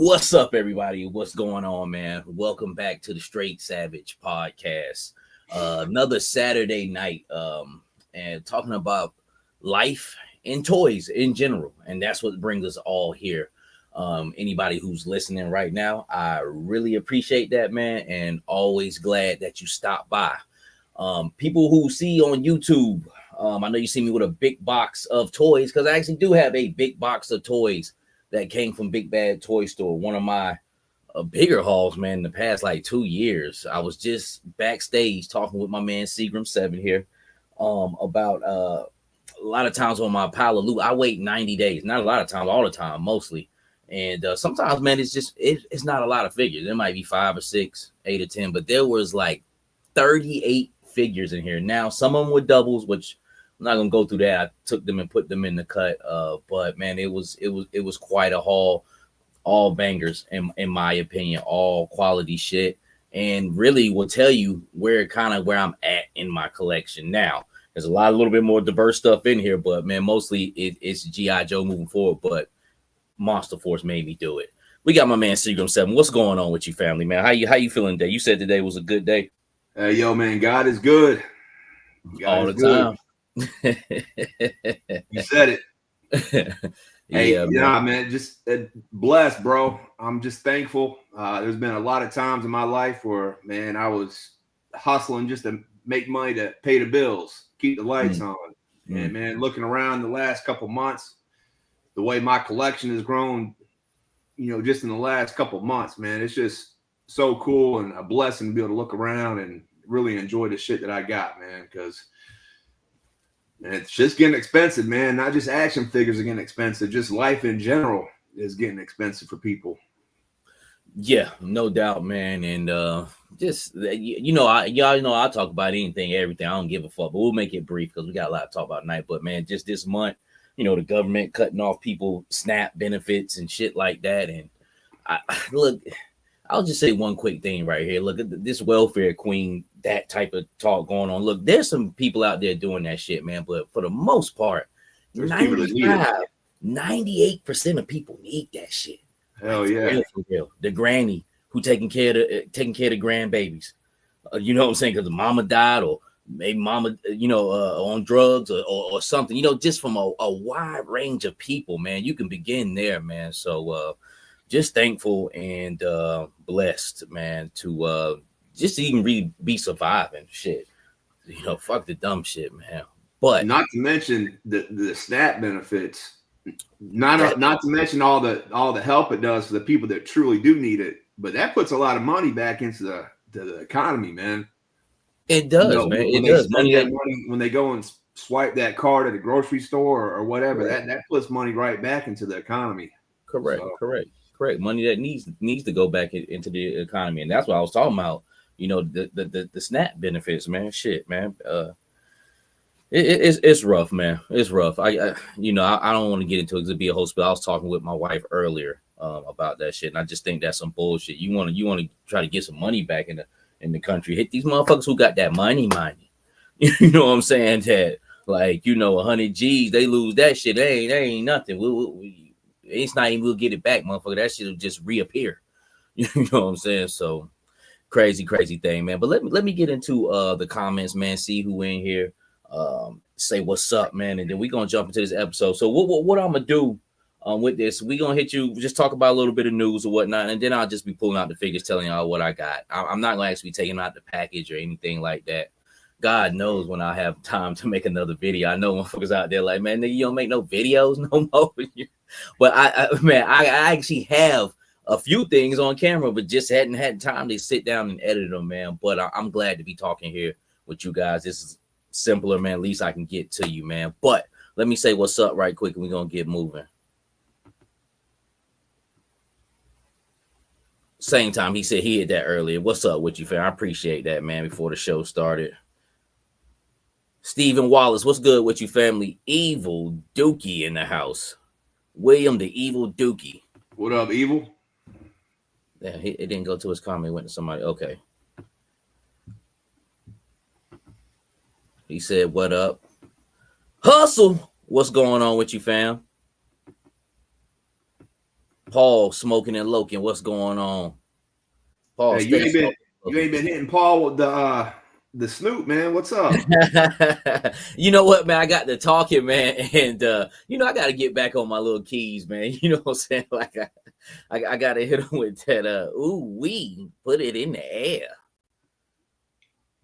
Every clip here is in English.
What's up, everybody? What's going on, man? Welcome back to the Straight Savage podcast. Another Saturday night, and talking about life and toys in general, and that's what brings us all here. Anybody who's listening right now, I really appreciate that, man, and always glad that you stopped by. People who see on YouTube, I know you see me with a big box of toys, because I actually do have a big box of toys that came from Big Bad Toy Store. One of my bigger hauls, man, in the past like 2 years. I was just backstage talking with my man Seagram7 here about a lot of times on my pile of loot, I wait 90 days. Not a lot of times, all the time, mostly. And sometimes, man, it's not a lot of figures. There might be 5 or 6, 8 or 10, but there was like 38 figures in here. Now, some of them were doubles, which I'm not gonna go through that. I took them and put them in the cut. But man, it was quite a haul. All bangers, in my opinion, all quality shit, and really will tell you where I'm at in my collection now. There's a little bit more diverse stuff in here, but man, mostly it's G.I. Joe moving forward. But Monster Force made me do it. We got my man Seagram7. What's going on with you, family, man? How you feeling today? You said today was a good day. Yo, man, God is good. God all the time. You said it. Hey, man, just blessed, bro. I'm just thankful. There's been a lot of times in my life where, man, I was hustling just to make money to pay the bills, keep the lights on. And man, looking around the last couple months, the way my collection has grown, just in the last couple months, man, it's just so cool and a blessing to be able to look around and really enjoy the shit that I got, man, because it's just getting expensive, man. Not just action figures are getting expensive. Just life in general is getting expensive for people. Yeah, no doubt, man. And just I talk about anything, everything. I don't give a fuck, but we'll make it brief because we got a lot to talk about tonight. But man, just this month, the government cutting off people SNAP benefits and shit like that. And I'll just say one quick thing right here. Look at this welfare queen, that type of talk going on. Look, there's some people out there doing that shit, man. But for the most part, 98% of people need that shit. Hell yeah. For real. The granny who taking care of the grandbabies. You know what I'm saying? Because the mama died, or maybe mama, on drugs or something. Just from a wide range of people, man. You can begin there, man. So just thankful and blessed, man, to just even really be surviving shit. Fuck the dumb shit, man. But not to mention the SNAP benefits. Not to mention all the help it does for the people that truly do need it. But that puts a lot of money back into the economy, man. It does, man. It does. Money when they go and swipe that card at the grocery store or whatever, that puts money right back into the economy. Correct. Money that needs to go back into the economy, and that's what I was talking about. The SNAP benefits, man. Shit, man. It's rough, man. It's rough. I don't want to get into it because it'd be a whole spiel. I was talking with my wife earlier about that shit, and I just think that's some bullshit. You want to try to get some money back in the country. Hit these motherfuckers who got that money. You know what I'm saying? That 100 G's, they lose that shit. They ain't nothing. It's not even we'll get it back, motherfucker. That shit will just reappear. You know what I'm saying? So crazy thing, man. But let me get into the comments, man. See who in here. Say what's up, man, and then we're gonna jump into this episode. So what I'm gonna do with this. We gonna hit you, just talk about a little bit of news or whatnot, and then I'll just be pulling out the figures, telling y'all what I got. I'm not gonna actually be taking out the package or anything like that. God knows when I have time to make another video. I know motherfuckers out there like, man, nigga, you don't make no videos no more. But I actually have a few things on camera, but just hadn't had time to sit down and edit them, man. But I'm glad to be talking here with you guys. This is simpler, man. At least I can get to you, man. But let me say what's up right quick, and we're gonna get moving. Same time, he said he hit that earlier. What's up with you, fam? I appreciate that, man, before the show started. Stephen Wallace, what's good with you, family? Evil Dookie in the house. William the Evil Dookie. What up, Evil? Yeah, it didn't go to his comment. It went to somebody. Okay. He said, what up? Hustle. What's going on with you, fam? Paul Smoking and Loken. What's going on? Paul, hey, you ain't been hitting Paul with the snoot, man. What's up? You know what, man? I got to talking, man, and you know, I got to get back on my little keys, man. You know what I'm saying? Like I got to hit him with that. Ooh, we put it in the air.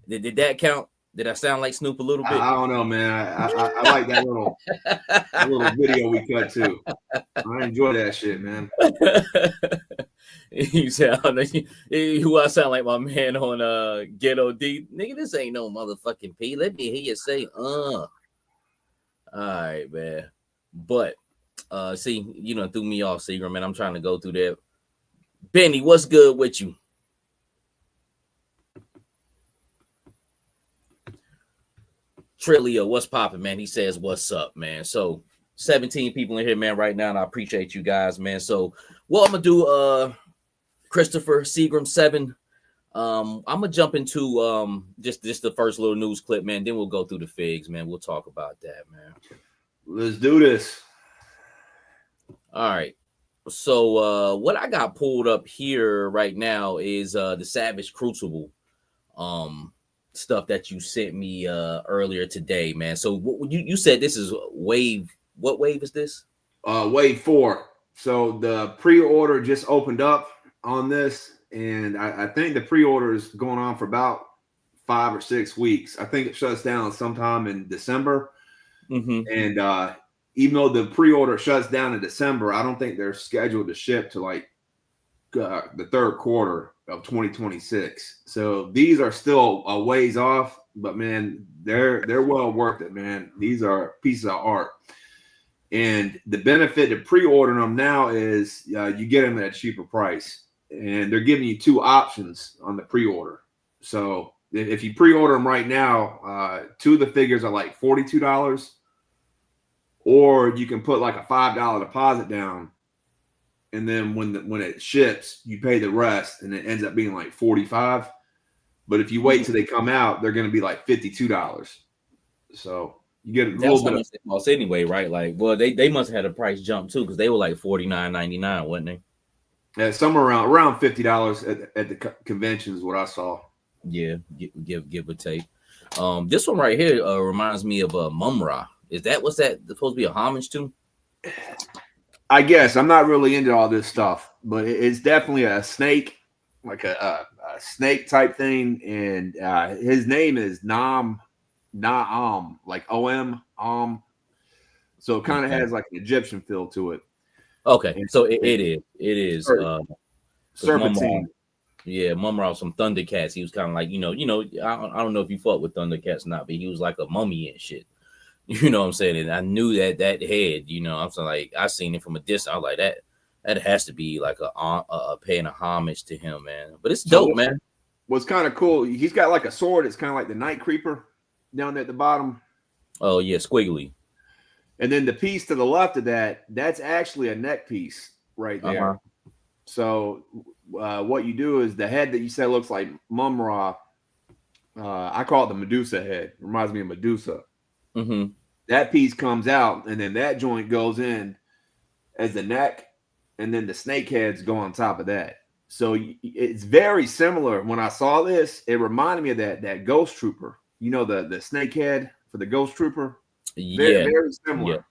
Did that count? Did I sound like Snoop a little bit? I don't know, man. I like that little video we cut too. I enjoy that shit, man. You sound who I sound like my man on Ghetto D. Nigga, this ain't no motherfucking P. Let me hear you say All right, man. But see, you know, threw me off, Seagram, man. I'm trying to go through that. Benny, what's good with you? Trillia, what's popping, man? He says, what's up, man? So 17 people in here, man, right now, and I appreciate you guys, man. So what I'm gonna do, Christopher Seagram 7. I'm gonna jump into just the first little news clip, man. Then we'll go through the figs, man. We'll talk about that, man. Let's do this. All right. So what I got pulled up here right now is the Savage Crucible stuff that you sent me earlier today, man. So what you said this is wave. What wave is this? Wave 4. So the pre-order just opened up on this, and I think the pre-order is going on for about 5 or 6 weeks. I think it shuts down sometime in December. And even though the pre-order shuts down in December, I don't think they're scheduled to ship to like the third quarter of 2026. So these are still a ways off, but man, they're well worth it, man. These are pieces of art. And the benefit to pre-ordering them now is you get them at a cheaper price, and they're giving you 2 options on the pre-order. So if you pre-order them right now, 2 of the figures are like $42, or you can put like a $5 deposit down, and then when it ships, you pay the rest, and it ends up being like $45. But if you wait till they come out, they're going to be like $52. So you get a little bit of cost anyway, right? Like, well, they must have had a price jump too, because they were like $49.99, wasn't they? Yeah, somewhere around $50 at the convention is what I saw. Yeah, give or take. This one right here reminds me of Mumra. What's that supposed to be a homage to? I guess I'm not really into all this stuff, but it's definitely a snake, like a snake type thing. And his name is Naam, like OM. So it kind of has like an Egyptian feel to it. Okay, so it is Serpentine. Mumra was from Thundercats. He was kind of like, you know, I don't know if you fought with Thundercats or not, but he was like a mummy and shit. You know what I'm saying? And I knew that head, you know, I'm saying, like, I seen it from a distance. I was like, that has to be like a paying a homage to him, man. But it's dope, man. What's kind of cool, he's got like a sword. It's kind of like the Night Creeper down there at the bottom. Oh yeah, squiggly. And then the piece to the left of that's actually a neck piece right there. So what you do is the head that you said looks like Mumra. I call it the Medusa head. It reminds me of Medusa. That piece comes out, and then that joint goes in as the neck, and then the snake heads go on top of that. So it's very similar. When I saw this, it reminded me of that Ghost Trooper. You know, the snake head for the Ghost Trooper. Very similar.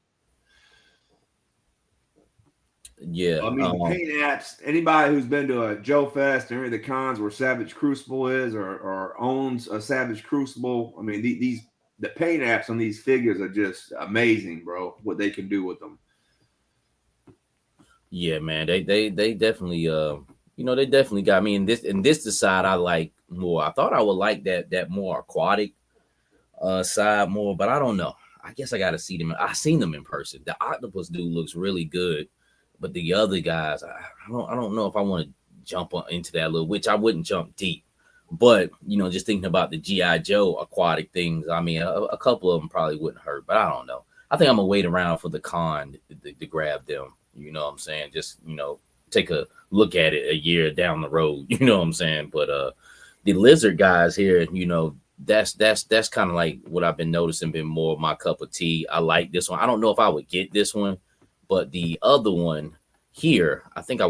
Yeah. I mean, the paint apps, anybody who's been to a Joe Fest or any of the cons where Savage Crucible is or owns a Savage Crucible, I mean, the paint apps on these figures are just amazing, bro, what they can do with them. Yeah, man. They definitely they definitely got me in this the side I like more. I thought I would like that more aquatic side more, but I don't know. I guess I gotta see them. I seen them in person. The octopus dude looks really good, but the other guys, I don't know if I want to jump into that little, which I wouldn't jump deep. But just thinking about the GI Joe aquatic things, I mean, a couple of them probably wouldn't hurt, but I don't know. I think I'm gonna wait around for the con to grab them. You know what I'm saying? Just take a look at it a year down the road. You know what I'm saying? But the lizard guys here, that's kind of like what I've been noticing, been more of my cup of tea. I like this one. I don't know if I would get this one, but the other one here, I think I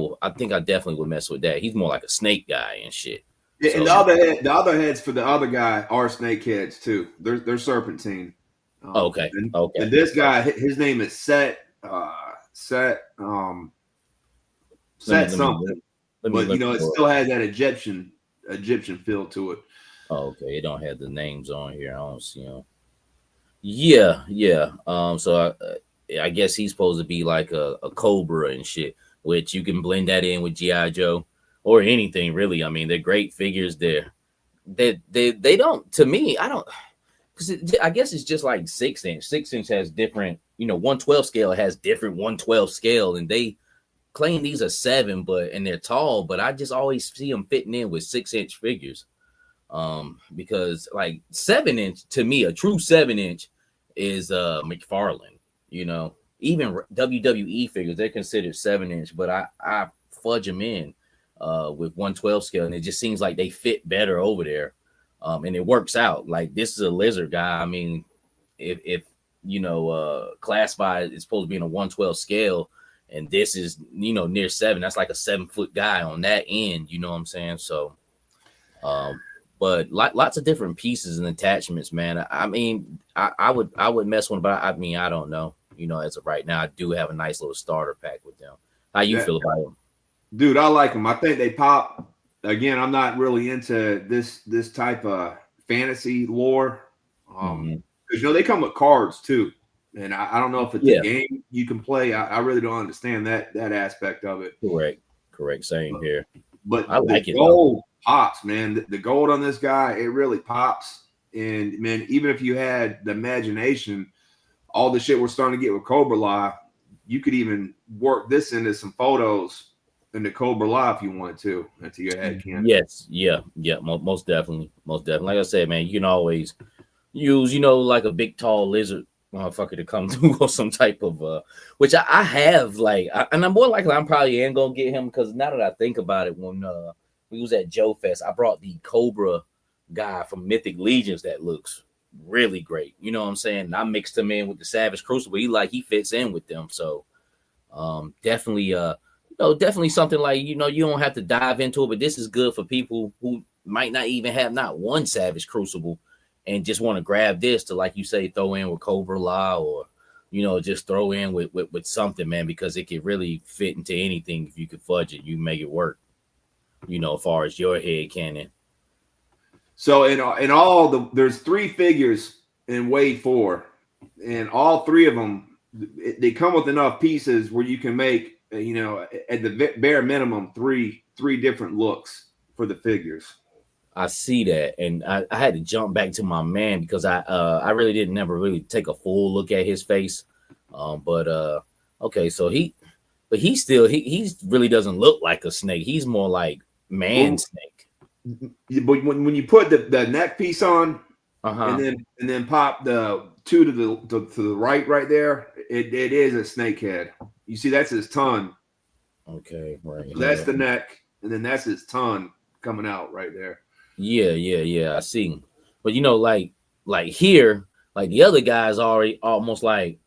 definitely would mess with that. He's more like a snake guy and shit. Yeah, so, and the other heads for the other guy are snake heads too. They're serpentine. Okay. And this guy, his name is Set something. But it still has that Egyptian feel to it. Oh, okay. It don't have the names on here. I don't see them. Yeah. So I guess he's supposed to be like a Cobra and shit, which you can blend that in with GI Joe or anything really. I mean, they're great figures. They don't, to me, I don't, because I guess it's just like 6 inch. 6 inch has different, 112 scale has different 112 scale, and they claim these are 7, and they're tall, but I just always see them fitting in with 6 inch figures. Because like 7 inch to me, a true 7 inch is McFarlane. Even WWE figures, they're considered 7 inch, but I fudge them in with 112 scale, and it just seems like they fit better over there. And it works out. Like, this is a lizard guy. I mean, if classified is supposed to be in a 112 scale, and this is near 7, that's like a 7-foot guy on that end. You know what I'm saying? So, but lots of different pieces and attachments, man. I mean, I would mess one, but I mean, I don't know. As of right now, I do have a nice little starter pack with them. How you feel about them? Dude, I like them. I think they pop. Again, I'm not really into this type of fantasy lore. Because they come with cards too. And I don't know if it's a game you can play. I really don't understand that aspect of it. Correct. Same here. But I like it. Gold pops, man. The gold on this guy, it really pops. And man, even if you had the imagination, all the shit we're starting to get with Cobra Live, you could even work this into some photos in the Cobra Live if you wanted to into your head can. Yes, yeah, most definitely. Like I said, man, you can always use, like a big tall lizard motherfucker to come through or some type of which I have, like, and I'm more likely I'm probably ain't gonna get him, because now that I think about it, when we was at Joe Fest, I brought the Cobra guy from Mythic Legions that looks really great. You know what I'm saying? And I mixed him in with the Savage Crucible. He fits in with them. So definitely definitely something like, you don't have to dive into it, but this is good for people who might not even have not one Savage Crucible and just want to grab this to, like you say, throw in with Cobra La, or just throw in with something, man, because it could really fit into anything. If you could fudge it, you make it work, as far as your head canon. So in all there's 3 figures in wave 4, and all 3 of them, they come with enough pieces where you can make, at the bare minimum, three different looks for the figures. I see that, and I had to jump back to my man, because I really never really take a full look at his face. Okay, so he really doesn't look like a snake. He's more like man snake. But when you put the neck piece on, and then pop the 2 to the right there, it is a snake head. You see, that's his tongue. Okay, right. So that's the neck, and then that's his tongue coming out right there. Yeah. I see. But like here, like the other guy's already almost like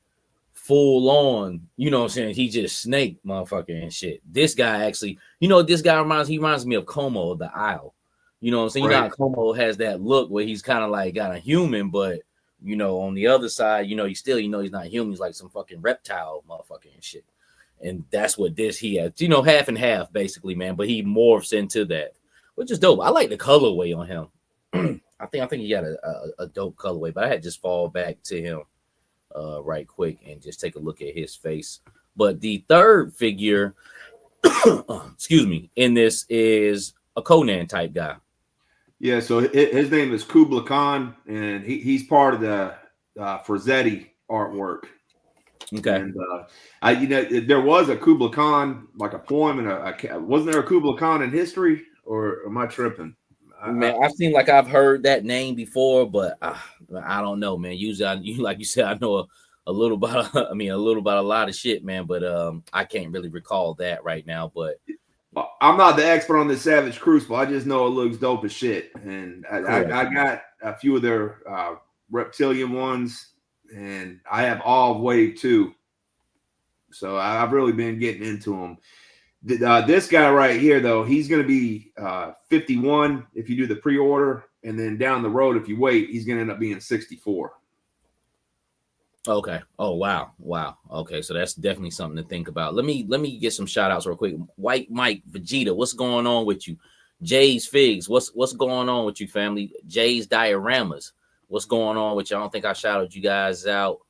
full on. You know what I'm saying? He just snake motherfucker and shit. This guy actually, this guy reminds me of Como of the Isle. You know what I'm saying? Right. Como has that look where he's kind of like got a human, but on the other side, he's still, he's not human. He's like some fucking reptile motherfucker and shit. And that's what he has, half and half basically, man. But he morphs into that, which is dope. I like the colorway on him. I think he got a dope colorway, but I had just fall back to him right quick and just take a look at his face. But the third figure, excuse me, in this is a Conan type guy. Yeah, so his name is Kubla Khan, and he's part of the Frazzetti artwork. Okay. And there was a Kubla Khan, like a poem, and wasn't there a Kubla Khan in history, or am I tripping? Man, I've heard that name before, but I don't know, man. Usually, like you said, I know a little about a lot of shit, man. But I can't really recall that right now. But I'm not the expert on the Savage Crucible. I just know it looks dope as shit, and I got a few of their reptilian ones, and I have all of Wave 2. So I've really been getting into them. This guy right here, though, he's going to be 51 if you do the pre-order, and then down the road, if you wait, he's going to end up being 64. Okay. Oh, wow. Okay, so that's definitely something to think about. Let me get some shout outs real quick. White Mike, Vegeta, what's going on with you? Jay's Figs, what's going on with you, family? Jay's Dioramas, what's going on with you? I don't think I shouted you guys out.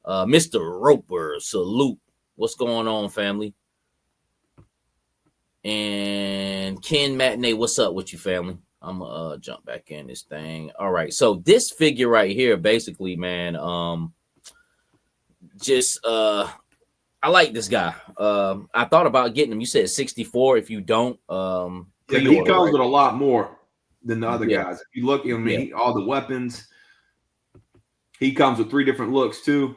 Mr. Roper, salute. What's going on, family? And Ken Matinee, what's up with you, family? I'm gonna jump back in this thing. All right, so this figure right here, basically, man, I like this guy. I thought about getting him. You said 64 if you don't. Yeah, he comes with a lot more than the other guys. If you look at him, all the weapons. He comes with 3 different looks too.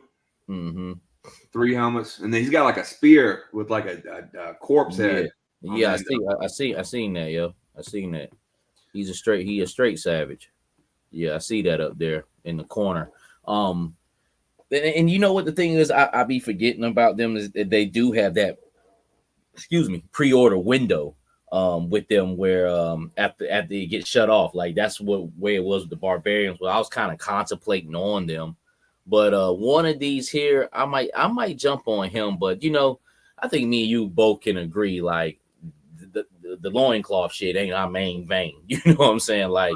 3 helmets, and then he's got like a spear with like a corpse head. Yeah, I seen that, yo. I seen that. He a straight savage. Yeah, I see that up there in the corner. And you know what the thing is, I be forgetting about them is that they do have that, pre-order window with them where after it gets shut off. Like that's where it was with the Barbarians. Well, I was kind of contemplating on them. But one of these here, I might jump on him, but I think me and you both can agree, like the loincloth shit ain't our main vein. You know what I'm saying? Like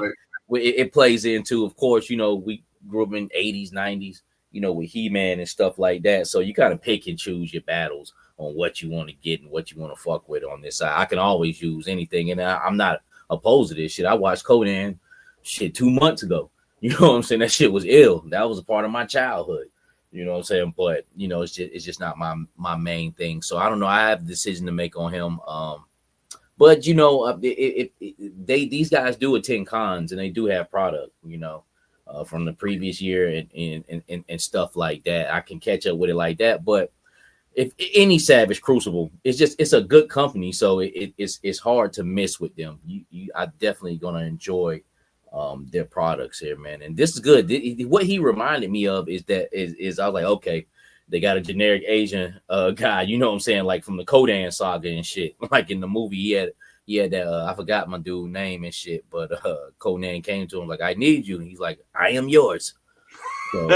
it plays into, of course, we grew up in 80s, 90s, with He-Man and stuff like that. So you kind of pick and choose your battles on what you want to get and what you want to fuck with on this side. I can always use anything, and I'm not opposed to this shit. I watched Conan shit 2 months ago. You know what I'm saying? That shit was ill. That was a part of my childhood. You know what I'm saying? But it's just not my main thing. So I don't know. I have a decision to make on him. But these guys do attend cons and they do have product. From the previous year and stuff like that. I can catch up with it like that. But if any Savage Crucible, it's a good company, so it's hard to miss with them. You are definitely gonna enjoy their products here, man. And this is good. What he reminded me of is I was like, okay, they got a generic Asian guy, you know what I'm saying, like from the Kodan saga and shit. Like in the movie, he had that I forgot my dude's name and shit, but Conan came to him like, I need you, and he's like, I am yours. So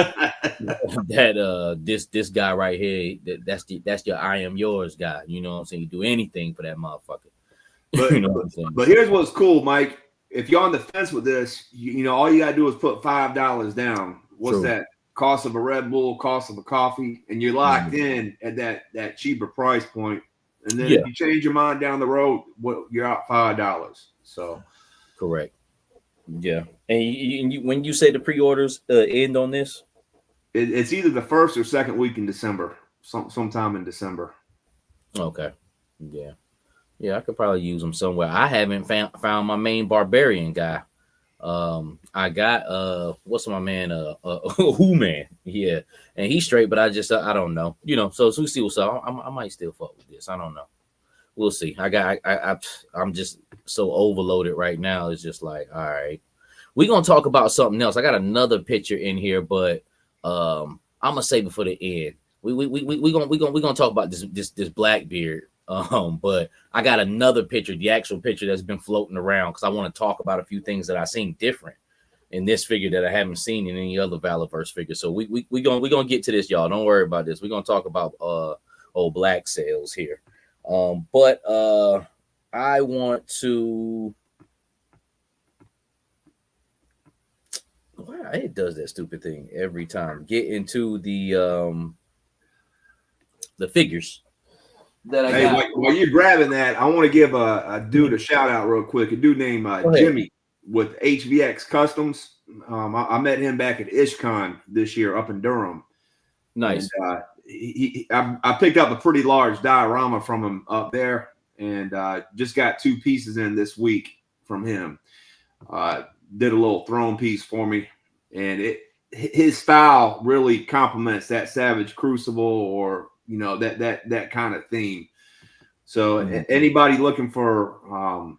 this guy right here, that's your I am yours guy. You know what I'm saying? You do anything for that motherfucker. But, you know what I'm saying? But here's what's cool, Mike. If you're on the fence with this, all you gotta do is put $5 down. What's that? Cost of a Red Bull, cost of a coffee, and you're locked in at that cheaper price point. And then if you change your mind down the road, you're out $5. So correct. Yeah. And when you say the pre-orders end on this, it's either the first or second week in December, sometime in December. Okay. Yeah, I could probably use them somewhere. I haven't found my main barbarian guy. I got what's my man Who Man, yeah, and he's straight, but I don't know, so we see what's up. I might still fuck with this. I don't know, we'll see. I'm just so overloaded right now. It's just like, all right, we're gonna talk about something else. I got another picture in here, but I'm gonna save it for the end. We gonna talk about this Blackbeard. But I got another picture, the actual picture that's been floating around, because I want to talk about a few things that I seen different in this figure that I haven't seen in any other Valorverse figure. So we gonna get to this, y'all. Don't worry about this. We're gonna talk about old black sales here. But I want to. Wow, it does that stupid thing every time. Get into the figures that I got. While you're grabbing that, I want to give a dude a shout out real quick. A dude named Jimmy with HVX Customs. I met him back at IshCon this year up in Durham. Nice. And, I picked up a pretty large diorama from him up there, and just got 2 pieces in this week from him. Did a little throne piece for me, and his style really complements that Savage Crucible, or that kind of theme. So anybody looking for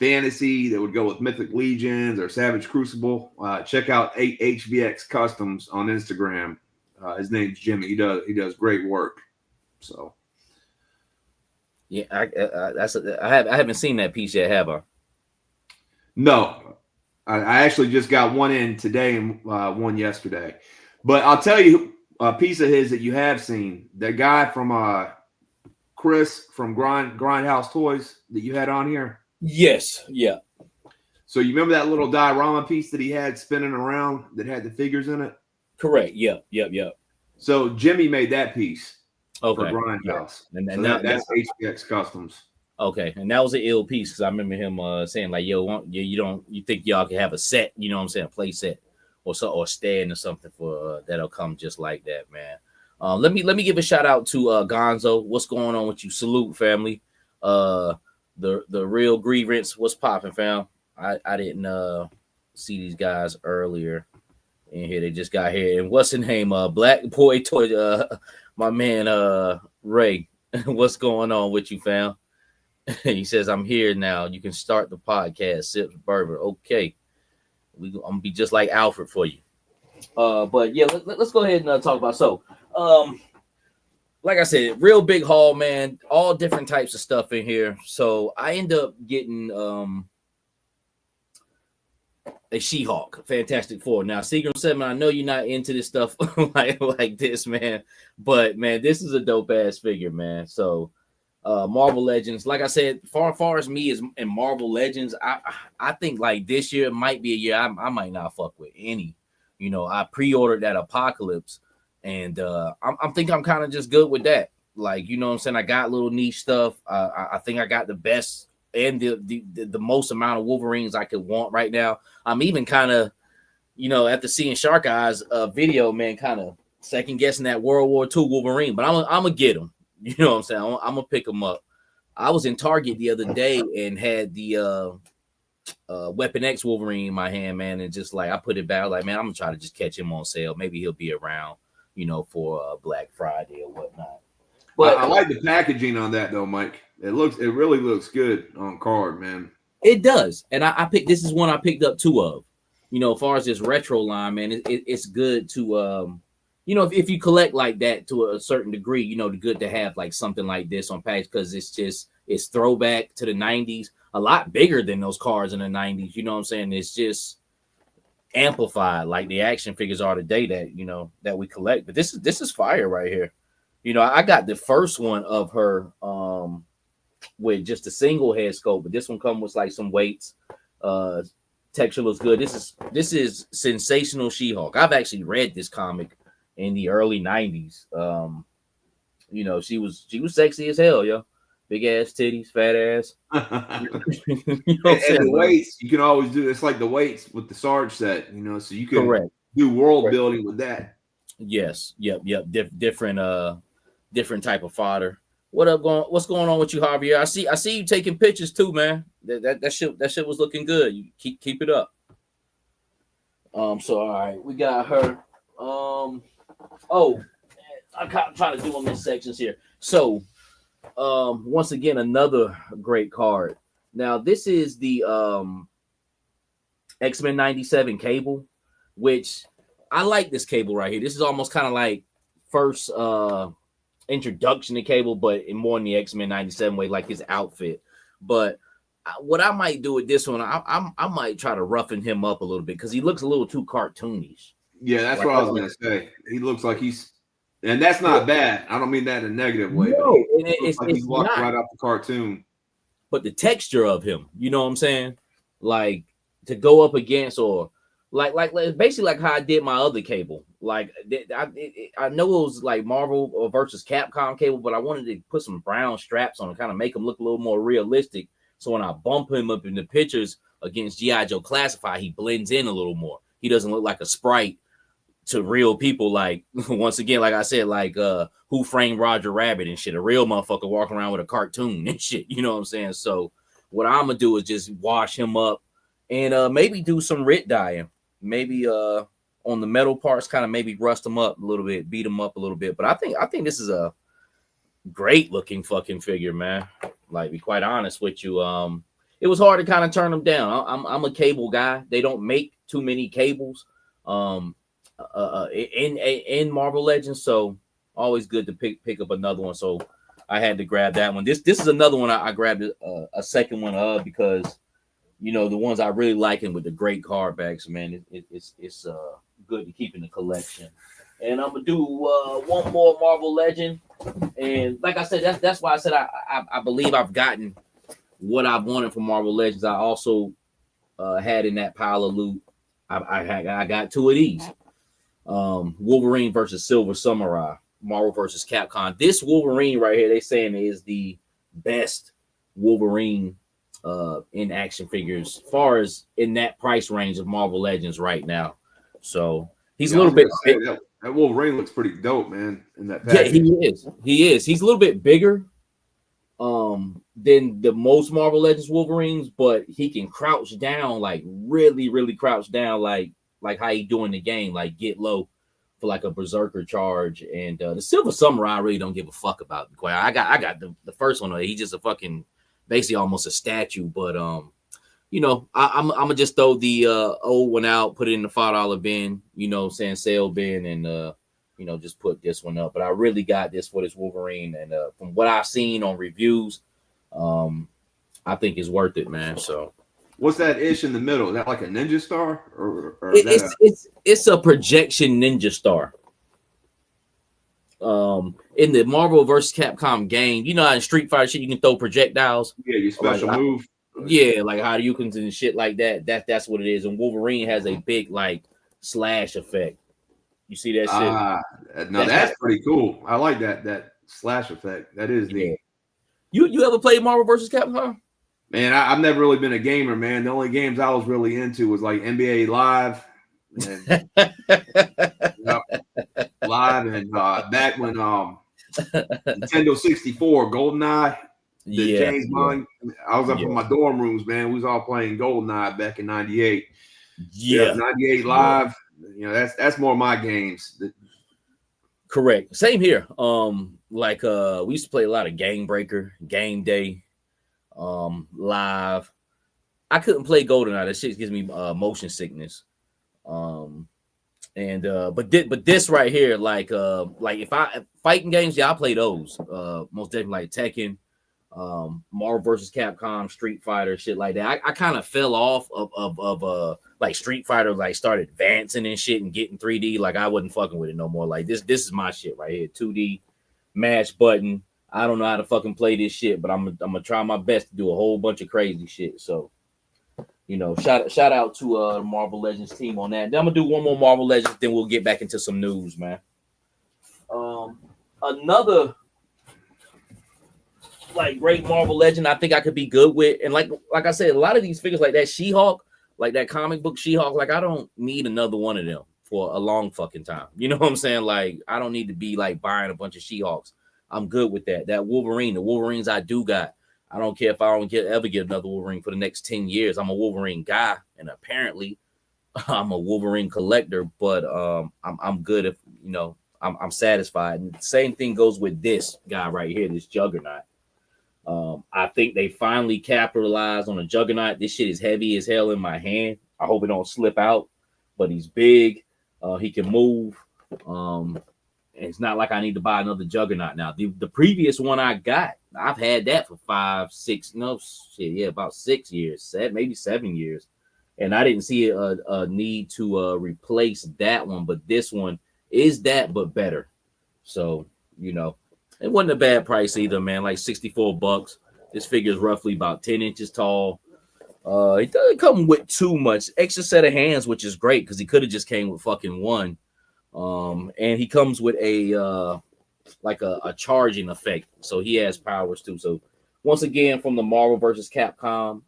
fantasy that would go with Mythic Legions or Savage Crucible, check out HVX Customs on Instagram. His name's Jimmy. He does great work. So yeah, I haven't seen that piece yet, have I? No, I actually just got one in today and one yesterday. But I'll tell you a piece of his that you have seen. That guy from Chris from Grindhouse Toys that you had on here. Yes, yeah. So you remember that little diorama piece that he had spinning around that had the figures in it? Correct. Yep. So Jimmy made that piece for Grindhouse. Yeah. And so that's HPX Customs. Okay, and that was an ill piece because I remember him saying like, "Yo, you think y'all can have a set? You know what I'm saying, a play set or stand or something for that'll come just like that, man." Let me give a shout out to Gonzo. What's going on with you? Salute, family. The real grievance. What's popping, fam? I didn't see these guys earlier in here. They just got here. And what's his name? Black Boy Toy. My man Ray. What's going on with you, fam? He says, I'm here now. You can start the podcast. Sips Berber. Okay. I'm going to be just like Alfred for you. But yeah, let's go ahead and talk about. So, like I said, real big haul, man. All different types of stuff in here. So I end up getting a She-Hulk, Fantastic Four. Now, Seagram 7, I know you're not into this stuff like this, man. But, man, this is a dope-ass figure, man. So, Marvel Legends, like I said, far as me is in Marvel Legends, I think like this year might be a year I might not fuck with any. I pre-ordered that Apocalypse, and I'm think I'm kind of just good with that. Like, you know what I'm saying? I got little niche stuff. I think I got the best and the most amount of Wolverines I could want right now. I'm even kind of, after seeing Shark Eyes video, man, kind of second guessing that World War II Wolverine, but I'm gonna get him. You know what I'm saying? I'm gonna pick them up. I was in Target the other day and had the Weapon X Wolverine in my hand, man, and just like I put it back, like, man, I'm gonna try to just catch him on sale. Maybe he'll be around, for Black Friday or whatnot. But I like the packaging on that though, Mike. It really looks good on card, man. It does, and I picked. This is one I picked up 2 of. As far as this retro line, man, it's good to if you collect like that to a certain degree, good to have like something like this on package because it's throwback to the 90s, a lot bigger than those cards in the 90s. You know what I'm saying? It's just amplified like the action figures are today that, that we collect. But this is fire right here. I got the first one of her with just a single head sculpt, but this one comes with like some weights. Texture looks good. This is Sensational She-Hulk. I've actually read this comic in the early 90s. She was sexy as hell, yo. Big ass titties, fat ass. And the weights, you can always do. It's like the weights with the Sarge set, so you can do world building with that. Yes, yep. Different type of fodder. What's going on with you, Javier? I see you taking pictures too, man. That shit was looking good. You keep it up. So all right, we got her. I'm trying to do them in sections here. So, once again, another great card. Now, this is the X-Men 97 cable, which I like this cable right here. This is almost kind of like first introduction to cable, but in more in the X-Men 97 way, like his outfit. But what I might do with this one, I might try to roughen him up a little bit because he looks a little too cartoonish. Yeah, that's what I was gonna say. He looks like he's And that's not bad. I don't mean that in a negative way. No, but he's walking right off the cartoon. But the texture of him, you know what I'm saying? Like to go up against, or like basically like how I did my other cable. Like I know it was like Marvel versus Capcom cable, but I wanted to put some brown straps on and kind of make him look a little more realistic. So when I bump him up in the pictures against G.I. Joe Classified, he blends in a little more. He doesn't look like a sprite to real people. Like once again, like I said, like Who Framed Roger Rabbit and shit. A real motherfucker walking around with a cartoon and shit. You know what I'm saying? So what I'm gonna do is just wash him up and maybe do some RIT dyeing. Maybe on the metal parts, kind of maybe rust them up a little bit, beat them up a little bit. But I think this is a great looking fucking figure, man. Like, be quite honest with you, it was hard to kind of turn them down. I'm a cable guy. They don't make too many cables in Marvel Legends, so always good to pick up another one. So I had to grab that one. This is another one I grabbed a second one of because you know the ones I really like and with the great card backs, man. It's good to keep in the collection. And I'm gonna do one more Marvel Legend, and like I said, that's why I said I believe I've gotten what I've wanted from Marvel Legends. I also had in that pile of loot. I got two of these. Wolverine versus Silver Samurai, Marvel versus Capcom. This Wolverine right here, they saying is the best Wolverine in action figures, as far as in that price range of Marvel Legends right now. So he's a little bit. That Wolverine looks pretty dope, man. In that package. Yeah, he is. He's a little bit bigger than the most Marvel Legends Wolverines, but he can crouch down, like really crouch down, like how he do in the game, like get low for like a berserker charge. And the Silver Samurai I really don't give a fuck about. I got the first one. He's just a fucking basically almost a statue, but you know, I'm gonna just throw the old one out, put it in the $5 bin, you know, saying sale bin, and you know, just put this one up. But I really got this for this Wolverine, and from what I've seen on reviews, I think it's worth it, man. So what's that ish in the middle? Is that like a ninja star, or it's a projection ninja star? In the Marvel vs. Capcom game, you know how in Street Fighter shit you can throw projectiles. Yeah, your special move. Yeah, like how you can and shit like that. That's what it is. And Wolverine has a big like slash effect. You see that shit? No, that's pretty cool. I like that slash effect. That is neat. You ever played Marvel vs. Capcom? Man, I've never really been a gamer, man. The only games I was really into was like NBA Live. And, Live and back when Nintendo 64, GoldenEye. James Bond. I was up in my dorm rooms, man. We was all playing GoldenEye back in '98. Yeah, 98 Live. You know, that's more of my games. Correct. Same here. Like we used to play a lot of Game Breaker, Game Day, Live. I couldn't play GoldenEye. That shit gives me motion sickness. But this right here, like if I fighting games, yeah, I play those. Most definitely like Tekken. Marvel versus Capcom, Street Fighter, shit like that. I kind of fell off of like Street Fighter, like started advancing and shit and getting 3D. Like I wasn't fucking with it no more. Like this is my shit right here. 2D mash button. I don't know how to fucking play this shit, but I'm gonna try my best to do a whole bunch of crazy shit. So, you know, shout out to the Marvel Legends team on that. Then I'm gonna do one more Marvel Legends, then we'll get back into some news, man. Another like great Marvel Legend I think I could be good with, and like I said, a lot of these figures like that She-Hulk, like that comic book She-Hulk, like I don't need another one of them for a long fucking time. You know what I'm saying? Like I don't need to be like buying a bunch of She-Hulks. I'm good with that. That Wolverine, the Wolverines I do got, I don't care if I don't ever get another Wolverine for the next 10 years. I'm a Wolverine guy, and apparently I'm a Wolverine collector, but I'm good if, you know, I'm satisfied. And the same thing goes with this guy right here, this Juggernaut. I think they finally capitalized on a Juggernaut. This shit is heavy as hell in my hand. I hope it don't slip out, but he's big. He can move. It's not like I need to buy another Juggernaut now. The previous one I got, I've had that for about 6 years, maybe 7 years. And I didn't see a need to replace that one, but this one is that, but better. So, you know, it wasn't a bad price either, man. Like $64. This figure is roughly about 10 inches tall. It doesn't come with too much extra set of hands, which is great because he could have just came with fucking one. And he comes with a like a charging effect, so he has powers too. So once again, from the Marvel versus Capcom,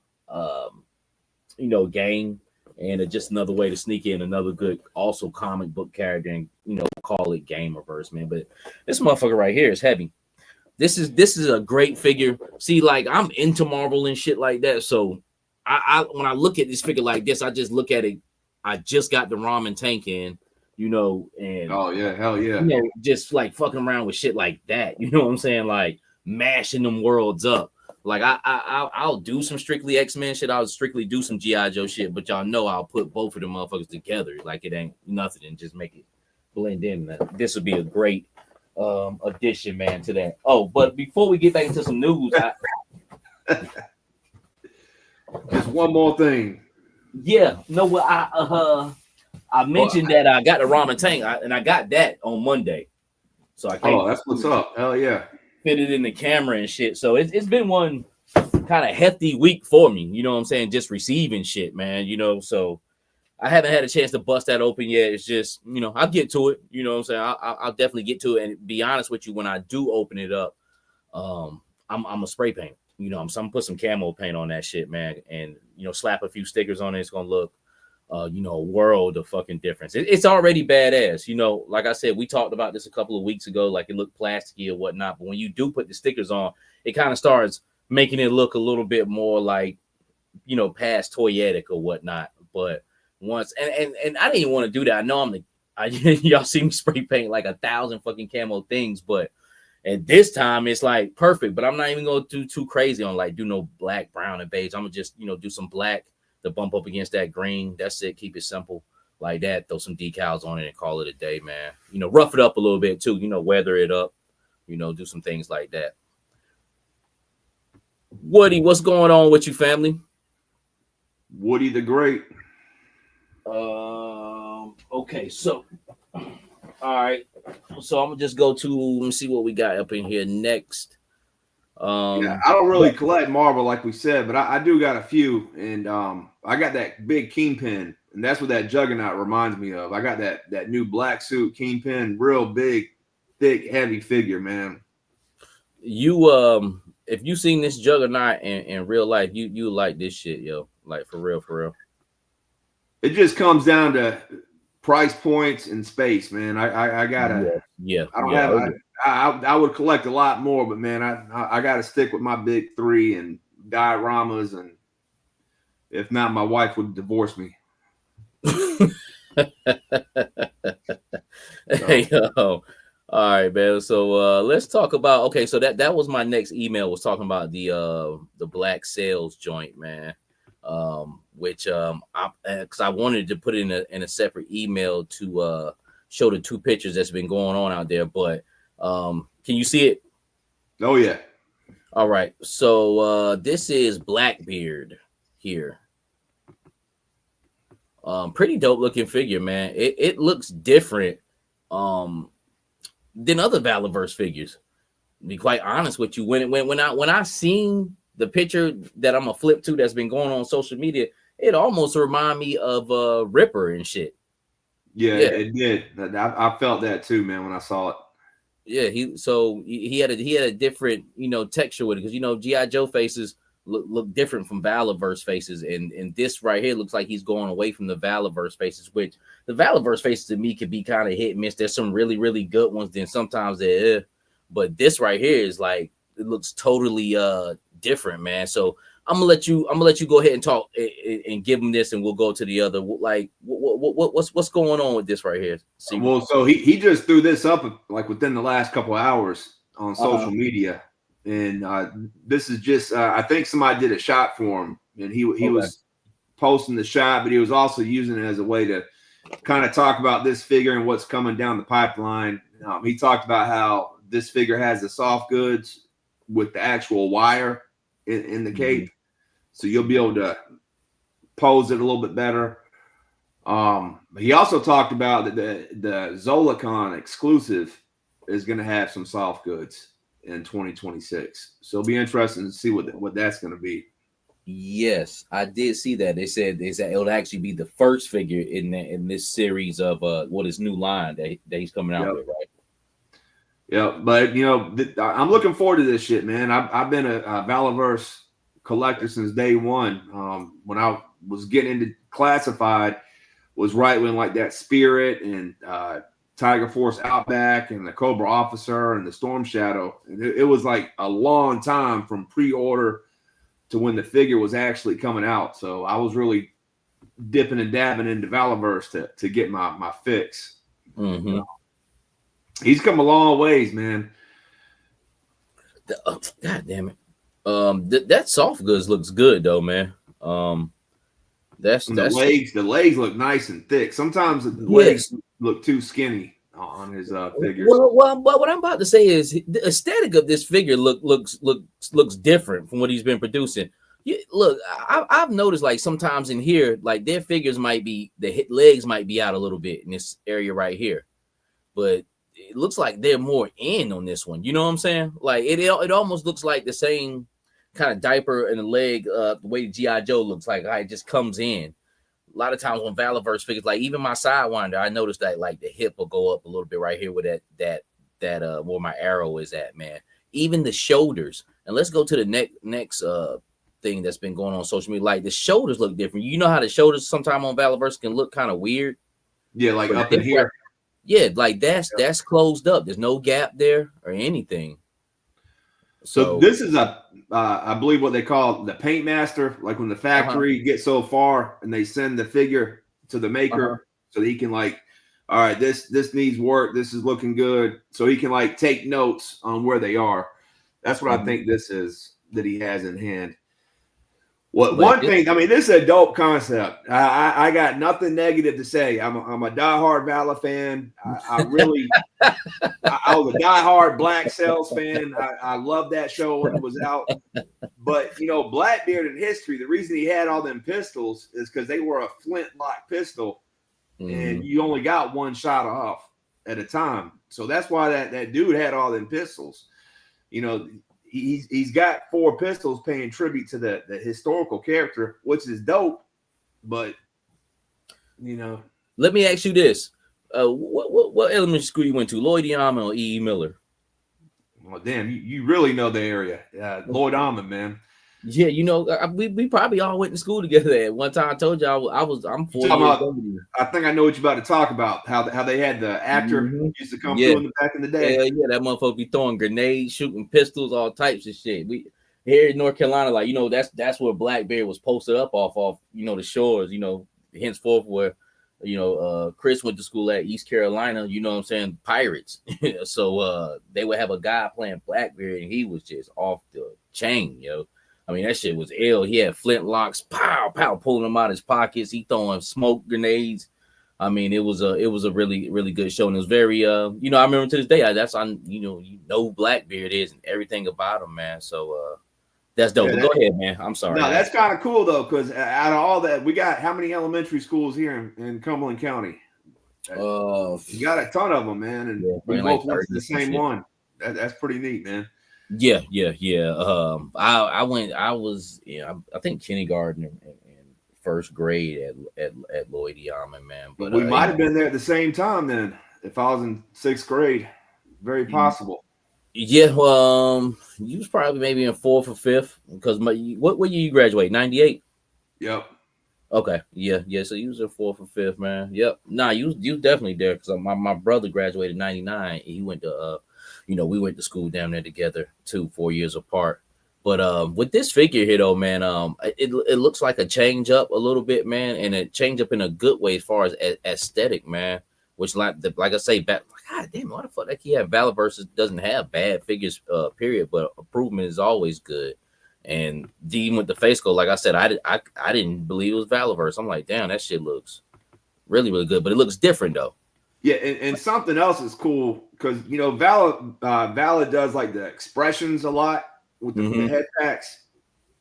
you know, game, and just another way to sneak in another good, also comic book character, and you know, call it Gamerverse, man. But this motherfucker right here is heavy. This is a great figure. See, like I'm into Marvel and shit like that, so I when I look at this figure like this, I just look at it. I just got the ramen tank in, you know, and oh yeah, hell yeah, you know, just like fucking around with shit like that. You know what I'm saying? Like mashing them worlds up. Like I'll do some strictly X-Men shit. I'll strictly do some GI Joe shit, but y'all know I'll put both of them motherfuckers together. Like it ain't nothing and just make it blend in. This would be a great addition, man, to that. Oh, but before we get back into some news, just one more thing. Yeah, no, well, I mentioned that I got the ramen tank, and I got that on Monday. So I can't. Oh, that's what's up. Hell yeah. Fit it in the camera and shit. So it's been one kind of hefty week for me. You know what I'm saying? Just receiving shit, man. You know, so I haven't had a chance to bust that open yet. It's just, you know, I'll get to it. You know what I'm saying? I'll definitely get to it. And be honest with you, when I do open it up, I'm a spray paint. You know, I'm gonna put some camo paint on that shit, man, and you know, slap a few stickers on it. It's gonna look, you know, a world of fucking difference. It's already badass. You know, like I said, we talked about this a couple of weeks ago, like it looked plasticky or whatnot. But when you do put the stickers on, it kind of starts making it look a little bit more like, you know, past toyetic or whatnot. But once and I didn't even want to do that. I know y'all see me spray paint like 1,000 fucking camo things, but and this time it's like perfect. But I'm not even gonna do too crazy on like do no black, brown, and beige. I'm gonna just, you know, do some black to bump up against that green. That's it. Keep it simple like that. Throw some decals on it and call it a day, man. You know, rough it up a little bit too. You know, weather it up. You know, do some things like that. Woody, what's going on with you, family? Woody the Great. Okay, so all right. So I'm gonna just go to, let me see what we got up in here next. Yeah, I don't really collect Marvel like we said, but I do got a few, and I got that big Kingpin, and that's what that Juggernaut reminds me of. I got that new black suit Kingpin, real big, thick, heavy figure, man. You if you seen this Juggernaut in real life, you like this shit, yo, like for real, for real. It just comes down to price points and space, man. I gotta, yeah. I don't have. I would collect a lot more, but man, I got to stick with my big three and dioramas, and if not, my wife would divorce me. Hey, yo. All right, man. So let's talk about, okay, so that was my next email, was talking about the black sales joint, man. Which because I wanted to put it in a separate email to show the two pictures that's been going on out there, but can you see it? Oh yeah. All right, so this is Blackbeard here. Pretty dope looking figure, man. It looks different than other Valorverse figures, to be quite honest with you. When I seen the picture that I'm gonna flip to that's been going on social media, it almost remind me of Ripper and shit. Yeah, it did. I felt that too, man, when I saw it. Yeah, he had a different, you know, texture with it, because you know GI Joe faces look different from Valorverse faces, and this right here looks like he's going away from the Valorverse faces, which the Valorverse faces to me could be kind of hit and miss. There's some really, really good ones, then sometimes they're but this right here is like, it looks totally different, man. So I'm gonna let you go ahead and talk and give him this, and we'll go to the other. Like, what's going on with this right here? See, well, so he just threw this up like within the last couple of hours on social media, and this is just I think somebody did a shot for him, and he was posting the shot, but he was also using it as a way to kind of talk about this figure and what's coming down the pipeline. He talked about how this figure has the soft goods with the actual wire in the cape, so you'll be able to pose it a little bit better. He also talked about the Zolicon exclusive is going to have some soft goods in 2026. So it'll be interesting to see what that's going to be. Yes, I did see that. They said it'll actually be the first figure in this series of what is new line that he's coming out with, right? Yeah, but I'm looking forward to this shit, man. I've been a Valaverse collector since day one. When I was getting into classified, was right when like that Spirit and Tiger Force Outback and the Cobra Officer and the Storm Shadow, and it was like a long time from pre-order to when the figure was actually coming out. So I was really dipping and dabbing into Valaverse to get my fix. Mm-hmm. He's come a long ways, man. God damn it. That soft goods looks good though, man. That's the legs look nice and thick. Sometimes the legs look too skinny on his figure. Well, what I'm about to say is the aesthetic of this figure looks different from what he's been producing. Look, I've noticed like sometimes in here, like their figures might be legs might be out a little bit in this area right here, but it looks like they're more in on this one. You know what I'm saying? Like it almost looks like the same kind of diaper and the leg, the way G.I. Joe looks like. It just comes in. A lot of times when Valaverse figures, like even my Sidewinder, I noticed that like the hip will go up a little bit right here with that where my arrow is at, man. Even the shoulders. And let's go to the next thing that's been going on social media. Like the shoulders look different. You know how the shoulders sometimes on Valaverse can look kind of weird. Yeah, like up in here. Yeah, like that's closed up. There's no gap there or anything. So this is I believe what they call the paint master. Like when the factory gets so far and they send the figure to the maker so that he can like, all right, this needs work. This is looking good. So he can like take notes on where they are. That's what I think this is that he has in hand. One thing, I mean, this is a dope concept. I got nothing negative to say. I'm a diehard Vala fan. I was a diehard Black Sails fan. I love that show when it was out. But Blackbeard in history, the reason he had all them pistols is because they were a flintlock pistol, and you only got one shot off at a time. So that's why that dude had all them pistols. He's got 4 pistols paying tribute to the historical character, which is dope. But let me ask you this: what elementary school you went to, Lloyd Yaman or E.E. Miller? Well, damn, you really know the area, Lloyd Yaman, man. Yeah, we probably all went to school together. At one time, I told you I'm 4 years old. I think I know what you're about to talk about. How they had the actor used to come through back in the day. Yeah, that motherfucker be throwing grenades, shooting pistols, all types of shit. We here in North Carolina, like that's where Blackbeard was posted up off the shores. Henceforth where Chris went to school at East Carolina. You know what I'm saying? Pirates. So they would have a guy playing Blackbeard, and he was just off the chain, I mean, that shit was ill. He had flintlocks, pow, pow, pulling them out of his pockets. He throwing smoke grenades. I mean, it was a really, really good show. And it was very, I remember to this day, Blackbeard is and everything about him, man. So that's dope. Go ahead, man. I'm sorry. No, that's kind of cool, though, because out of all that, we got how many elementary schools here in Cumberland County? You got a ton of them, man. And we both went to the same one. That's pretty neat, man. Yeah. I think kindergarten and first grade at Lloyd Yaman, man. But we might have been there at the same time then. If I was in 6th grade, very possible. Yeah, you was probably maybe in 4th or 5th because what year you graduate? 98. Yep. Okay. Yeah. So you was in 4th or 5th, man. Yep. Nah, you was definitely there because my brother graduated 99. He went to we went to school down there together too, 4 years apart. But with this figure here, though, man, it looks like a change up a little bit, man, and a change up in a good way as far as aesthetic, man. Which like I say, God damn, what the fuck that he had Valaverse doesn't have bad figures, period. But improvement is always good. And even with the face sculpt, like I said, I didn't believe it was Valaverse. I'm like, damn, that shit looks really, really good, but it looks different though. Yeah, and something else is cool because Vala does like the expressions a lot with the head packs,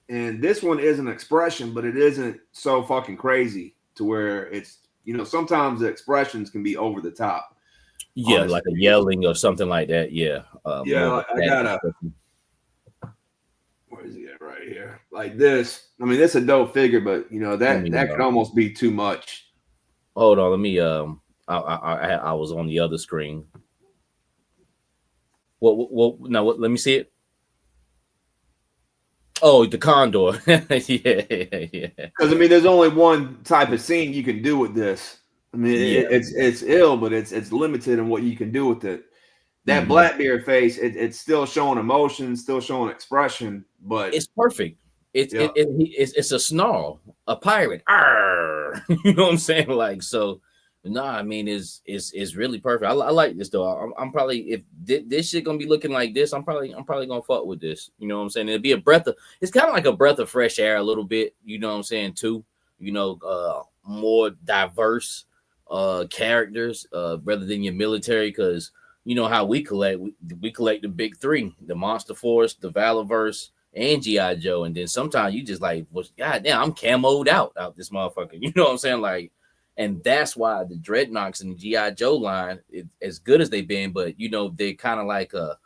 and this one is an expression, but it isn't so fucking crazy to where it's sometimes the expressions can be over the top. Yeah, like a yelling or something like that. Yeah. Yeah, I got where is he at right here? Like this. I mean, this is a dope figure, but you know that could almost be too much. Hold on, let me. I was on the other screen. Well, now let me see it. Oh, the condor. Yeah. Because I mean, there's only one type of scene you can do with this. I mean, it's ill, but it's limited in what you can do with it. That Blackbeard face, it's still showing emotion, still showing expression, but it's perfect. It's a snarl, a pirate. Arr! You know what I'm saying? Like, so I mean, it's really perfect. I like this though. I'm probably, if this shit gonna be looking like this, I'm probably gonna fuck with this. You know what I'm saying? It'd be it's kind of like a breath of fresh air a little bit. You know what I'm saying too? You know, more diverse characters rather than your military, because you know how we collect the big three: the Monster Force, the Valorverse, and GI Joe. And then sometimes you just like, well, goddamn, I'm camoed out this motherfucker. You know what I'm saying? Like, and that's why the Dreadnoks and the GI Joe line, as good as they've been, but you know, they're kind of like a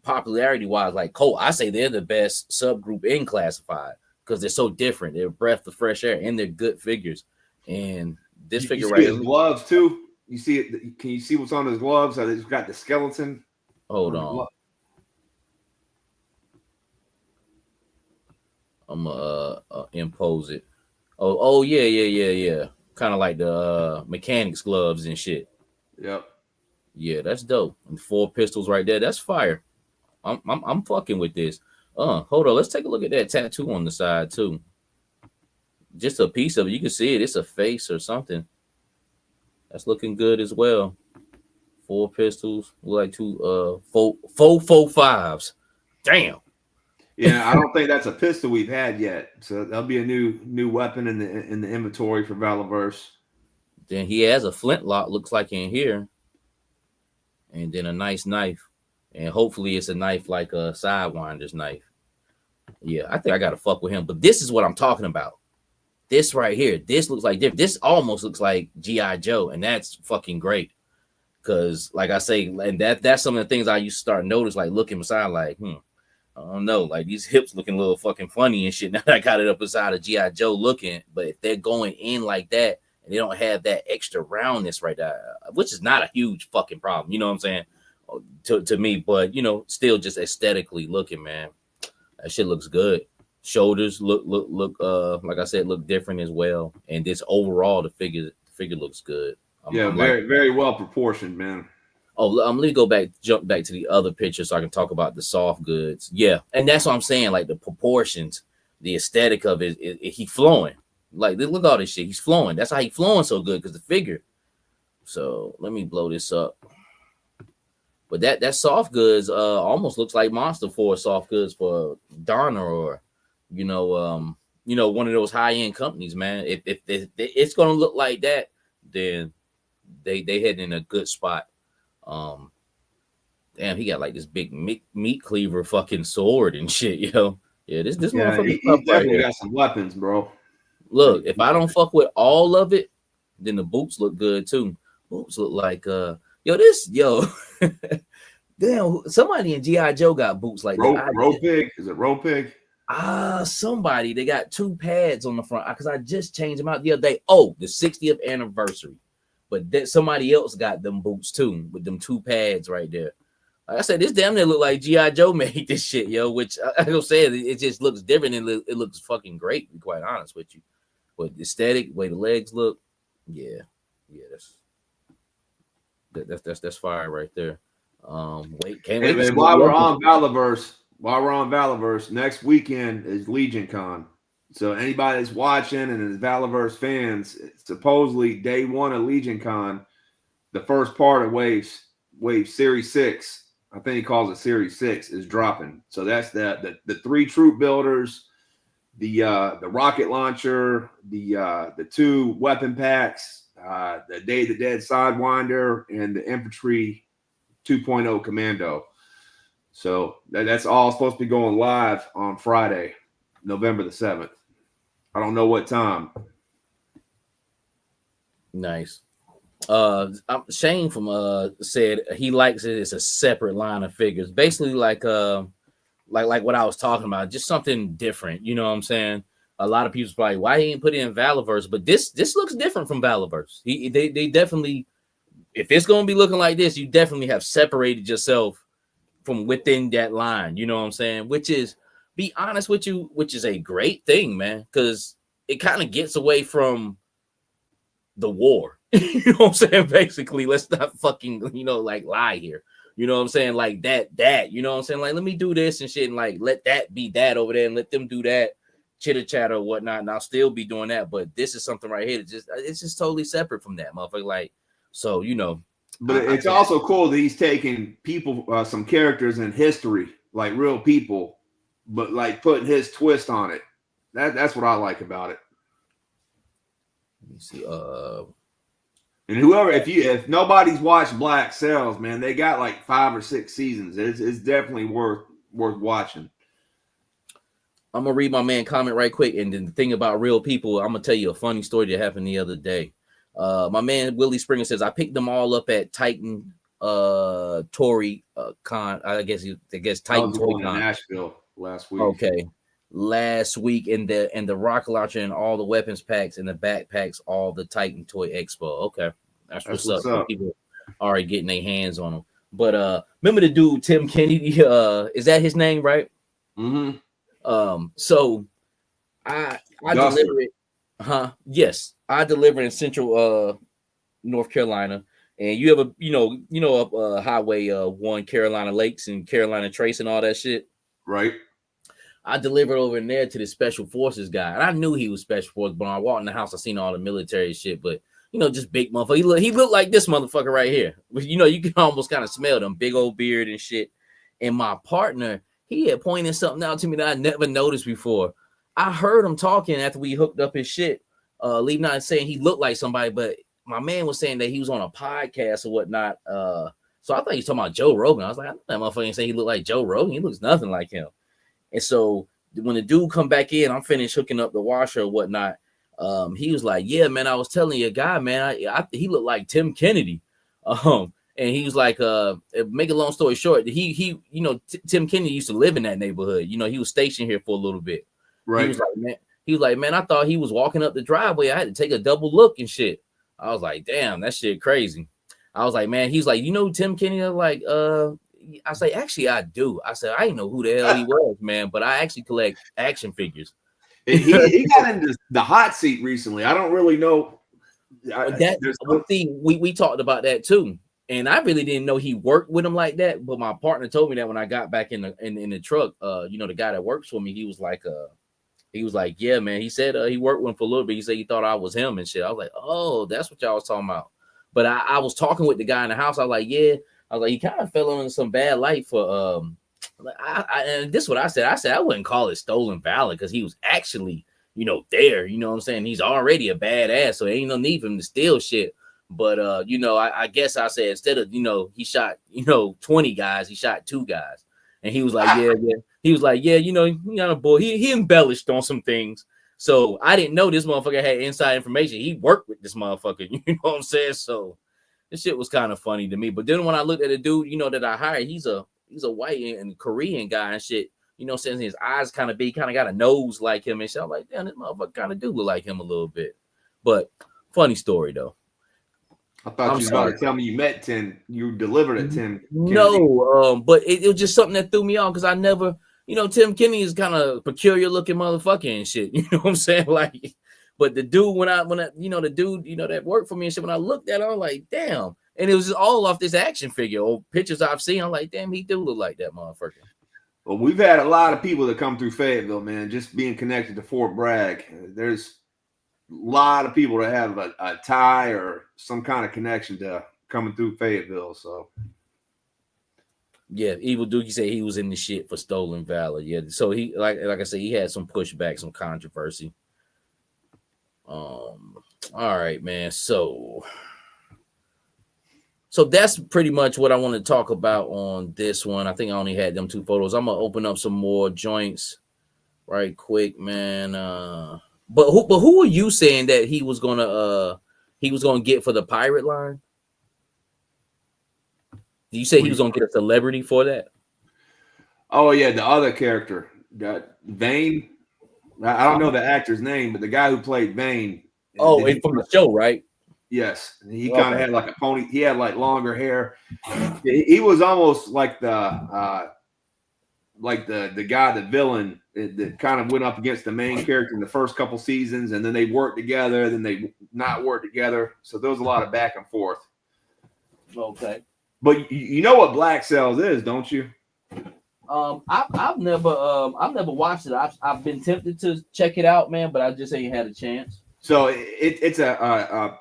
popularity wise, like Cole, I say they're the best subgroup in Classified because they're so different. They're a breath of fresh air and they're good figures. And this figure right here, his gloves too. You see it? Can you see what's on his gloves? He's got the skeleton. Hold on. I'm gonna impose it. Oh yeah. Kind of like the mechanics gloves and shit. Yep. Yeah, that's dope. And 4 pistols right there. That's fire. I'm fucking with this. Hold on. Let's take a look at that tattoo on the side too. Just a piece of it. You can see it. It's a face or something. That's looking good as well. 4 pistols. Like 2 4.45s. Damn. Yeah, I don't think that's a pistol we've had yet. So that'll be a new weapon in the inventory for Valorverse. Then he has a flintlock, looks like in here. And then a nice knife. And hopefully it's a knife like a Sidewinder's knife. Yeah, I think I gotta fuck with him. But this is what I'm talking about. This right here. This looks like different. This almost looks like G.I. Joe, and that's fucking great. Cause like I say, and that's some of the things I used to start to notice, like looking beside, like, I don't know, like these hips looking a little fucking funny and shit. Now I got it up inside of G.I. Joe looking, but if they're going in like that and they don't have that extra roundness right there, which is not a huge fucking problem, you know what I'm saying? To me, but you know, still just aesthetically looking, man, that shit looks good. Shoulders look like I said, look different as well. And this overall, the figure looks good. I'm very well proportioned, man. Oh, let me jump back to the other picture so I can talk about the soft goods. Yeah, and that's what I'm saying. Like the proportions, the aesthetic of it, he flowing. Like look at all this shit. He's flowing. That's how he flowing so good because the figure. So let me blow this up. But that soft goods almost looks like Monster Force soft goods for Donner or one of those high end companies, man. If it's gonna look like that, then they head in a good spot. Damn, he got like this big meat cleaver fucking sword and shit, yo. Yeah, this motherfucker. He definitely got some weapons, bro. Look, if I don't fuck with all of it, then the boots look good too. Boots look like damn, somebody in G.I. Joe got boots like that. Pig? Is it Row Pig? Somebody, they got 2 pads on the front because I just changed them out the other day. Oh, the 60th anniversary. But that somebody else got them boots too with them 2 pads right there. Like I said, this damn near look like G.I. Joe made this shit, yo, which I was saying, it just looks different and it looks fucking great, to be quite honest with you. But the aesthetic, the way the legs look, yeah, that's fire right there. Can't wait. While we're on Valorverse, next weekend is Legion Con. So anybody that's watching and is Valorverse fans, supposedly day 1 of Legion Con, the first part of Wave Series 6, I think he calls it Series 6, is dropping. So that's the 3 troop builders, the rocket launcher, the 2 weapon packs, the Day of the Dead Sidewinder, and the infantry 2.0 commando. So that's all supposed to be going live on Friday, November the 7th. I don't know what time. Nice. Shane from said he likes it. It's a separate line of figures, basically like what I was talking about, just something different. You know what I'm saying? A lot of people's probably why he ain't put it in Valaverse, but this looks different from Valaverse. They definitely, if it's gonna be looking like this, you definitely have separated yourself from within that line. You know what I'm saying? Which is, be honest with you, which is a great thing, man, because it kind of gets away from the war. You know what I'm saying? Basically, let's not fucking, like lie here. You know what I'm saying? Like that, you know what I'm saying? Like, let me do this and shit, and like let that be that over there and let them do that, chitter chatter or whatnot, and I'll still be doing that. But this is something right here. It's just totally separate from that, motherfucker. Like, so But it's also cool that he's taking people, some characters in history, like real people, but like putting his twist on it. That's what I like about it. Let me see. And whoever, if nobody's watched Black Sails, man, they got like 5 or 6 seasons. It's definitely worth watching. I'm gonna read my man comment right quick, and then the thing about real people, I'm gonna tell you a funny story that happened the other day. My man Willie Springer says I picked them all up at Titan Tory Con. I guess Titan Toy Con, Nashville last week. Okay, last week in the rocket launcher and all the weapons packs and the backpacks, all the Titan Toy Expo. Okay, that's what's up. People already getting their hands on them. But remember the dude Tim Kennedy? Is that his name, right? Mm-hmm. So I deliver it. Yes, I deliver in Central North Carolina, and you have up Highway 1 Carolina Lakes and Carolina Trace and all that shit, right? I delivered over in there to the Special Forces guy, and I knew he was Special Forces. But when I walked in the house, I seen all the military shit. But just big motherfucker. He looked like this motherfucker right here. You can almost kind of smell them big old beard and shit. And my partner, he had pointed something out to me that I never noticed before. I heard him talking after we hooked up his shit. Leave not saying he looked like somebody, but my man was saying that he was on a podcast or whatnot. So I thought he was talking about Joe Rogan. I was like, I know that motherfucker ain't saying he looked like Joe Rogan. He looks nothing like him. And so when the dude come back in, I'm finished hooking up the washer or whatnot. He was like, yeah, man, I was telling you a guy, man, he looked like Tim Kennedy. And he was like, make a long story short, Tim Kennedy used to live in that neighborhood. He was stationed here for a little bit. Right. He was like, man, I thought he was walking up the driveway. I had to take a double look and shit. I was like, damn, that shit crazy. I was like, man, he's like, Tim Kennedy? Like, I say, actually, I do. I said, I didn't know who the hell he was, man, but I actually collect action figures. He got into the hot seat recently. I don't really know. We talked about that too. And I really didn't know he worked with him like that. But my partner told me that when I got back in the truck, the guy that works for me, he was like, yeah, man. He said he worked with him for a little bit. He said he thought I was him and shit. I was like, oh, that's what y'all was talking about. But I was talking with the guy in the house. I was like, yeah. I was like, he kind of fell into some bad light for and this is what I said. I said I wouldn't call it stolen valor because he was actually, there. You know what I'm saying? He's already a badass, so there ain't no need for him to steal shit. But I guess I said instead of he shot 20 guys, he shot 2 guys, and he was like, yeah. He was like, yeah, he got a boy. He embellished on some things. So I didn't know this motherfucker had inside information. He worked with this motherfucker. You know what I'm saying? So this shit was kind of funny to me. But then when I looked at the dude, that I hired, he's a white and Korean guy and shit. Saying his eyes kind of big, kind of got a nose like him and shit. I'm like, damn, this motherfucker kind of do look like him a little bit. But funny story though. I thought you were about to tell me you delivered at 10. No, but it was just something that threw me off because I never, Tim Kennedy is kind of peculiar looking motherfucker and shit. You know what I'm saying? Like, but the dude, when I the dude, that worked for me and shit, when I looked at him, I'm like, damn. And it was just all off this action figure or pictures I've seen. I'm like, damn, he do look like that motherfucker. Well, we've had a lot of people that come through Fayetteville, man, just being connected to Fort Bragg. There's a lot of people that have a tie or some kind of connection to coming through Fayetteville. So, yeah, Evil Dookie said he was in the shit for stolen valor. Yeah, so he like I said, he had some pushback, some controversy. All right, man. So that's pretty much what I want to talk about on this one. I think I only had them 2 photos. I'm gonna open up some more joints right quick, man. But who are you saying that he was gonna he was gonna get for the pirate line? You say he was gonna get a celebrity for that? Oh yeah, the other character, Vane. I don't know the actor's name, but the guy who played Vane. Oh, and from the show, right? Yes, he kind of had like a pony. He had like longer hair. He was almost like the guy, the villain that kind of went up against the main character in the first couple seasons, and then they worked together, then they not worked together. So there was a lot of back and forth. Okay, but you know what Black Sails is, don't you? I've never watched it. I've been tempted to check it out, man, but I just ain't had a chance. So it's a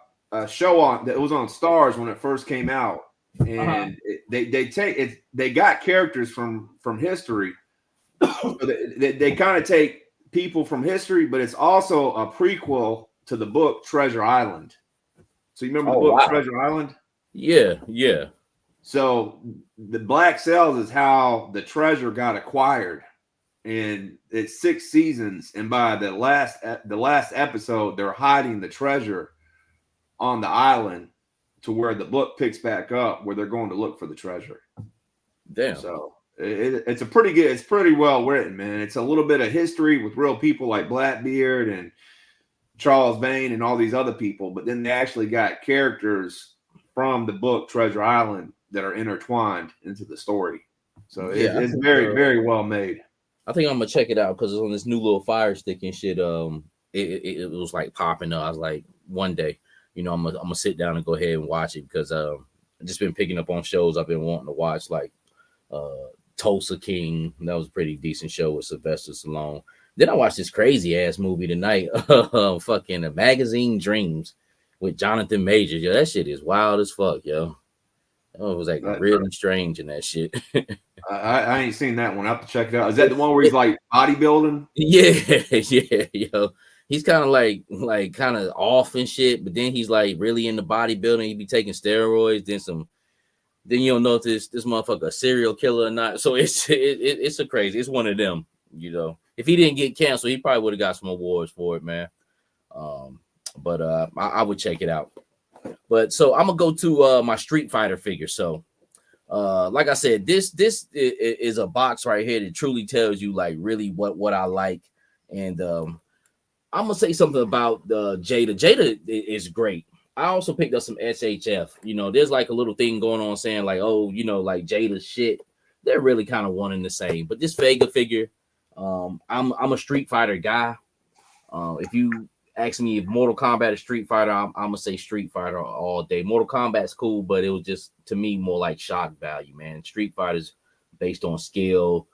show that was on Stars when it first came out, and they got characters from history. So they kind of take people from history, but it's also a prequel to the book Treasure Island. So you remember the book Treasure Island? Yeah. So the Black Sails is how the treasure got acquired, and it's 6 seasons. And by the last episode, they're hiding the treasure on the island to where the book picks back up, where they're going to look for the treasure. Damn. So it's a pretty good. It's pretty well written, man. It's a little bit of history with real people like Blackbeard and Charles Vane and all these other people, but then they actually got characters from the book Treasure Island that are intertwined into the story. So it's very, very well made. I think I'm gonna check it out because it's on this new little Fire Stick and shit. It was like popping up. I was like, one day, I'm gonna sit down and go ahead and watch it because I've just been picking up on shows I've been wanting to watch, like Tulsa King. That was a pretty decent show with Sylvester Stallone. Then I watched this crazy ass movie tonight, fucking Magazine Dreams with Jonathan Majors. Yo, that shit is wild as fuck, yo. Oh, it was like really strange in that shit. I ain't seen that one. I have to check it out. Is that the one where he's like bodybuilding? Yeah, yo. He's kind of like kind of off and shit, but then he's like really into bodybuilding. He be taking steroids, then you don't know if this motherfucker a serial killer or not. So it's a crazy. It's one of them, If he didn't get canceled, he probably would have got some awards for it, man. But I would check it out. But so I'm gonna go to my Street Fighter figure. So like I said, this is a box right here that truly tells you like really what I like. And I'm gonna say something about Jada. Jada is great. I also picked up some SHF. There's like a little thing going on saying like, oh, like Jada shit. They're really kind of one and the same. But this Vega figure, I'm a Street Fighter guy. If you ask me if Mortal Kombat is Street Fighter, I'm gonna say Street Fighter all day. Mortal Kombat's cool, but it was just to me more like shock value, man. Street Fighter's based on skill,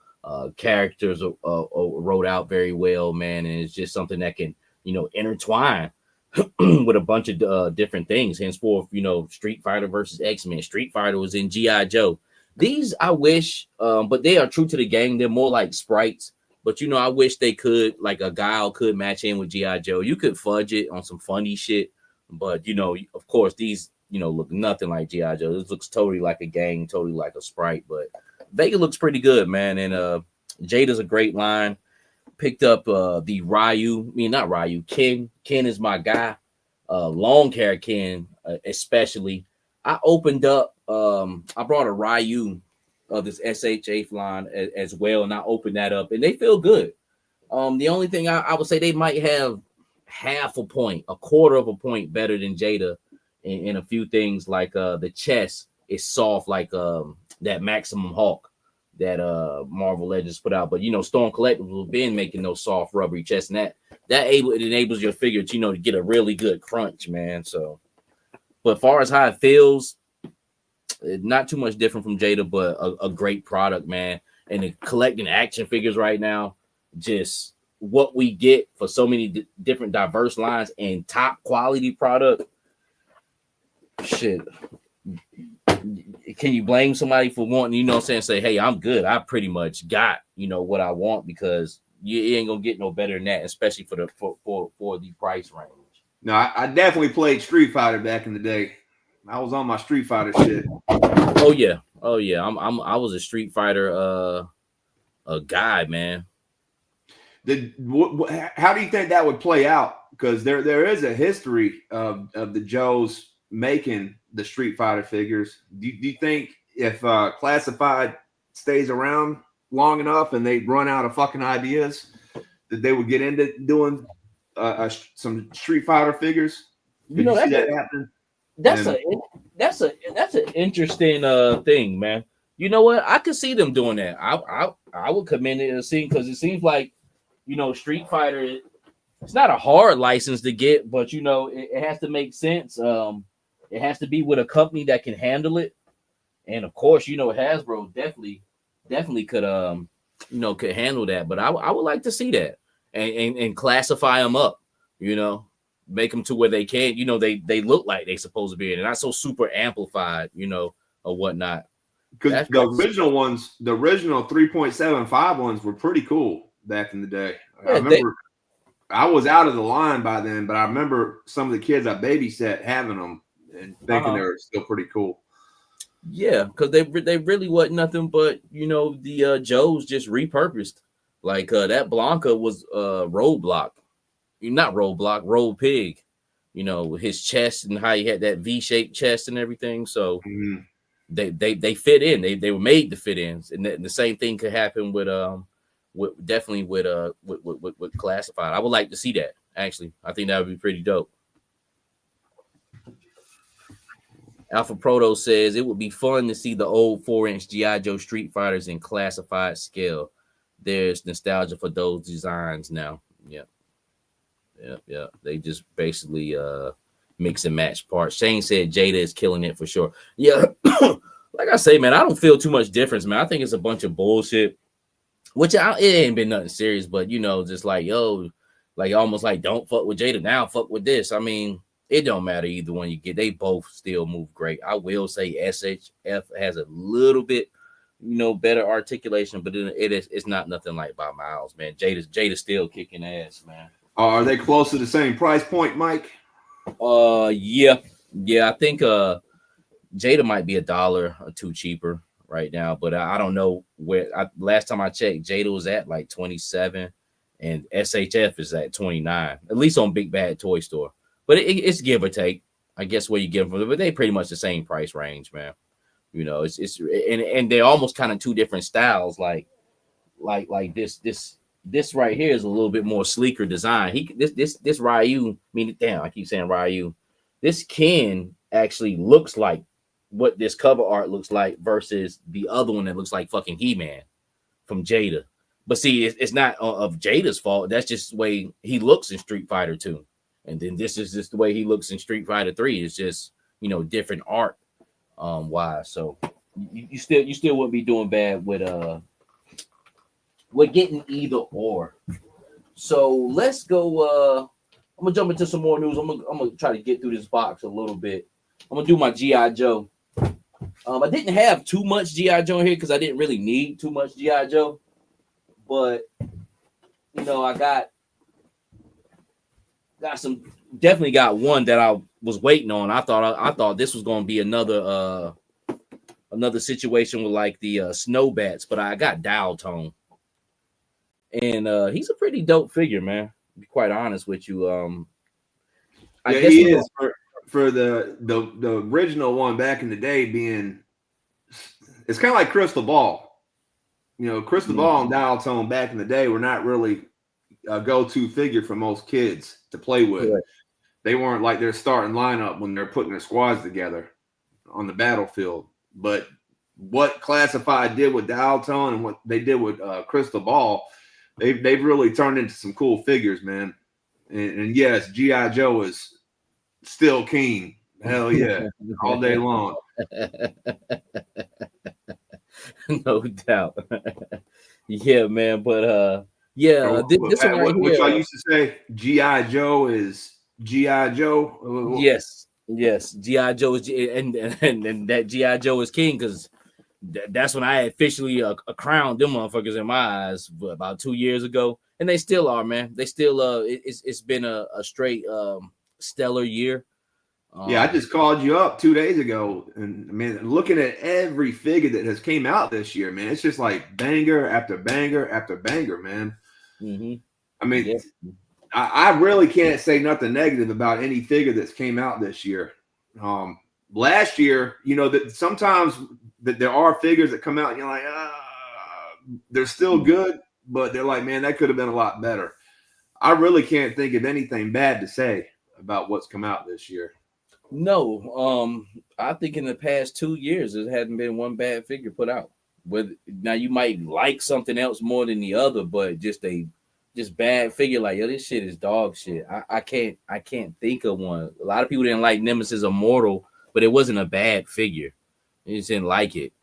characters wrote out very well, man, and it's just something that can intertwine with a bunch of different things. Henceforth, Street Fighter versus X-Men. Street Fighter was in GIJOE. These I wish, but they are true to the game. They're more like sprites. But I wish they could, like a Guile could match in with GIJOE. You could fudge it on some funny shit, but of course, these look nothing like GIJOE. This looks totally like a gang, totally like a sprite. But Vega looks pretty good, man. And Jada's a great line. Picked up the Ryu. Not Ryu. Ken. Ken is my guy. Long hair Ken, especially. I opened up. I brought a Ryu of this SH8 line as well, and I opened that up, and they feel good. The only thing I would say they might have half a point, a quarter of a point better than Jada in a few things, like the chest is soft, like that Maximum Hulk that Marvel Legends put out. But Storm Collectibles have been making those soft rubbery chests, and it enables your figure to get a really good crunch, man. So, but as far as how it feels, not too much different from Jada, but a great product, man. And collecting action figures right now, just what we get for so many different diverse lines and top quality product. Shit. Can you blame somebody for wanting, say, hey, I'm good. I pretty much got, what I want, because you ain't gonna get no better than that, especially for the price range. No, I definitely played Street Fighter back in the day. I was on my Street Fighter shit. Oh yeah. I was a Street Fighter a guy, man. How do you think that would play out because there is a history of the Joes making the Street Fighter figures. Do you think if Classified stays around long enough and they run out of fucking ideas, that they would get into doing some Street Fighter figers? You know, see that happen? That's an interesting thing, man. You know what? I could see them doing that. I would commend it as scene because it seems like, you know, Street Fighter. It's not a hard license to get, but you know, it has to make sense. It has to be with a company that can handle it, and of course, you know, Hasbro definitely could could handle that. But I would like to see that and classify them up, you know, make them to where they can, you know, they look like they supposed to be, and not so super amplified, you know, or whatnot. Because the original ones, the original 3.75 ones were pretty cool back in the day. Yeah, I remember I was out of the line by then, but I remember some of the kids I babysat having them and thinking they were still pretty cool. Yeah, because they really wasn't nothing but, you know, the Joes just repurposed. Like that Blanca was Roadblock. Not Roadblock, Road Pig. You know, his chest and how he had that V-shaped chest and everything. So they fit in. They were made to fit in. And the same thing could happen with Classified. I would like to see that, actually. I think that would be pretty dope. Alpha Proto says it would be fun to see the old 4-inch GI Joe Street Fighters in classified scale. There's nostalgia for those designs now. Yeah. They just basically mix and match parts. Shane said Jada is killing it for sure. Yeah, like I say, man, I don't feel too much difference, man. I think it's a bunch of bullshit. Which it ain't been nothing serious, but you know, just like like almost like don't fuck with Jada now, fuck with this. I mean, it don't matter either one you get. They both still move great. I will say SHF has a little bit, you know, better articulation, but it's not nothing like by miles, man. Jada's still kicking ass, man. Are they close to the same price point, Mike? Yeah. I think Jada might be $1 or $2 cheaper right now, but I don't know where. Last time I checked, Jada was at like 27 and SHF is at 29, at least on Big Bad Toy Store. But it's give or take, I guess, where you get them from, but they pretty much the same price range, man. You know, it's and they're almost kind of two different styles. Like this right here is a little bit more sleeker design. This Ryu, I keep saying Ryu. This Ken actually looks like what this cover art looks like versus the other one that looks like fucking He-Man from Jada. But see, it's not of Jada's fault. That's just the way he looks in Street Fighter 2. And then this is just the way he looks in Street Fighter 3. It's just, you know, different art wise. So you still wouldn't be doing bad with getting either or. So let's go. I'm gonna jump into some more news. I'm gonna try to get through this box a little bit. I'm gonna do my GI Joe. I didn't have too much GI Joe here because I didn't really need too much GI Joe, but you know, I got some. Definitely got one that I was waiting on. I thought this was gonna be another situation with like the Snowbats, but I got Dial Tone, and he's a pretty dope figure, man. To be quite honest with you, I guess he is for the original one back in the day. Being, it's kind of like Crystal Ball. You know, Crystal Ball and Dial Tone back in the day were not really a go-to figure for most kids to play with. Right. They weren't like their starting lineup when they're putting their squads together on the battlefield. But what Classified did with Dial Tone and what they did with Crystal Ball, they've really turned into some cool figures, man. And yes, G.I. Joe is still king. Hell yeah, all day long. No doubt. Yeah, man. But yeah, this one right here. Which I used to say, G.I. Joe is G.I. Joe. Yes. G.I. Joe is, and that G.I. Joe is king because that's when I officially crowned them motherfuckers in my eyes about 2 years ago, and they still are, man. They still it's been a straight stellar year. Yeah, I just called you up 2 days ago, and man, looking at every figure that has came out this year, man, it's just like banger after banger after banger, man. Mm-hmm. I mean, I really can't say nothing negative about any figure that's came out this year. Last year, that sometimes that there are figures that come out and you're like, they're still good, but they're like, man, that could have been a lot better. I really can't think of anything bad to say about what's come out this year. No, I think in the past 2 years there hasn't been one bad figure put out. Now you might like something else more than the other, but just bad figure like, yo, this shit is dog shit. I can't think of one. A lot of people didn't like Nemesis Immortal, but it wasn't a bad figure. They just didn't like it,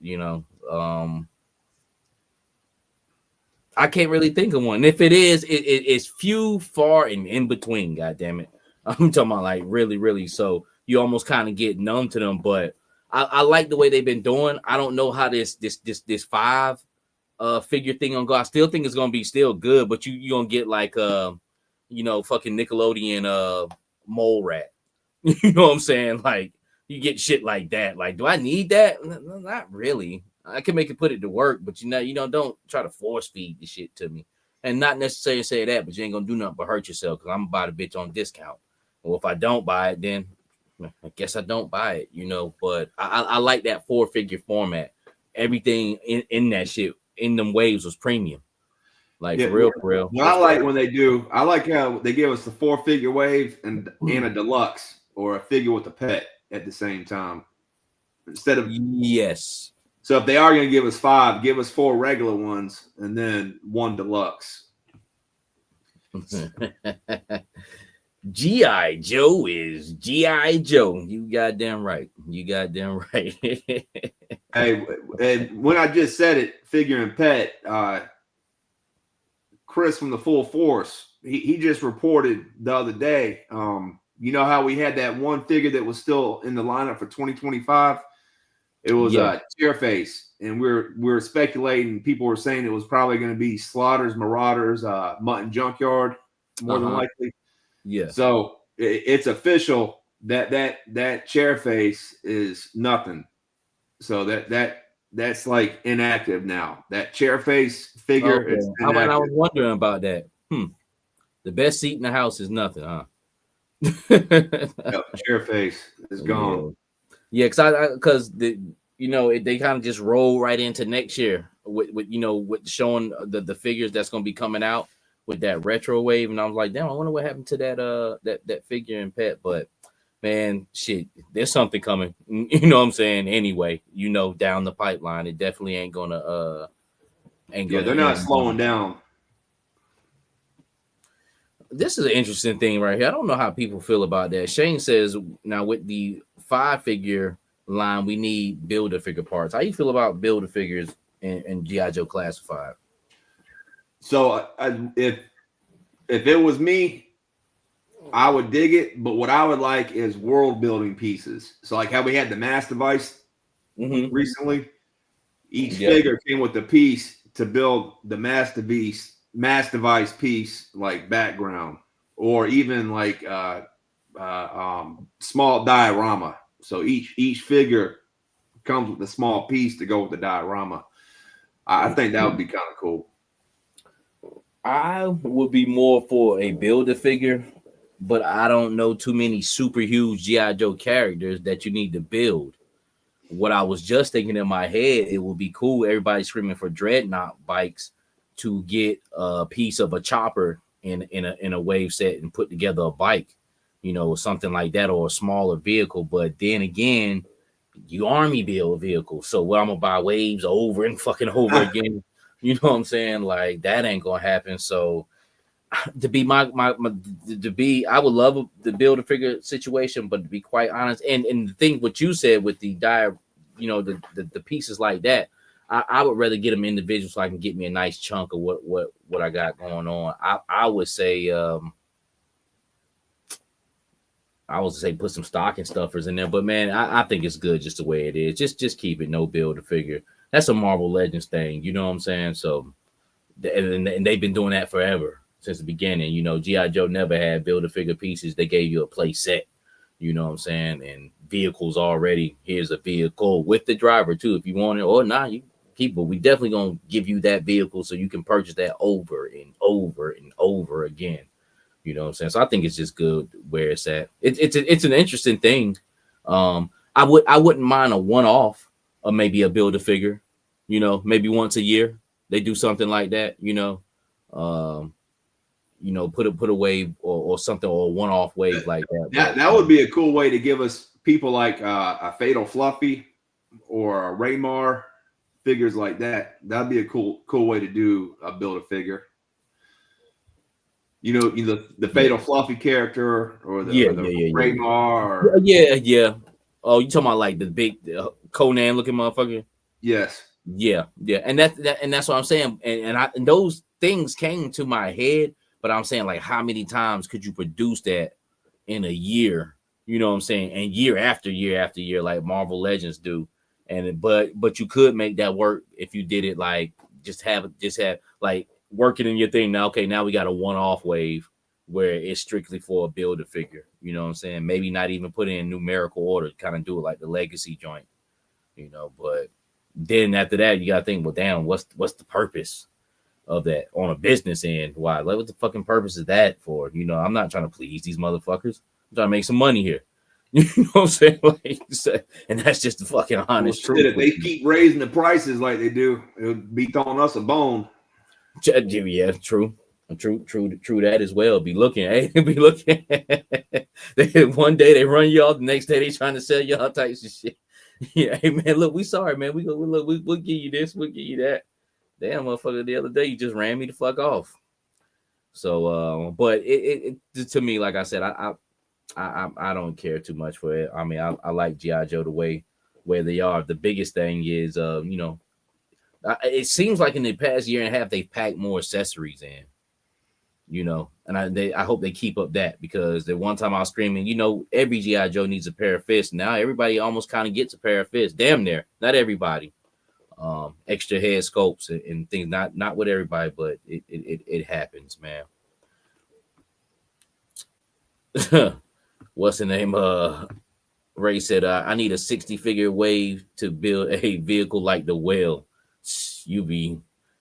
I can't really think of one. If it is, it's few, far, and in between. God damn it, I'm talking about like really, really. So you almost kind of get numb to them. But I like the way they've been doing. I don't know how this 5 figure thing gonna go. I still think it's gonna be still good, but you gonna get like fucking Nickelodeon mole rat. You know what I'm saying? Like you get shit like that. Like, do I need that? No, not really. I can make it put it to work, but don't try to force feed the shit to me. And not necessarily say that, but you ain't gonna do nothing but hurt yourself because I'm gonna buy the bitch on discount. Well, if I don't buy it, then I guess I don't buy it, But I like that 4-figure format. Everything in that shit in them waves was premium. Like for real. What I like when they do, I like how they give us the 4-figure wave and a deluxe or a figure with a pet at the same time. Instead of yes. So if they are going to give us 5, give us 4 regular ones and then 1 deluxe. G.I. Joe is G.I. Joe. You goddamn right. Hey, and when I just said it, figure and pet, Chris from the Full Force, he just reported the other day. You know how we had that one figure that was still in the lineup for 2025? It was Chairface, and we're speculating. People were saying it was probably going to be Slaughters, Marauders, Mutton Junkyard, more than likely. Yeah. So it's official that Chairface is nothing. So that's like inactive now. That Chairface figure is inactive. I was wondering about that. The best seat in the house is nothing, huh? Chairface is gone. Yeah, because they kind of just roll right into next year with showing the figures that's going to be coming out with that retro wave, and I was like, damn, I wonder what happened to that figure and pet. But man, shit, there's something coming. You know what I'm saying? Anyway, down the pipeline, it definitely ain't gonna. They're not slowing down. This is an interesting thing right here. I don't know how people feel about that. Shane says now with the 5-figure line, we need Build-A-Figure parts. How you feel about Build-A-Figures in G.I. Joe Classified? So if it was me, I would dig it. But what I would like is world building pieces. So like how we had the Mass Device recently. Each figure came with a piece to build the Mass Device piece, like background, or even like small diorama. So each figure comes with a small piece to go with the diorama. I think that would be kind of cool. I would be more for a Build-A-Figure, but I don't know too many super huge G.I. Joe characters that you need to build. What I was just thinking in my head, it would be cool. Everybody's screaming for Dreadnought bikes to get a piece of a chopper in a wave set and put together a bike, something like that, or a smaller vehicle. But then again, you army build vehicles. So what I'm gonna buy waves over and fucking over again. You know what I'm saying? Like that ain't gonna happen. So to be I would love the Build-A-Figure situation, but to be quite honest, and the thing what you said with the the pieces like that, I would rather get them individual so I can get me a nice chunk of what I got going on. I would say put some stocking stuffers in there, but man, I think it's good just the way it is. Just keep it, no Build-A-Figure. That's a Marvel Legends thing, you know what I'm saying? So, and they've been doing that forever since the beginning. G.I. Joe never had Build-A-Figure pieces. They gave you a play set, you know what I'm saying? And vehicles already. Here's a vehicle with the driver too, if you want it or not. You keep it. We definitely gonna give you that vehicle so you can purchase that over and over and over again. You know what I'm saying? So I think it's just good where it's at. It's an interesting thing. I wouldn't mind a one-off or maybe a build-a-figure, you know, maybe once a year they do something like that, you know, put a wave or something, or a one-off wave like that. That would be a cool way to give us people like a Fatal Fluffy or a Raymar, figures like that. That'd be a cool way to do a build-a-figure. You know, the Fatal Fluffy character or the Raymar. Yeah. Oh, you talking about like the big Conan looking motherfucker? Yes. Yeah. And that's what I'm saying. And those things came to my head, but I'm saying, like, how many times could you produce that in a year? You know what I'm saying? And year after year after year, like Marvel Legends do. And but you could make that work if you did it like just have like working in your thing. Now, okay, now we got a one-off wave where it's strictly for a build-a-figure. You know what I'm saying? Maybe not even put it in numerical order, kind of do it like the legacy joint, you know. But then after that, you gotta think, well, damn, what's the purpose of that on a business end? Why? Like, what the fucking purpose is that for? You know, I'm not trying to please these motherfuckers. I'm trying to make some money here. You know what I'm saying? Like, and that's just the fucking honest truth. If they keep raising the prices like they do, it would be throwing us a bone. Yeah, true that as well. Be looking. One day they run y'all, the next day they trying to sell y'all types of shit. Yeah, hey man, look, we sorry, man. We'll give you this, we'll give you that. Damn, motherfucker, the other day you just ran me the fuck off. So, but it to me, like I said, I don't care too much for it. I mean, I like G.I. Joe the way where they are. The biggest thing is, you know, it seems like in the past year and a half they've packed more accessories in, you know, and I hope they keep up that, because the one time I was screaming, you know, every G.I. Joe needs a pair of fists. Now everybody almost kind of gets a pair of fists, damn near. Not everybody. Extra head sculpts and things, not with everybody, but it happens, man. What's the name? Ray said, I need a 60 figure wave to build a vehicle like the Whale.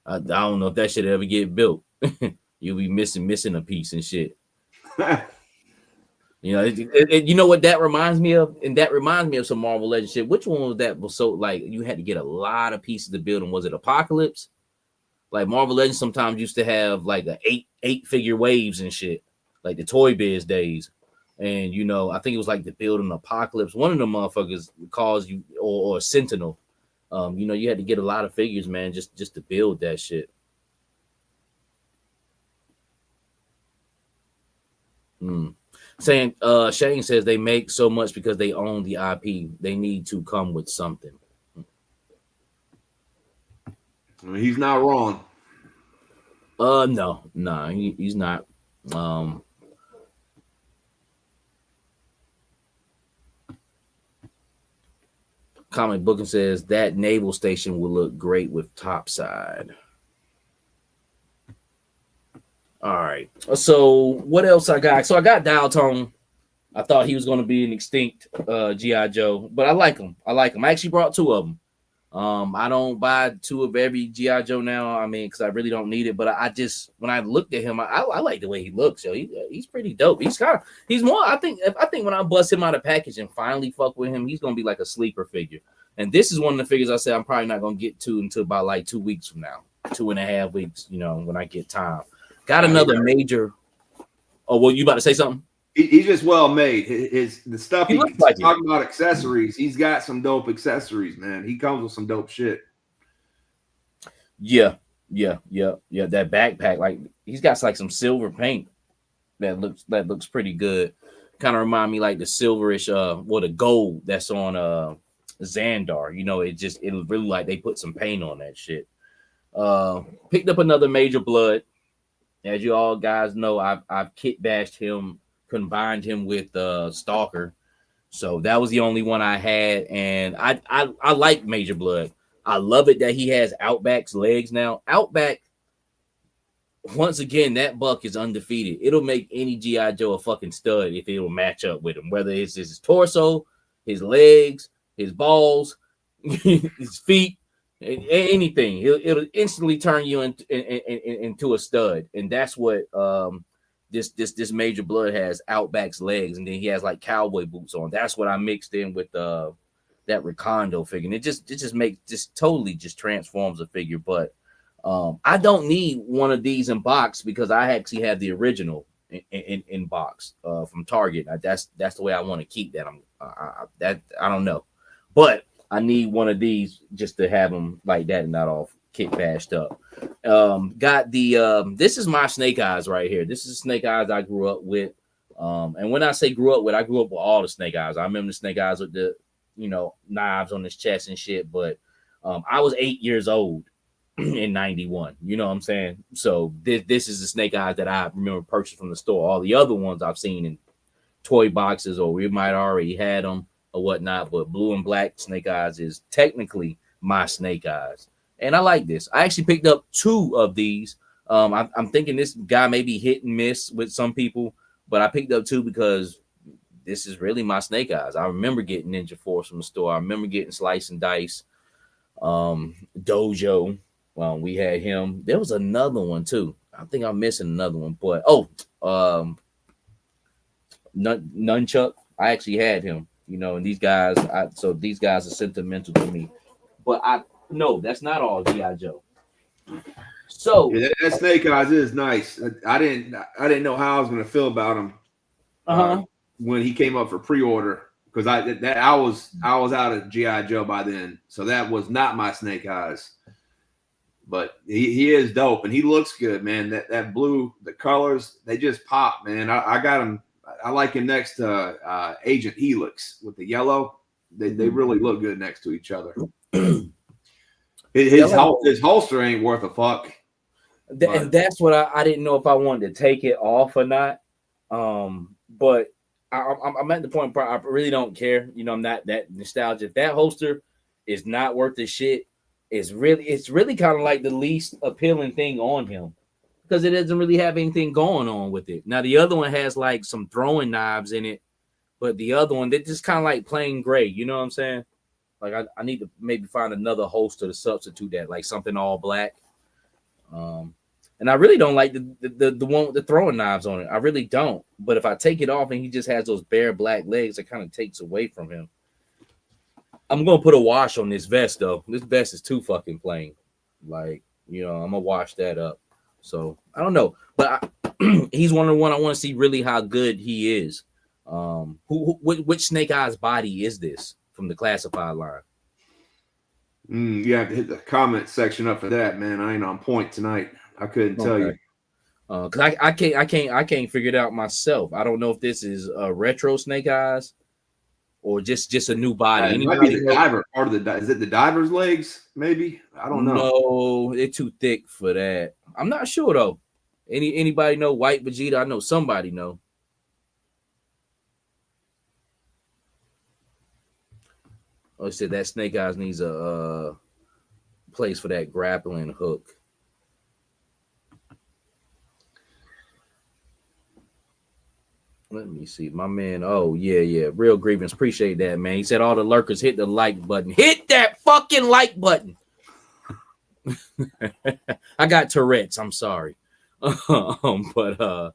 I don't know if that should ever get built. You'll be missing a piece and shit. You know, you know what that reminds me of? And that reminds me of some Marvel Legends shit. Which one was that? Was so like you had to get a lot of pieces to build them? Was it Apocalypse? Like Marvel Legends sometimes used to have like a eight figure waves and shit, like the Toy Biz days. And you know, I think it was like the building Apocalypse. One of the motherfuckers calls you or Sentinel. You know, you had to get a lot of figures, man, just to build that shit. Saying Shane says they make so much because they own the IP. They need to come with something. He's not wrong. No, he's not. Comic Booking says that naval station will look great with topside. All right. So what else I got? So I got Dial Tone. I thought he was going to be an extinct G.I. Joe, but I like him. I actually brought two of them. I don't buy two of every G.I. Joe now. I mean, because I really don't need it. But I just, when I looked at him, I like the way he looks. Yo, he's pretty dope. He's more. I think when I bust him out of package and finally fuck with him, he's gonna be like a sleeper figure. And this is one of the figures I said I'm probably not gonna get to until about like 2 weeks from now, 2.5 weeks. You know, when I get time. Got another major. Oh, well, you about to say something? He's just well made. The stuff he's like talking about accessories. He's got some dope accessories, man. He comes with some dope shit. Yeah. That backpack, like he's got like some silver paint that looks pretty good. Kind of remind me like the silverish, the gold that's on Xandar. You know, it was really like they put some paint on that shit. Picked up another Major Blood. As you all guys know, I've kit bashed him, combined him with Stalker, so that was the only one I had, and I like Major Blood. I love it that he has Outback's legs now. Outback, once again, that buck is undefeated. It'll make any G.I. Joe a fucking stud if it'll match up with him, whether it's his torso, his legs, his balls, his feet, anything. It'll instantly turn you into a stud, and that's what this Major Blood has Outback's legs, and then he has like cowboy boots on. That's what I mixed in with that Recondo figure. And it just makes totally transforms a figure. But I don't need one of these in box because I actually have the original in box from Target. That's the way I want to keep that. I don't know, but I need one of these just to have them like that and not all kit bashed up. Got the this is my Snake Eyes right here. This is Snake Eyes I grew up with. And when I say grew up with all the Snake Eyes. I remember the Snake Eyes with the knives on his chest and shit. But I was 8 years old in 91. You know what I'm saying? So this is the Snake Eyes that I remember purchased from the store. All the other ones I've seen in toy boxes, or we might already had them or whatnot. But blue and black Snake Eyes is technically my Snake Eyes. And I like this. I actually picked up 2 of these. I'm thinking this guy may be hit and miss with some people, but I picked up 2 because this is really my Snake Eyes. I remember getting Ninja Force from the store. I remember getting Slice and Dice, Dojo. We had him. There was another one too. I think I'm missing another one, but Nunchuck. I actually had him. And these guys. So these guys are sentimental to me. But no, that's not all G.I. Joe. So yeah, that Snake Eyes is nice. I didn't know how I was going to feel about him when he came up for pre-order, because I was out of G.I. Joe by then, so that was not my Snake Eyes. But he is dope and he looks good, man. That blue, the colors, they just pop, man. I got him. I like him next to Agent Helix with the yellow. They really look good next to each other. His holster ain't worth a fuck. And that's what I didn't know if I wanted to take it off or not. But I'm at the point where I really don't care. I'm not that nostalgic. If that holster is not worth the shit, it's really kind of like the least appealing thing on him, because it doesn't really have anything going on with it. Now the other one has like some throwing knives in it, but the other one, they're just kind of like plain gray. You know what I'm saying? Like I need to maybe find another holster to substitute that, like something all black. And I really don't like the one with the throwing knives on it. I really don't. But if I take it off and he just has those bare black legs, it kind of takes away from him. I'm gonna put a wash on this vest though. This vest is too fucking plain. Like, I'm gonna wash that up. So I don't know, but he's one I want to see really how good he is. Which Snake Eyes body is this from the classified line? You have to hit the comment section up for that, man. I ain't on point tonight. I couldn't tell you. Cause I can't figure it out myself. I don't know if this is a retro Snake Eyes or just a new body. It might be the diver part of the. Is it the diver's legs? Maybe, I don't know. No, they're too thick for that. I'm not sure though. Anybody know White Vegeta? I know somebody know. Oh, it said that Snake Eyes needs a place for that grappling hook. Let me see. My man. Oh, yeah. Real Grievance. Appreciate that, man. He said all the lurkers hit the like button. Hit that fucking like button. I got Tourette's. I'm sorry. But all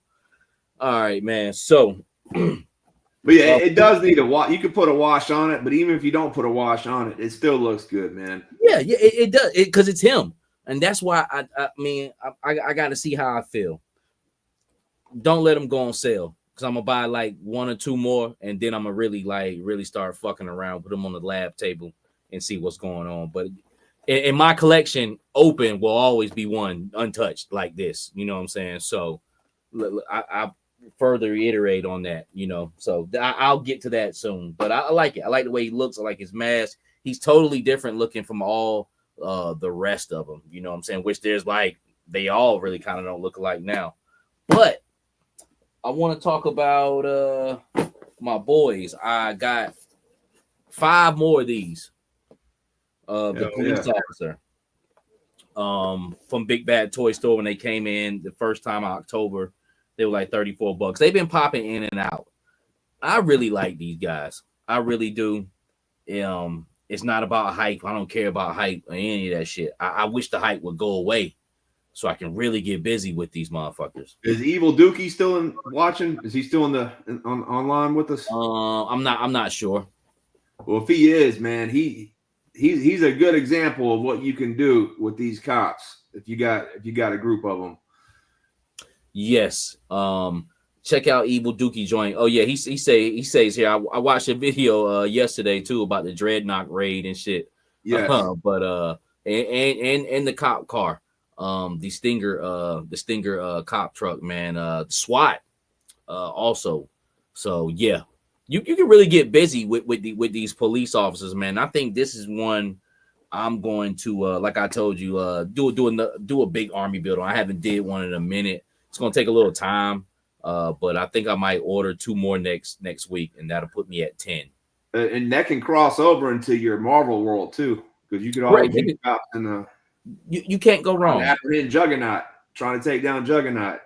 right, man. So but yeah, it does need a wash. You can put a wash on it, but even if you don't put a wash on it, it still looks good, man. Yeah, it does. Because it's him. And that's why I got to see how I feel. Don't let him go on sale. Because I'm gonna buy like 1 or 2 more, and then I'm gonna really start fucking around, put them on the lab table and see what's going on. But in my collection, open will always be one untouched like this. You know what I'm saying? So I further reiterate on that. So I'll get to that soon. But I like it. I like the way he looks. I like his mask. He's totally different looking from all the rest of them. You know what I'm saying? Which there's like they all really kind of don't look alike now, but. I want to talk about my boys. I got 5 more of these. The police officer from Big Bad Toy Store when they came in the first time in October. They were like $34. They've been popping in and out. I really like these guys. I really do. It's not about hype. I don't care about hype or any of that shit. I wish the hype would go away so I can really get busy with these motherfuckers. Is Evil Dookie still watching? Is he still online with us? I'm not sure. Well, if he is, man, he's a good example of what you can do with these cops if you got a group of them. Yes. Check out Evil Dookie joint. Oh yeah, he says here. I watched a video yesterday too about the Dreadnought raid and shit. Yes. But and the cop car, the Stinger cop truck, man. SWAT, also. So yeah, you can really get busy with these police officers, man. I think this is one I'm going to like I told you, do a big army build on. I haven't did one in a minute. It's gonna take a little time, but I think I might order 2 more next week, and that'll put me at 10. And that can cross over into your Marvel world too, because you could always use cops in the. You can't go wrong. Apprehend Juggernaut, trying to take down Juggernaut.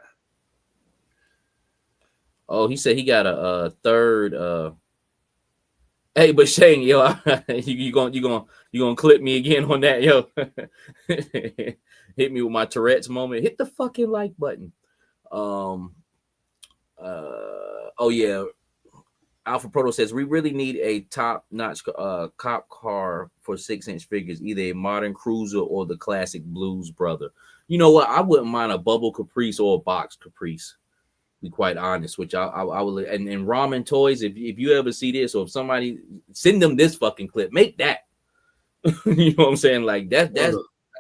Oh, he said he got a third. Hey, but Shane, yo, you gonna clip me again on that, yo? Hit me with my Tourette's moment. Hit the fucking like button. Oh yeah. Alpha Proto says we really need a top-notch cop car for 6-inch figures, either a modern cruiser or the classic Blues Brother. You know what? I wouldn't mind a bubble Caprice or a box Caprice. Be quite honest, which I would. And Ramen Toys, if you ever see this, or if somebody send them this fucking clip, make that. You know what I'm saying? Like that's I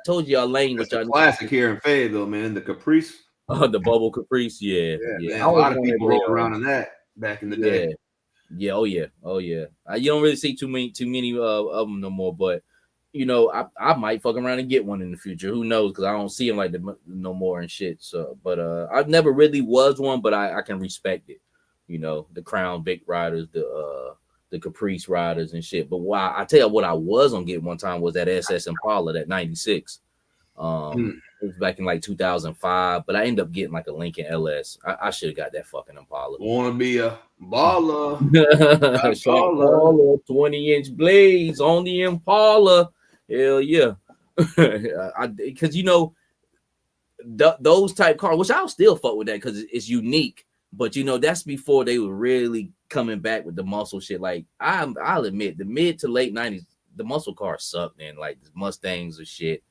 told you, lane, which I classic here in Fayetteville, man. The Caprice, the bubble Caprice, yeah. Man, a lot of people rolling around in that back in the day. Yeah, oh yeah. You don't really see too many of them no more, but you know, I might fuck around and get one in the future. Who knows? Because I don't see them like no more and shit. So, but I've never really was one, but I can respect it. You know, the Crown Vic riders, the Caprice riders and shit. But why I tell you what I was gonna get one time was that SS Impala, that 96. It was back in like 2005, but I ended up getting like a Lincoln LS. I should have got that fucking Impala. Want to be a baller? 20-inch blades on the Impala. Hell yeah. Because you know those type cars, which I'll still fuck with that because it's unique. But you know that's before they were really coming back with the muscle shit. Like I'll admit, the mid to late 90s, the muscle cars sucked. And like the Mustangs or shit.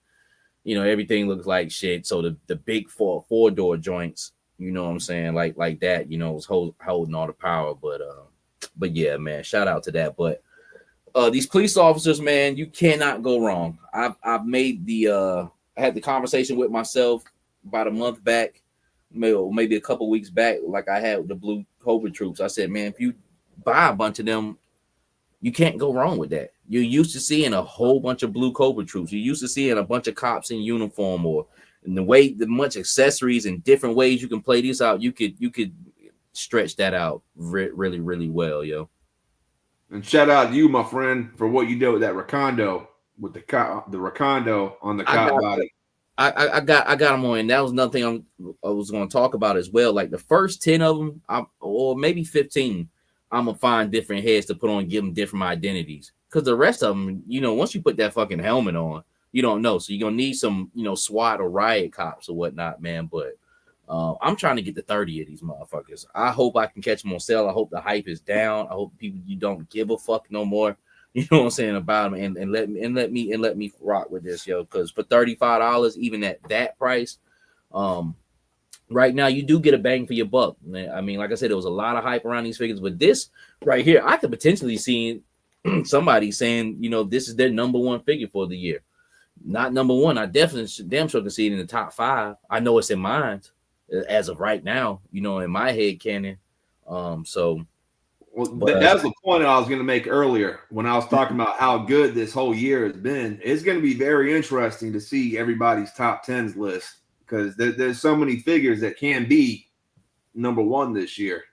You know, everything looks like shit. So the big four-door joints, you know what I'm saying, like that, you know, was holding all the power. But yeah, man, shout out to that. But these police officers, man, you cannot go wrong. I've made I had the conversation with myself about a month back, maybe a couple weeks back, like I had with the Blue Cobra troops. I said, man, if you buy a bunch of them, you can't go wrong with that. You're used to seeing a whole bunch of Blue Cobra troops. You're used to seeing a bunch of cops in uniform, or in the much accessories and different ways you can play these out. You could stretch that out really, really well, yo. And shout out to you, my friend, for what you did with that Recondo, with the Recondo on the cop body. I got them on, and that was another thing I was going to talk about as well. Like the first 10 of them, or maybe 15. I'm gonna find different heads to put on, give them different identities. Because the rest of them, you know, once you put that fucking helmet on, you don't know. So you're gonna need some, you know, SWAT or riot cops or whatnot, man. But I'm trying to get the 30 of these motherfuckers. I hope I can catch them on sale. I hope the hype is down. I hope people, you don't give a fuck no more. You know what I'm saying about them, and let me rock with this, yo. Because for $35, even at that price, right now, you do get a bang for your buck. I mean, like I said, there was a lot of hype around these figures, but this right here, I could potentially see somebody saying, you know, this is their number one figure for the year. Not number one. I definitely damn sure can see it in the top 5. I know it's in mine as of right now, you know, in my head canon. So, that's the point I was going to make earlier when I was talking about how good this whole year has been. It's going to be very interesting to see everybody's top 10s list. Because there's so many figures that can be number one this year.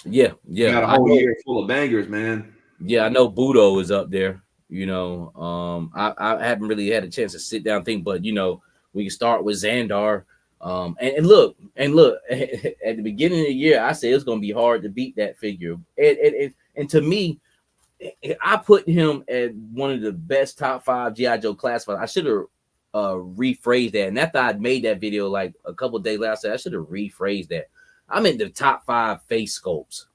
Yeah. You got a whole year full of bangers, man. Yeah, I know Budo is up there. You know, I haven't really had a chance to sit down and think, but you know, we can start with Xandar. And look, at the beginning of the year, I said it's gonna be hard to beat that figure. And to me, I put him at one of the best top 5 GI Joe classifiers. I should have rephrase that. And after I'd made that video like a couple of days later, I said I should have rephrased that. I'm in the top 5 face sculpts,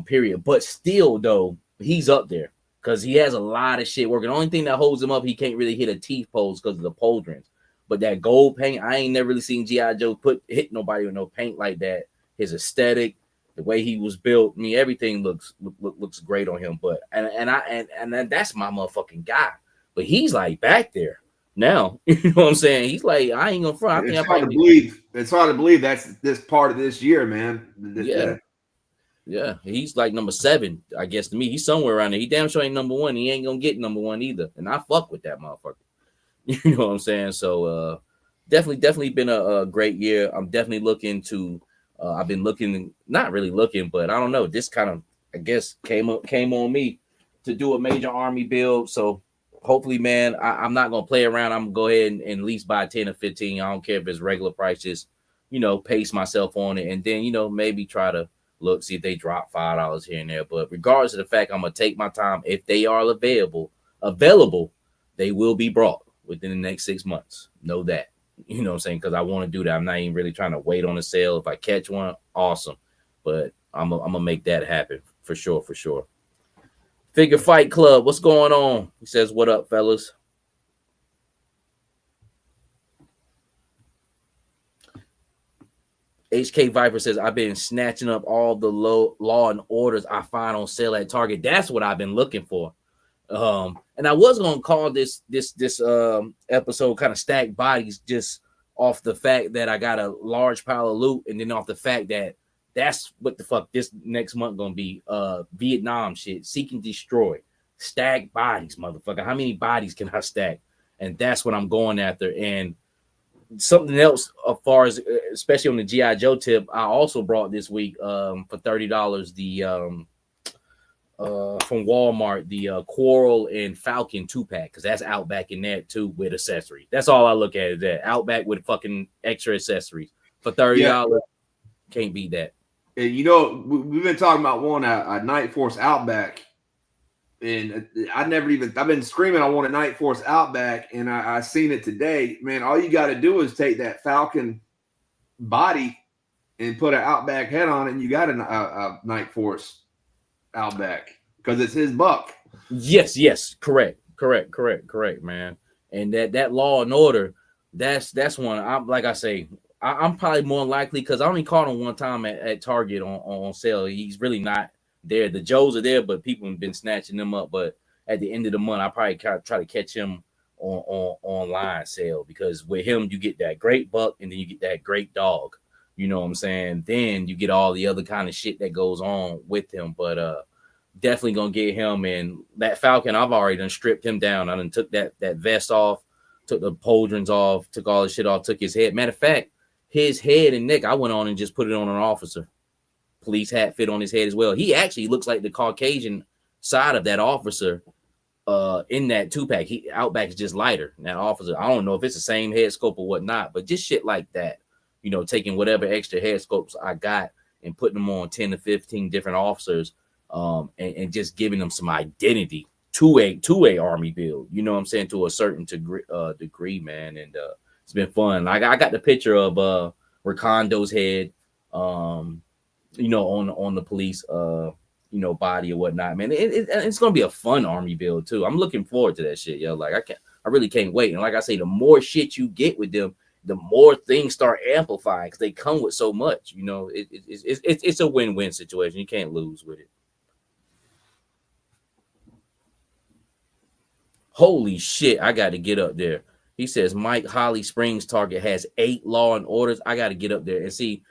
period. But still, though, he's up there because he has a lot of shit working. The only thing that holds him up, he can't really hit a teeth pose because of the pauldrons. But that gold paint, I ain't never really seen G.I. Joe hit nobody with no paint like that. His aesthetic, the way he was built, I mean, everything looks great on him. But and that's my motherfucking guy. But he's like back there now. You know what I'm saying? He's like, I ain't gonna front. It's hard to believe. It's hard to believe that's this part of this year, man. Yeah, he's like number 7, I guess, to me. He's somewhere around there. He damn sure ain't number 1. He ain't gonna get number 1 either. And I fuck with that motherfucker. You know what I'm saying? So definitely been a great year. I'm definitely looking to I've been looking, not really looking, but I don't know. This kind of, I guess, came on me to do a major army build. So hopefully, man, I'm not gonna play around. I'm gonna go ahead and at least buy 10 or 15. I don't care if it's regular prices, pace myself on it, and then maybe try to see if they drop $5 here and there. But regardless of the fact, I'm gonna take my time. If they are available, they will be brought within the next 6 months. Know that. You know what I'm saying? Because I want to do that. I'm not even really trying to wait on a sale. If I catch one, awesome. But I'm gonna make that happen for sure. Figure Fight Club, what's going on? He says, what up, fellas? HK Viper says, I've been snatching up all the Law and Orders I find on sale at Target. That's what I've been looking for. And I was gonna call this episode kind of Stacked Bodies, just off the fact that I got a large pile of loot, and then off the fact that that's what the fuck this next month gonna be. Vietnam shit, Seek and Destroy, Stacked Bodies, motherfucker. How many bodies can I stack? And that's what I'm going after. And something else, as far as especially on the G.I. Joe tip, I also brought this week for $30 the from Walmart, the Quarrel and Falcon 2-pack, because that's Outback in that too with accessories. That's all I look at is that Outback with fucking extra accessories for $30. Yeah. Can't beat that. And we've been talking about one a Night Force Outback, and I've been screaming I want a Night Force Outback, and I seen it today. Man, all you got to do is take that Falcon body and put an Outback head on it, and you got a Night Force Outback, because it's his buck. Yes, correct, man. And that Law and Order, that's one. I'm probably more likely, because I only caught him one time at Target on sale. He's really not there. The Joes are there, but people have been snatching them up. But at the end of the month, I probably try to catch him on online sale, because with him you get that great buck, and then you get that great dog. You know what I'm saying? Then you get all the other kind of shit that goes on with him. But definitely gonna get him. And that Falcon, I've already done stripped him down. I done took that vest off, took the pauldrons off, took all the shit off, took his head. Matter of fact, his head and neck, I went on and just put it on an officer. Police hat fit on his head as well. He actually looks like the Caucasian side of that officer in that 2-pack. Outback is just lighter. That officer, I don't know if it's the same head scope or whatnot, but just shit like that. Taking whatever extra head scopes I got and putting them on 10 to 15 different officers, and just giving them some identity to a army build. You know what I'm saying? To a certain degree, man. And it's been fun. Like, I got the picture of Ricondo's head, on the police, body or whatnot, man. It's gonna be a fun army build too. I'm looking forward to that shit, yo. Like, I really can't wait. And like I say, the more shit you get with them, the more things start amplifying, because they come with so much. It's a win-win situation. You can't lose with it. Holy shit, I got to get up there. He says Mike Holly Springs Target has 8 Law and Orders. I got to get up there and see.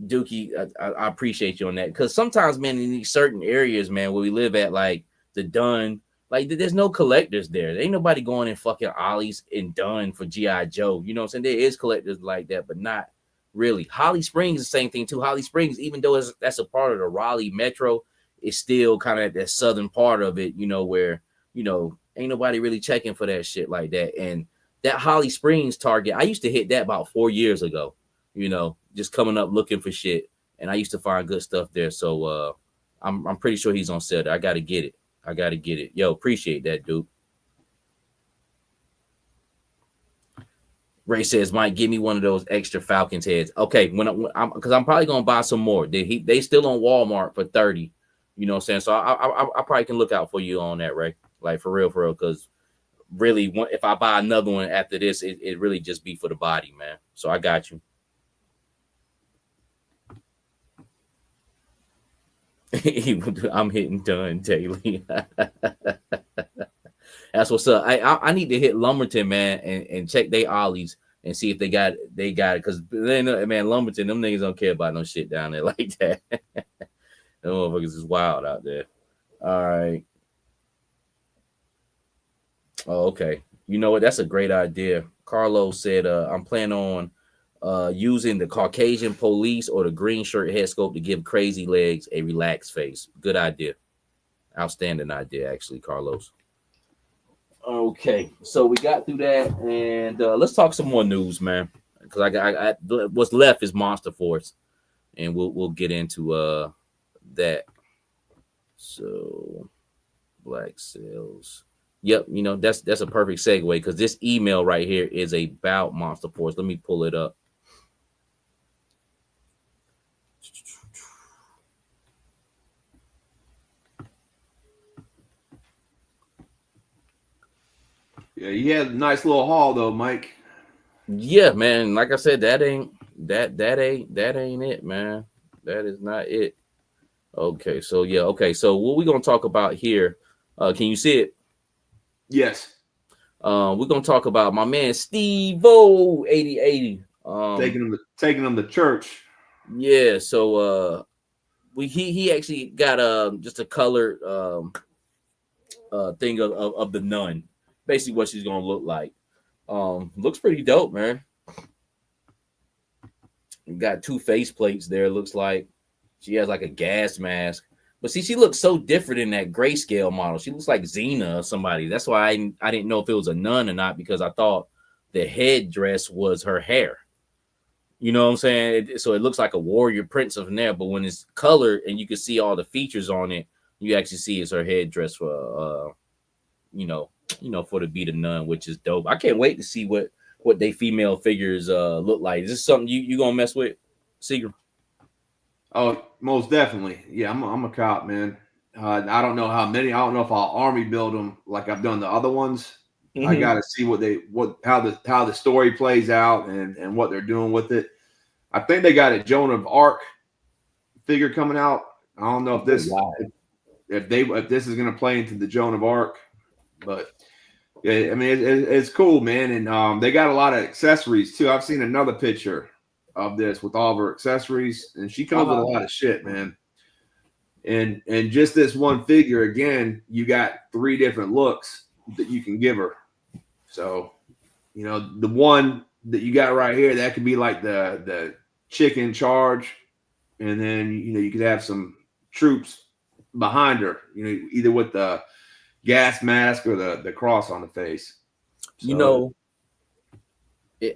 Dookie, I appreciate you on that, because sometimes, man, in these certain areas, man, where we live at, like the Dunn, like there's no collectors there. There ain't nobody going in fucking Ollie's and Dunn for G.I. Joe. You know what I'm saying? There is collectors like that, but not really. Holly Springs is the same thing too. Holly Springs, even though that's a part of the Raleigh Metro, it's still kind of at that southern part of it, where, ain't nobody really checking for that shit like that. And that Holly Springs Target, I used to hit that about 4 years ago, just coming up looking for shit. And I used to find good stuff there. So I'm pretty sure he's on sale there. I got to get it. Yo, appreciate that, dude. Ray says, Mike, give me one of those extra Falcons heads. Okay, because I'm probably gonna buy some more. They still on Walmart for 30. You know what I'm saying? So I probably can look out for you on that, Ray. Like for real, because really, if I buy another one after this, it really just be for the body, man. So I got you. I'm hitting done daily. That's what's up. I need to hit Lumberton, man, and check they ollies and see if they got it. Because they know, man, Lumberton, them niggas don't care about no shit down there like that. Them motherfuckers is wild out there. All right. Oh, okay. You know what? That's a great idea. Carlos said, I'm planning on using the Caucasian police or the green shirt head sculpt to give Crazy Legs a relaxed face. Good idea. Outstanding idea, actually, Carlos. Okay, so we got through that, and let's talk some more news, man. Because I what's left is Monster Force, and we'll get into that. So, Black Sales. Yep, you know that's a perfect segue because this email right here is about Monster Force. Let me pull it up. Yeah, you had a nice little haul though, Mike. Yeah, man. Like I said, that ain't it, man. That is not it. Okay, so yeah, okay. So what we're gonna talk about here? Can you see it? Yes. We're gonna talk about my man Steve-O 8080. Taking them to church. Yeah, so he actually got just a colored thing of the nun. Basically what she's gonna look like. Looks pretty dope, man. Got 2 face plates there. Looks like she has like a gas mask. But see, she looks so different in that grayscale model. She looks like Xena or somebody. That's why I didn't know if it was a nun or not, because I thought the headdress was her hair. You know what I'm saying? So it looks like a warrior prince of there. But when it's colored and you can see all the features on it, you actually see it's her headdress for for to be the nun, which is dope. I can't wait to see what they female figures look like. Is this something you gonna mess with, Seeger? Oh, most definitely. Yeah, I'm a cop, man. I don't know how many. I don't know if I'll army build them like I've done the other ones. Mm-hmm. I got to see how the story plays out and what they're doing with it. I think they got a Joan of Arc figure coming out. I don't know if this if this is going to play into the Joan of Arc, but yeah, I mean it's cool, man. And they got a lot of accessories too. I've seen another picture of this with all of her accessories, and she comes with a lot of shit, man. And just this one figure, again, you got 3 different looks that you can give her. So, you know, the one that you got right here, that could be like the chick in charge, and then you could have some troops behind her, either with the gas mask or the cross on the face. So,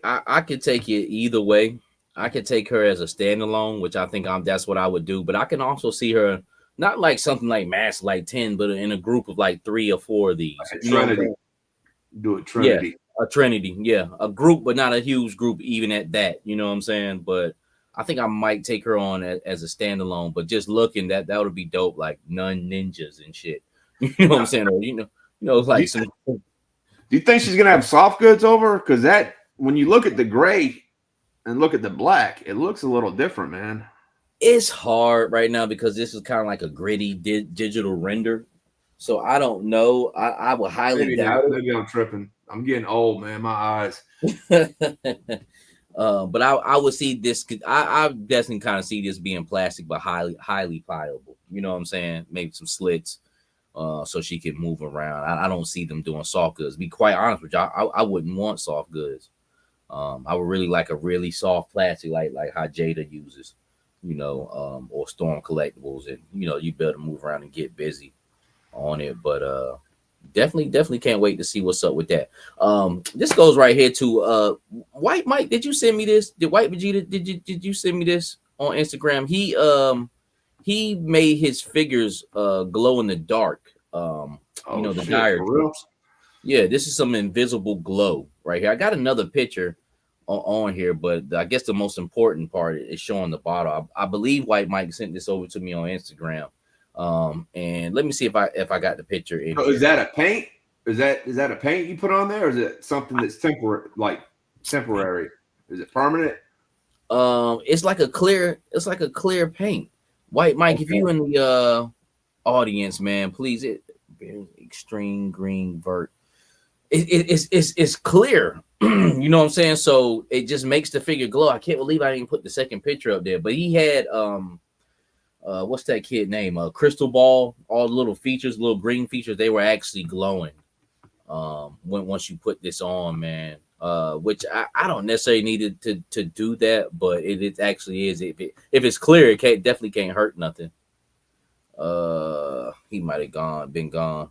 I could take it either way. I could take her as a standalone, which I think that's what I would do. But I can also see her not like something like Mass like 10, but in a group of like 3 or 4 of these. Like a Trinity. Do a Trinity. Yeah, a Trinity. Yeah, a group, but not a huge group even at that. You know what I'm saying? But I think I might take her on as a standalone. But just looking, that would be dope, like nun ninjas and shit. You know what I'm saying? Or, like some. Do you think she's gonna have soft goods over? Because that, when you look at the gray and look at the black, it looks a little different, man. It's hard right now because this is kind of like a gritty digital render. So I don't know. I would highly doubt it. Maybe I'm tripping. I'm getting old, man. My eyes. But I would see this. I definitely kind of see this being plastic, but highly pliable. You know what I'm saying? Maybe some slits, so she can move around. I don't see them doing soft goods. Be quite honest with you, I wouldn't want soft goods. I would really like a really soft plastic, like how JADA uses, or Storm Collectibles, and you better move around and get busy on it. But definitely can't wait to see what's up with that. This goes right here to White Mike. Did you send me this? Did White Vegeta? Did you send me this on Instagram? He made his figures glow in the dark. The dire troops. Yeah, this is some invisible glow right here. I got another picture on here, but I guess the most important part is showing the bottle. I believe White Mike sent this over to me on Instagram. And let me see if I got the picture in here. Is that a paint? Is that a paint you put on there, or is it something that's temporary? Is it permanent? It's like a clear paint. White Mike, okay. If you in the audience, man, please, extreme green vert. It's clear. You know what I'm saying? So it just makes the figure glow. I can't believe I didn't put the second picture up there, but he had what's that kid name? Crystal Ball. All the little features, little green features, they were actually glowing. Once you put this on, man. Which I don't necessarily need to do that, but it actually is. If it's clear, it definitely can't hurt nothing. He might have been gone.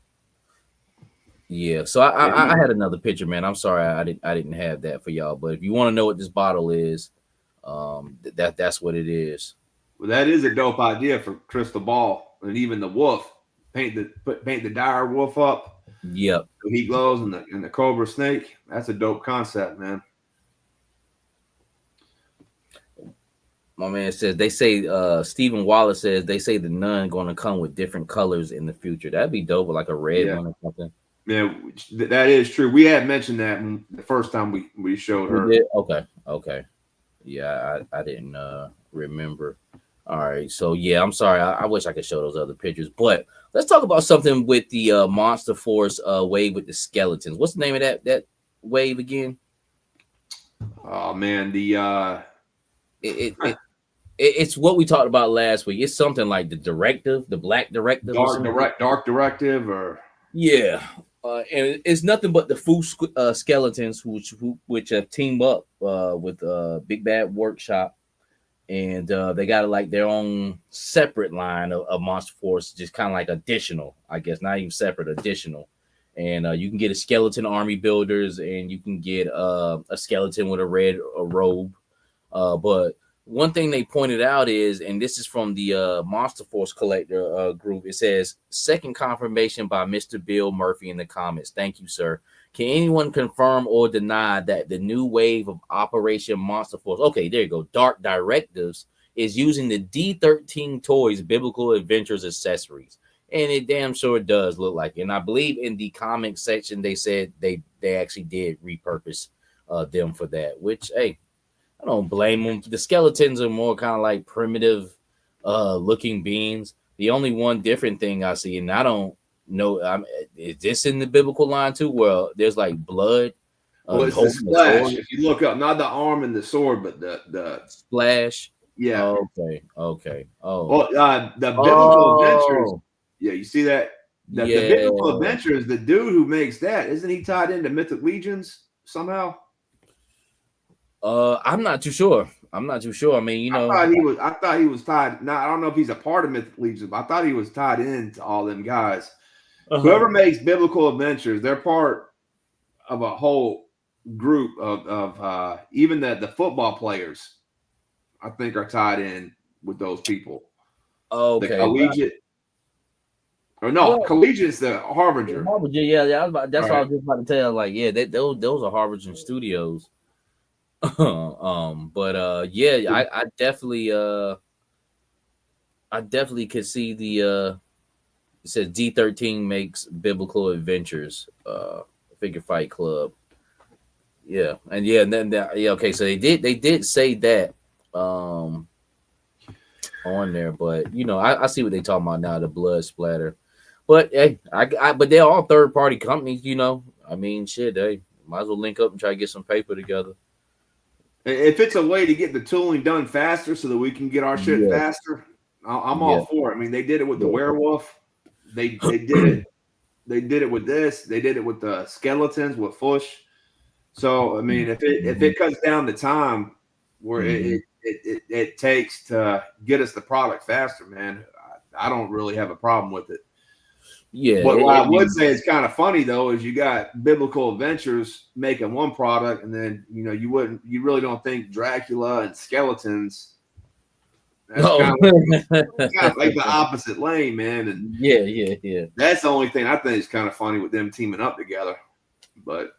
Yeah, so I had another picture, man. I'm sorry I didn't have that for y'all, but if you want to know what this bottle is, that's what it is. Well, that is a dope idea for Crystal Ball and even the wolf. Paint the dire wolf up. Yep. So he glows and the cobra snake. That's a dope concept, man. My man says Stephen Wallace says they say the nun going to come with different colors in the future. That'd be dope, like a red one or something. Yeah, that is true. We had mentioned that the first time we showed her. Okay. Yeah, I didn't remember. All right, so yeah, I'm sorry. I wish I could show those other pictures, but let's talk about something with the Monster Force wave with the skeletons. What's the name of that wave again? Oh man, it's what we talked about last week. It's something like the directive, the Black Directive, Dark Directive, or yeah. And it's nothing but the Foo skeletons, which have teamed up with Big Bad Workshop, and they got like their own separate line of Monster Force, just kind of like additional, I guess, not even separate, additional. And you can get a skeleton army builders, and you can get a skeleton with a red robe. But one thing they pointed out is, and this is from the Monster Force Collector group, it says, second confirmation by Mr. Bill Murphy in the comments. Thank you, sir. Can anyone confirm or deny that the new wave of Operation Monster Force, okay, there you go, Dark Directives, is using the D13 Toys Biblical Adventures accessories? And it damn sure does look like it. And I believe in the comment section, they said they actually did repurpose them for that, which, hey, I don't blame them. The skeletons are more kind of like primitive looking beings. The only one different thing I see, and I don't know, is this in the biblical line too? Well, there's like blood. Well, it's the splash. If you look up, not the arm and the sword, but the splash. Yeah. Okay. Oh. Well, the biblical adventures. Yeah, you see that? The biblical adventures, the dude who makes that, isn't he tied into Mythic Legions somehow? I'm not too sure. I mean, you know, I thought he was tied. Now I don't know if he's a part of Mythic Legions, but I thought he was tied into all them guys. Whoever makes biblical adventures, they're part of a whole group of even the football players, I think, are tied in with those people. Okay. The collegiate. Or no, Collegiate's the Harbinger. Harbinger, yeah. That's what I was just about to tell. Like, yeah, those are Harbinger Studios. I definitely could see the it says D13 makes biblical adventures figure fight club. Yeah, and okay, so they did say that on there, but you know, I see what they talking about now, the blood splatter. But hey, but they're all third party companies, you know. I mean, shit, they might as well link up and try to get some paper together. If it's a way to get the tooling done faster so that we can get our shit faster, I'm all for it. I mean, they did it with the werewolf. They did it. They did it with this. They did it with the skeletons with Fush. So I mean, if it cuts down the time where it takes to get us the product faster, man, I don't really have a problem with it. Yeah. But what I would say is kind of funny though is you got Biblical Adventures making one product, and then you know you really don't think Dracula and skeletons. That's kind of like the opposite lane, man. And yeah. That's the only thing I think is kind of funny with them teaming up together. But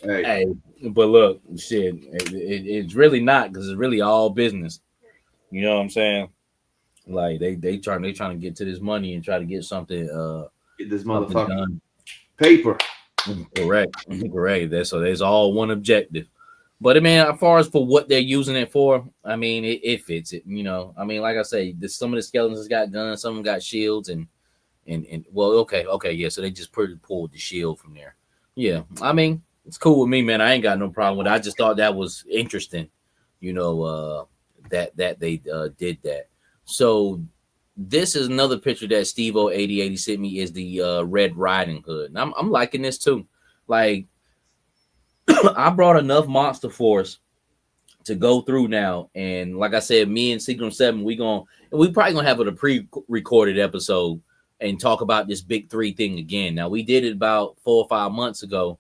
Hey, but look, shit, it's really not, because it's really all business. You know what I'm saying? Like they trying to get to this money and try to get something get this something motherfucker done. Paper. Correct. So there's all one objective. But I mean, as far as for what they're using it for, I mean, it fits it. You know, I mean, like I say, some of the skeletons got guns, some of them got shields, and well, okay, yeah. So they just pulled the shield from there. Yeah, I mean, it's cool with me, man. I ain't got no problem with it. I just thought that was interesting. You know, that they did that. So this is another picture that Steve O 8080 sent me, is the Red Riding Hood. And I'm liking this too. Like, I brought enough Monster Force to go through now, and like I said, me and Secret 7, we probably gonna have a pre-recorded episode and talk about this big three thing again. Now, we did it about 4 or 5 months ago,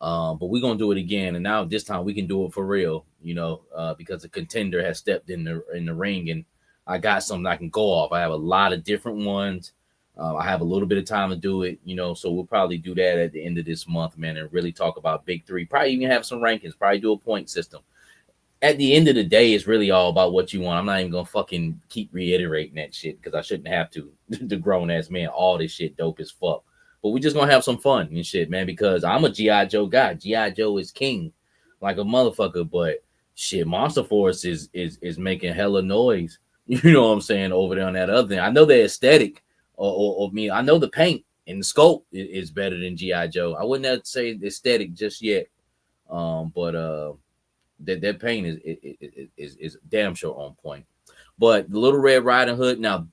but we're gonna do it again, and now this time we can do it for real, you know, because the contender has stepped in the ring, and I got something I can go off. I have a lot of different ones. I have a little bit of time to do it, you know, so we'll probably do that at the end of this month, man, and really talk about big three. Probably even have some rankings, probably do a point system. At the end of the day, it's really all about what you want. I'm not even gonna fucking keep reiterating that shit, because I shouldn't have to. The grown ass man, all this shit dope as fuck. But we just gonna have some fun and shit, man, because I'm a G.I. Joe guy. G.I. Joe is king, like a motherfucker. But shit, Monster Force is making hella noise. You know what I'm saying, over there on that other thing. I know the aesthetic, or me. I know the paint and the sculpt is better than G.I. Joe. I wouldn't have to say the aesthetic just yet. But that paint is damn sure on point. But the Little Red Riding Hood, now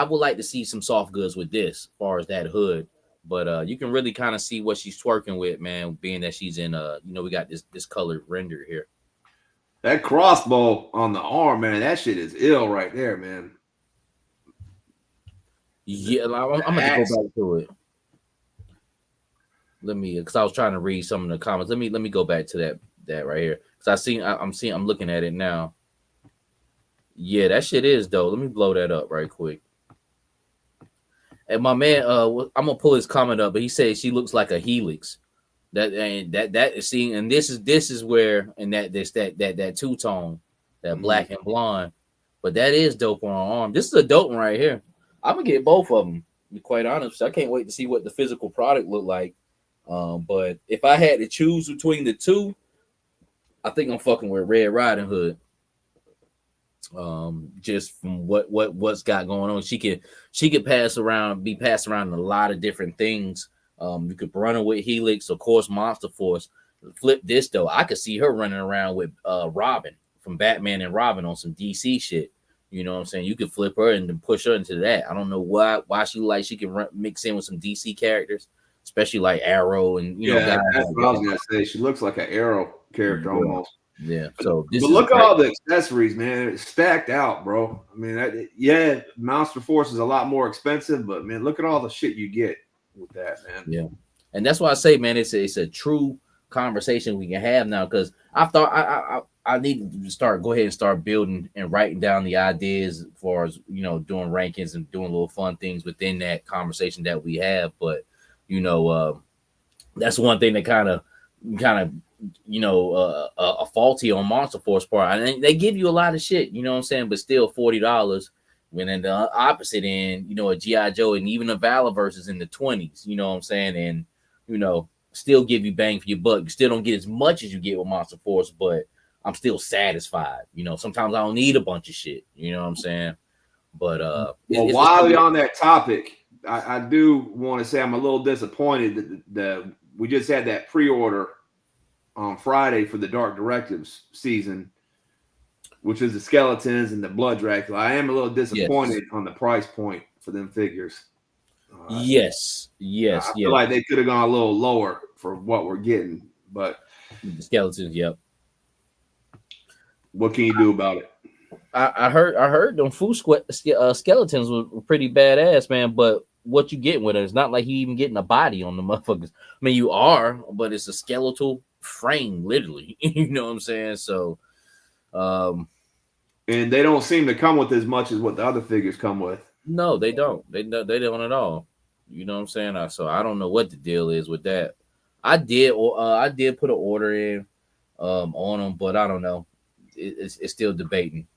I would like to see some soft goods with this, as far as that hood. But you can really kind of see what she's twerking with, man, being that she's in you know, we got this colored render here. That crossbow on the arm, man, that shit is ill right there, man. Yeah, I'm gonna have to go back to it. Let me, because I was trying to read some of the comments. Let me go back to that right here, because I'm looking at it now. Yeah, that shit is dope. Let me blow that up right quick. And my man, I'm gonna pull his comment up, but he said she looks like a helix. That is seeing, and this is where, and that two-tone, that black and blonde. But that is dope on her arm. This is a dope one right here. I'm gonna get both of them, to be quite honest. I can't wait to see what the physical product look like. But if I had to choose between the two, I think I'm fucking with Red Riding Hood. Just from what's got going on, she could be passed around in a lot of different things. You could run her with Helix, of course, Monster Force. Flip this though, I could see her running around with Robin from Batman and Robin on some DC shit. You know what I'm saying? You could flip her and then push her into that. I don't know why she can mix in with some DC characters, especially like Arrow and you know. That's what I was gonna say. She looks like an Arrow character almost. Yeah. So but look at all the accessories, man. It's stacked out, bro. I mean, Monster Force is a lot more expensive, but man, look at all the shit you get with that, man. Yeah, and that's why I say, man, it's a true conversation we can have now, because I thought I need to go ahead and start building and writing down the ideas as far as, you know, doing rankings and doing little fun things within that conversation that we have. But you know, that's one thing that kind of you know, a faulty on Monster Force part. And they give you a lot of shit, you know what I'm saying, but still $40. When in the opposite end, you know, a G.I. Joe and even a Valaverse is in the 20s, you know what I'm saying, and you know, still give you bang for your buck. You still don't get as much as you get with Monster Force, but I'm still satisfied. You know, sometimes I don't need a bunch of shit, you know what I'm saying. But well, while we're on that topic, I do want to say I'm a little disappointed that we just had that pre-order on Friday for the Dark Directives season, which is the skeletons and the Blood Dracula. I am a little disappointed on the price point for them figures. Yes. I feel like they could have gone a little lower for what we're getting, but the skeletons, yep. What can you do about it? I heard them Foo skeletons were pretty badass, man. But what you getting with it? It's not like you even getting a body on the motherfuckers. I mean, you are, but it's a skeletal frame, literally. You know what I'm saying? So, and they don't seem to come with as much as what the other figures come with. No, they don't. They don't at all. You know what I'm saying? So I don't know what the deal is with that. I did put an order in on them, but I don't know. It's still debating.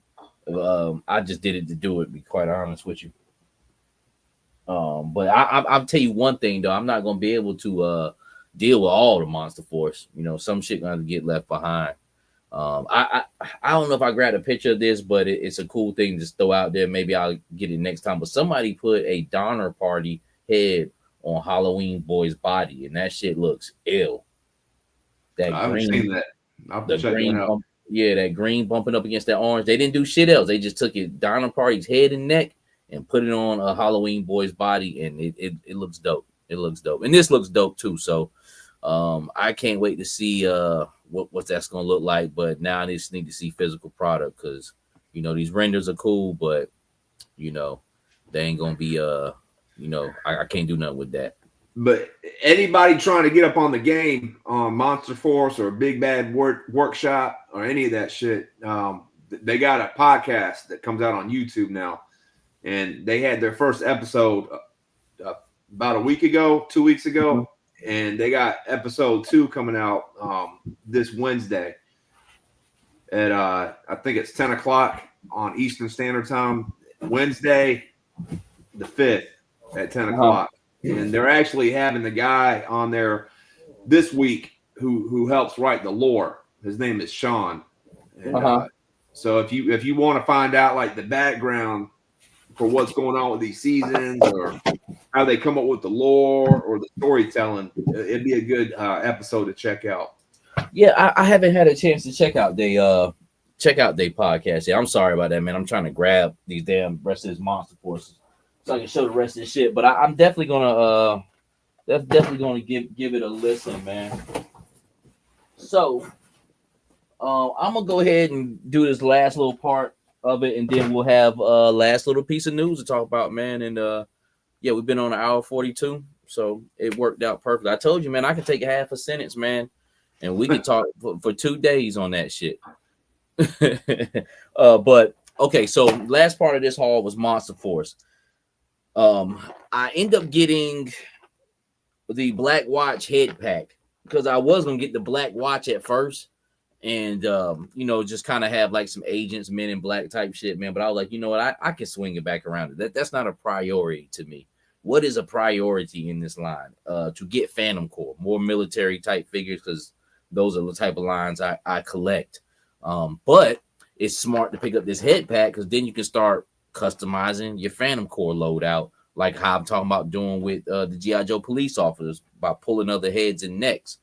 I just did it to do it, to be quite honest with you. But I'll tell you one thing though, I'm not gonna be able to deal with all the Monster Force. You know, some shit gonna get left behind. I don't know if I grabbed a picture of this, but it's a cool thing to just throw out there. Maybe I'll get it next time. But somebody put a Donner Party head on Halloween Boy's body, and that shit looks ill. That I haven't seen that. I'll check green that out. Yeah, that green bumping up against that orange. They didn't do shit else. They just took it Donner Party's head and neck and put it on a Halloween Boy's body, and it looks dope. It looks dope, and this looks dope too. So I can't wait to see what that's gonna look like. But now I just need to see physical product, because you know these renders are cool, but you know they ain't gonna be I can't do nothing with that. But anybody trying to get up on the game on Monster Force or Big Bad Workshop or any of that shit, they got a podcast that comes out on YouTube now, and they had their first episode about a week ago, 2 weeks ago, and they got episode 2 coming out this Wednesday at I think it's 10 o'clock on Eastern Standard Time, Wednesday the 5th at 10 o'clock. And they're actually having the guy on there this week who helps write the lore. His name is Sean. And, so if you want to find out like the background for what's going on with these seasons, or how they come up with the lore or the storytelling, it'd be a good episode to check out. Yeah, I haven't had a chance to check out their podcast. Yeah, I'm sorry about that, man. I'm trying to grab these damn rest of this Monster Forces so I can show the rest of this shit. But I'm definitely gonna give it a listen, man. So I'm gonna go ahead and do this last little part of it, and then we'll have last little piece of news to talk about, man. And yeah, we've been on an hour 42, so it worked out perfect. I told you, man, I could take half a sentence, man, and we could talk for 2 days on that shit. But okay, so last part of this haul was Monster Force. I end up getting the Black Watch head pack, because I was gonna get the Black Watch at first, and just kind of have like some agents, Men in Black type shit, man. But I was like, you know what, I can swing it back around. That's not a priority to me. What is a priority in this line? To get Phantom Core, more military type figures, because those are the type of lines I collect. But it's smart to pick up this head pack, because then you can start customizing your Phantom Core loadout, like how I'm talking about doing with the G.I. Joe police officers by pulling other heads and necks.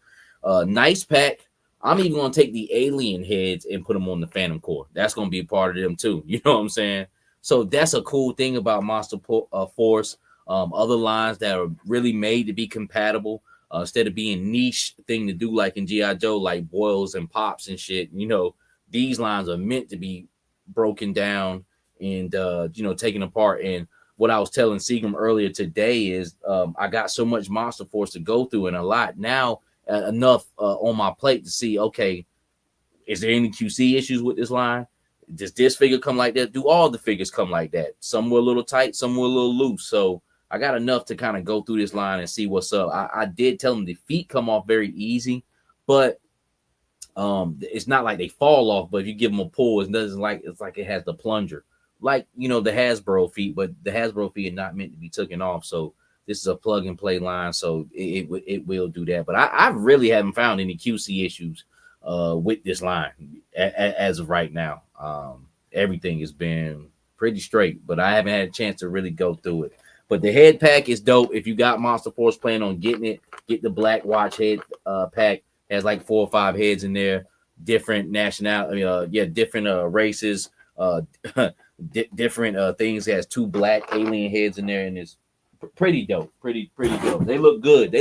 Nice pack. I'm even going to take the alien heads and put them on the Phantom Core. That's going to be a part of them too. You know what I'm saying? So that's a cool thing about Monster Force. Other lines that are really made to be compatible, instead of being niche thing to do like in G.I. Joe, like boils and pops and shit. You know, these lines are meant to be broken down and taken apart. And what I was telling Seagram earlier today is I got so much Monster Force to go through, and a lot now, enough on my plate to see, okay, is there any QC issues with this line? Does this figure come like that? Do all the figures come like that? Some were a little tight, some were a little loose. So I got enough to kind of go through this line and see what's up. I did tell them the feet come off very easy, but it's not like they fall off. But if you give them a pull, it's like it has the plunger, like the Hasbro feet. But the Hasbro feet are not meant to be taken off. So this is a plug and play line, so it will do that. But I really haven't found any QC issues with this line as of right now. Everything has been pretty straight, but I haven't had a chance to really go through it. But the head pack is dope. If you got Monster Force planning on getting it, get the Black Watch head pack. Has like 4 or 5 heads in there, different nationality, different races, different things. It has 2 black alien heads in there, and it's pretty dope. Pretty dope. They look good.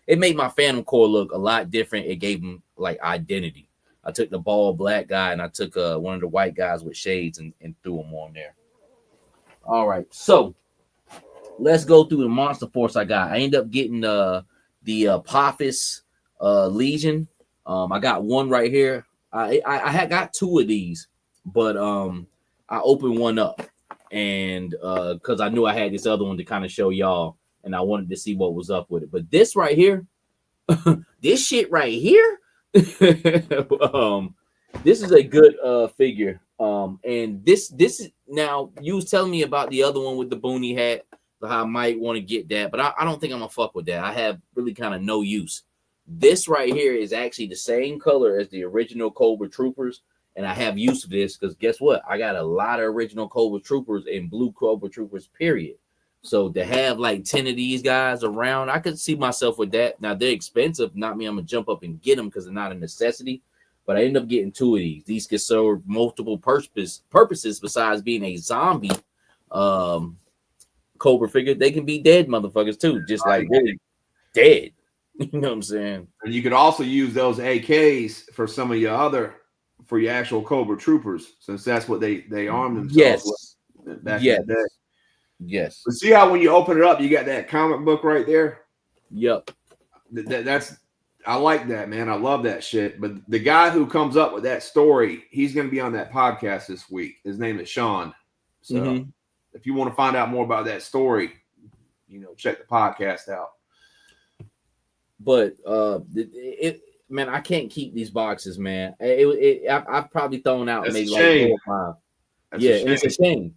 It made my Phantom Core look a lot different. It gave them like identity. I took the bald black guy and I took one of the white guys with shades and threw them on there. All right, so let's go through the Monster Force I got. I ended up getting the Apophis Legion. I got one right here. I had got 2 of these, but I opened one up, and because I knew I had this other one to kind of show y'all, and I wanted to see what was up with it. But this right here, this shit right here. This is a good figure. And this is now you was telling me about the other one with the boonie hat. How I might want to get that, but I don't think I'm gonna fuck with that. I have really kind of no use. This right here is actually the same color as the original Cobra Troopers, and I have use for this because guess what? I got a lot of original Cobra Troopers and blue Cobra Troopers, period. So to have like 10 of these guys around, I could see myself with that. Now they're expensive. Not me, I'm gonna jump up and get them because they're not a necessity. But I end up getting 2 of these. These can serve multiple purposes besides being a zombie Cobra figure. They can be dead motherfuckers too, just like really dead. You know what I'm saying? And you could also use those AKs for some of your actual Cobra Troopers, since that's what they arm themselves with back in the day. Yes. But see how when you open it up, you got that comic book right there? Yep. I like that, man. I love that shit. But the guy who comes up with that story, he's going to be on that podcast this week. His name is Sean. So if you want to find out more about that story, check the podcast out. But man, I can't keep these boxes, man. I've probably thrown out maybe like 4 or 5. Yeah, and it's a shame.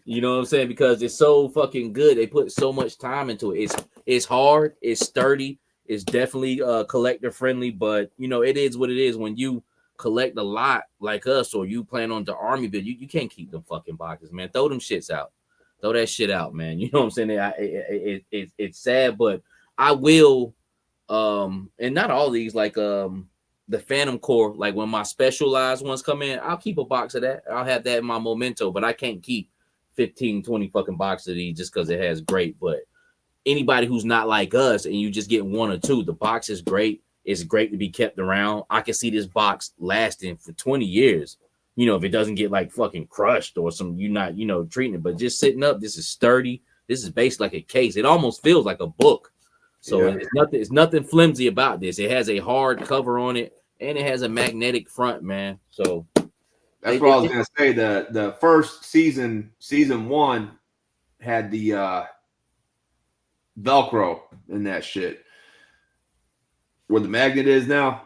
You know what I'm saying? Because it's so fucking good. They put so much time into it. It's hard. It's sturdy. It's definitely collector friendly. But it is what it is. When you collect a lot like us, or you plan on the army build, you can't keep them fucking boxes, man. Throw them shits out. Throw that shit out, man. You know what I'm saying? It's sad, but I will. And not all these, like the Phantom Core, like when my specialized ones come in, I'll keep a box of that. I'll have that in my memento, but I can't keep 15, 20 fucking boxes of these just because it has great. But anybody who's not like us and you just get 1 or 2, the box is great. It's great to be kept around. I can see this box lasting for 20 years. If it doesn't get like fucking crushed or some, you're not, treating it, but just sitting up, this is sturdy. This is based like a case. It almost feels like a book. So it's nothing flimsy about this. It has a hard cover on it, and it has a magnetic front, man. So that's what I was gonna say. The first season 1 had the Velcro in that shit. Where the magnet is now,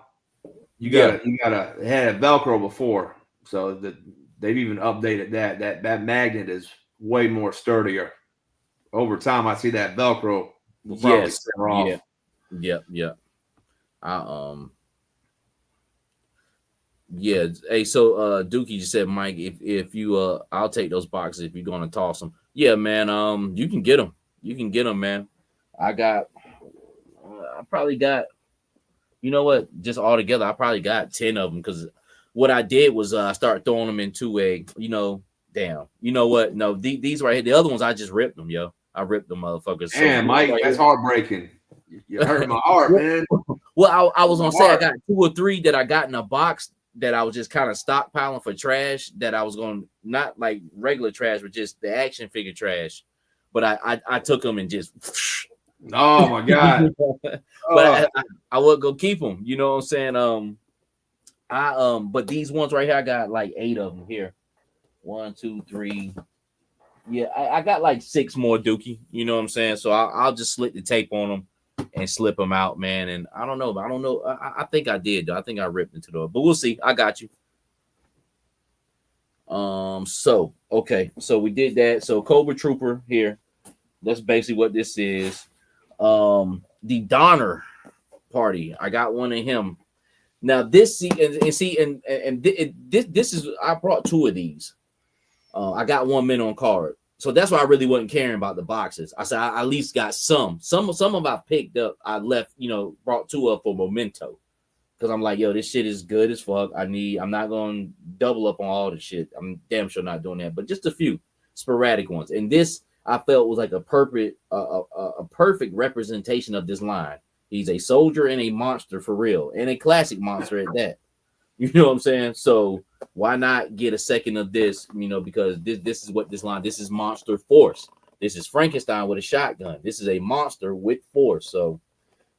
it had a Velcro before, so they've even updated that. That magnet is way more sturdier. Over time, I see that Velcro. Yes. Yep. Yeah. Hey, so Dookie just said, Mike, if you I'll take those boxes if you're gonna toss them. Yeah, man. You can get them. You can get them, man. I probably got, just all together, I probably got 10 of them, because what I did was I started throwing them into a, damn. You know what? No, these right here, the other ones I just ripped them, yo. I ripped them motherfuckers. Damn, Mike, that's heartbreaking. You hurt my heart, man. Well, I was gonna say I got 2 or 3 that I got in a box that I was just kind of stockpiling for trash, that I was going, not like regular trash, but just the action figure trash. But I took them and just. Oh my god! But I would go keep them. You know what I'm saying? But these ones right here, I got like 8 of them here. 1, 2, 3. Yeah, I got like 6 more, Dookie. You know what I'm saying? So I'll just slit the tape on them and slip them out, man. And I don't know. I think I did, though. I think I ripped into the, but we'll see. I got you. So okay, so we did that. So Cobra Trooper here. That's basically what this is. The Donner Party. I got one of him. Now this this is, I brought 2 of these. I got 1 mint on card, so that's why I really wasn't caring about the boxes. I said I at least got some of I picked up. I left, brought 2 up for memento, because I'm like, yo, this shit is good as fuck. I'm not going to double up on all the shit. I'm damn sure not doing that, but just a few sporadic ones. And this I felt was like a perfect representation of this line. He's a soldier and a monster for real, and a classic monster at that. You know what I'm saying? So why not get a second of this? Because this is what this line. This is Monster Force. This is Frankenstein with a shotgun. This is a monster with force. So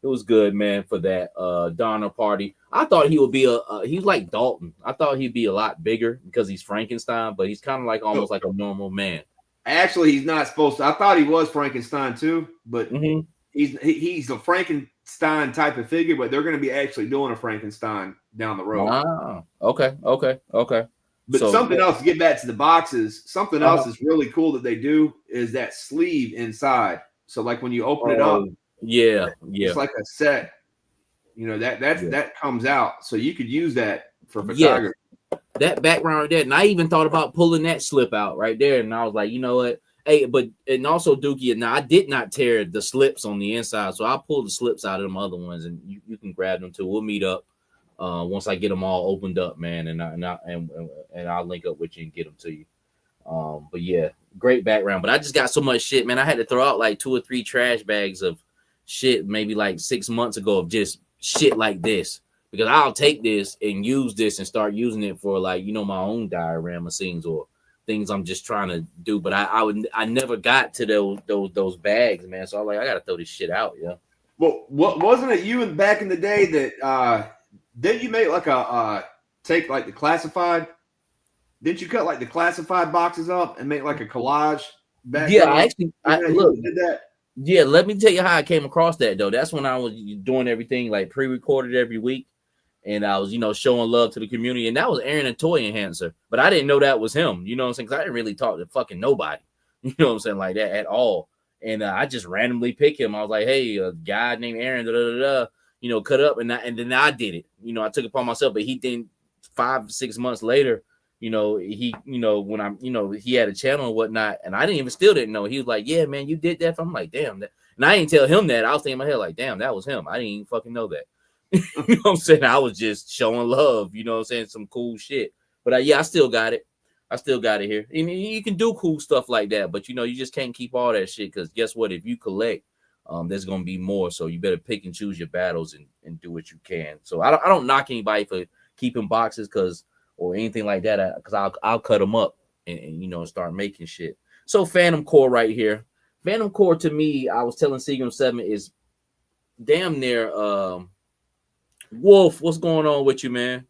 it was good, man, for that Donner Party. I thought he would be he's like Dalton. I thought he'd be a lot bigger because he's Frankenstein, but he's kind of like almost like a normal man. Actually, he's not supposed to. I thought he was Frankenstein too, but he's a Frankenstein type of figure, but they're going to be actually doing a Frankenstein down the road. Ah, okay. But so, something else, to get back to the boxes, something else is really cool that they do is that sleeve inside. So like when you open it up, it's like a set. You know, that comes out. So you could use that for photography. That background there, and I even thought about pulling that slip out right there. And I was like, you know what? Hey, and also Dookie, now I did not tear the slips on the inside, so I pulled the slips out of them other ones, and you can grab them too. We'll meet up once I get them all opened up, man, and I'll link up with you and get them to you. But yeah, great background. But I just got so much shit, man. I had to throw out like 2 or 3 trash bags of shit, maybe like 6 months ago, of just shit like this. Because I'll take this and use this and start using it for, like, you know, my own diorama scenes or things I'm just trying to do. But I never got to those bags, man. So I'm like, I gotta throw this shit out, yeah. Well, what wasn't it you back in the day that didn't you make like a take like the classified? Didn't you cut like the classified boxes up and make like a collage back? Yeah, I look, did that. Yeah, let me tell you how I came across that though. That's when I was doing everything like pre-recorded every week. And I was, you know, showing love to the community. And that was Aaron, a toy enhancer. But I didn't know that was him. You know what I'm saying? Because I didn't really talk to fucking nobody. You know what I'm saying? Like that at all. And I just randomly picked him. I was like, hey, a guy named Aaron, you know, cut up. And then I did it. You know, I took it upon myself. But he didn't 5-6 months later, you know, when I'm, you know, he had a channel and whatnot. And I still didn't know. He was like, yeah, man, you did that. I'm like, damn. That. And I didn't tell him that. I was thinking in my head, like, damn, that was him. I didn't even fucking know that. You know what I'm saying? I was just showing love, you know what I'm saying? Some cool shit. But yeah, I still got it. Here. I mean, you can do cool stuff like that, but you know, you just can't keep all that shit because guess what? If you collect, there's gonna be more. So you better pick and choose your battles and do what you can. So I don't knock anybody for keeping boxes or anything like that, because I'll cut them up and you know, start making shit. So Phantom Core right here. Phantom Core to me, I was telling Seagram 7 is damn near Wolf, what's going on with you, man?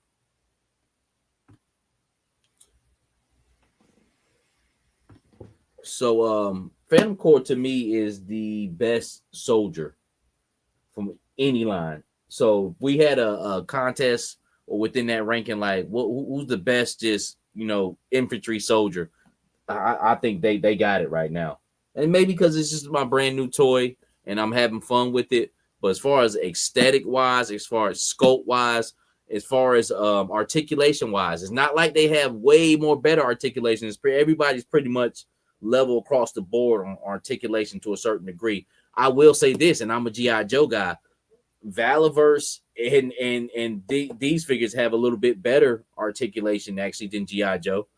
So Phantom Core to me is the best soldier from any line. So we had a contest or within that ranking, like who's the best, just, you know, infantry soldier. I think they got it right now. And maybe because it's just my brand new toy and I'm having fun with it. But as far as aesthetic wise, as far as scope wise, as far as articulation wise, it's not like they have way more better articulation. Everybody's pretty much level across the board on articulation to a certain degree. I will say this, and I'm a G.I. Joe guy. Valiverse and these figures have a little bit better articulation actually than G.I. Joe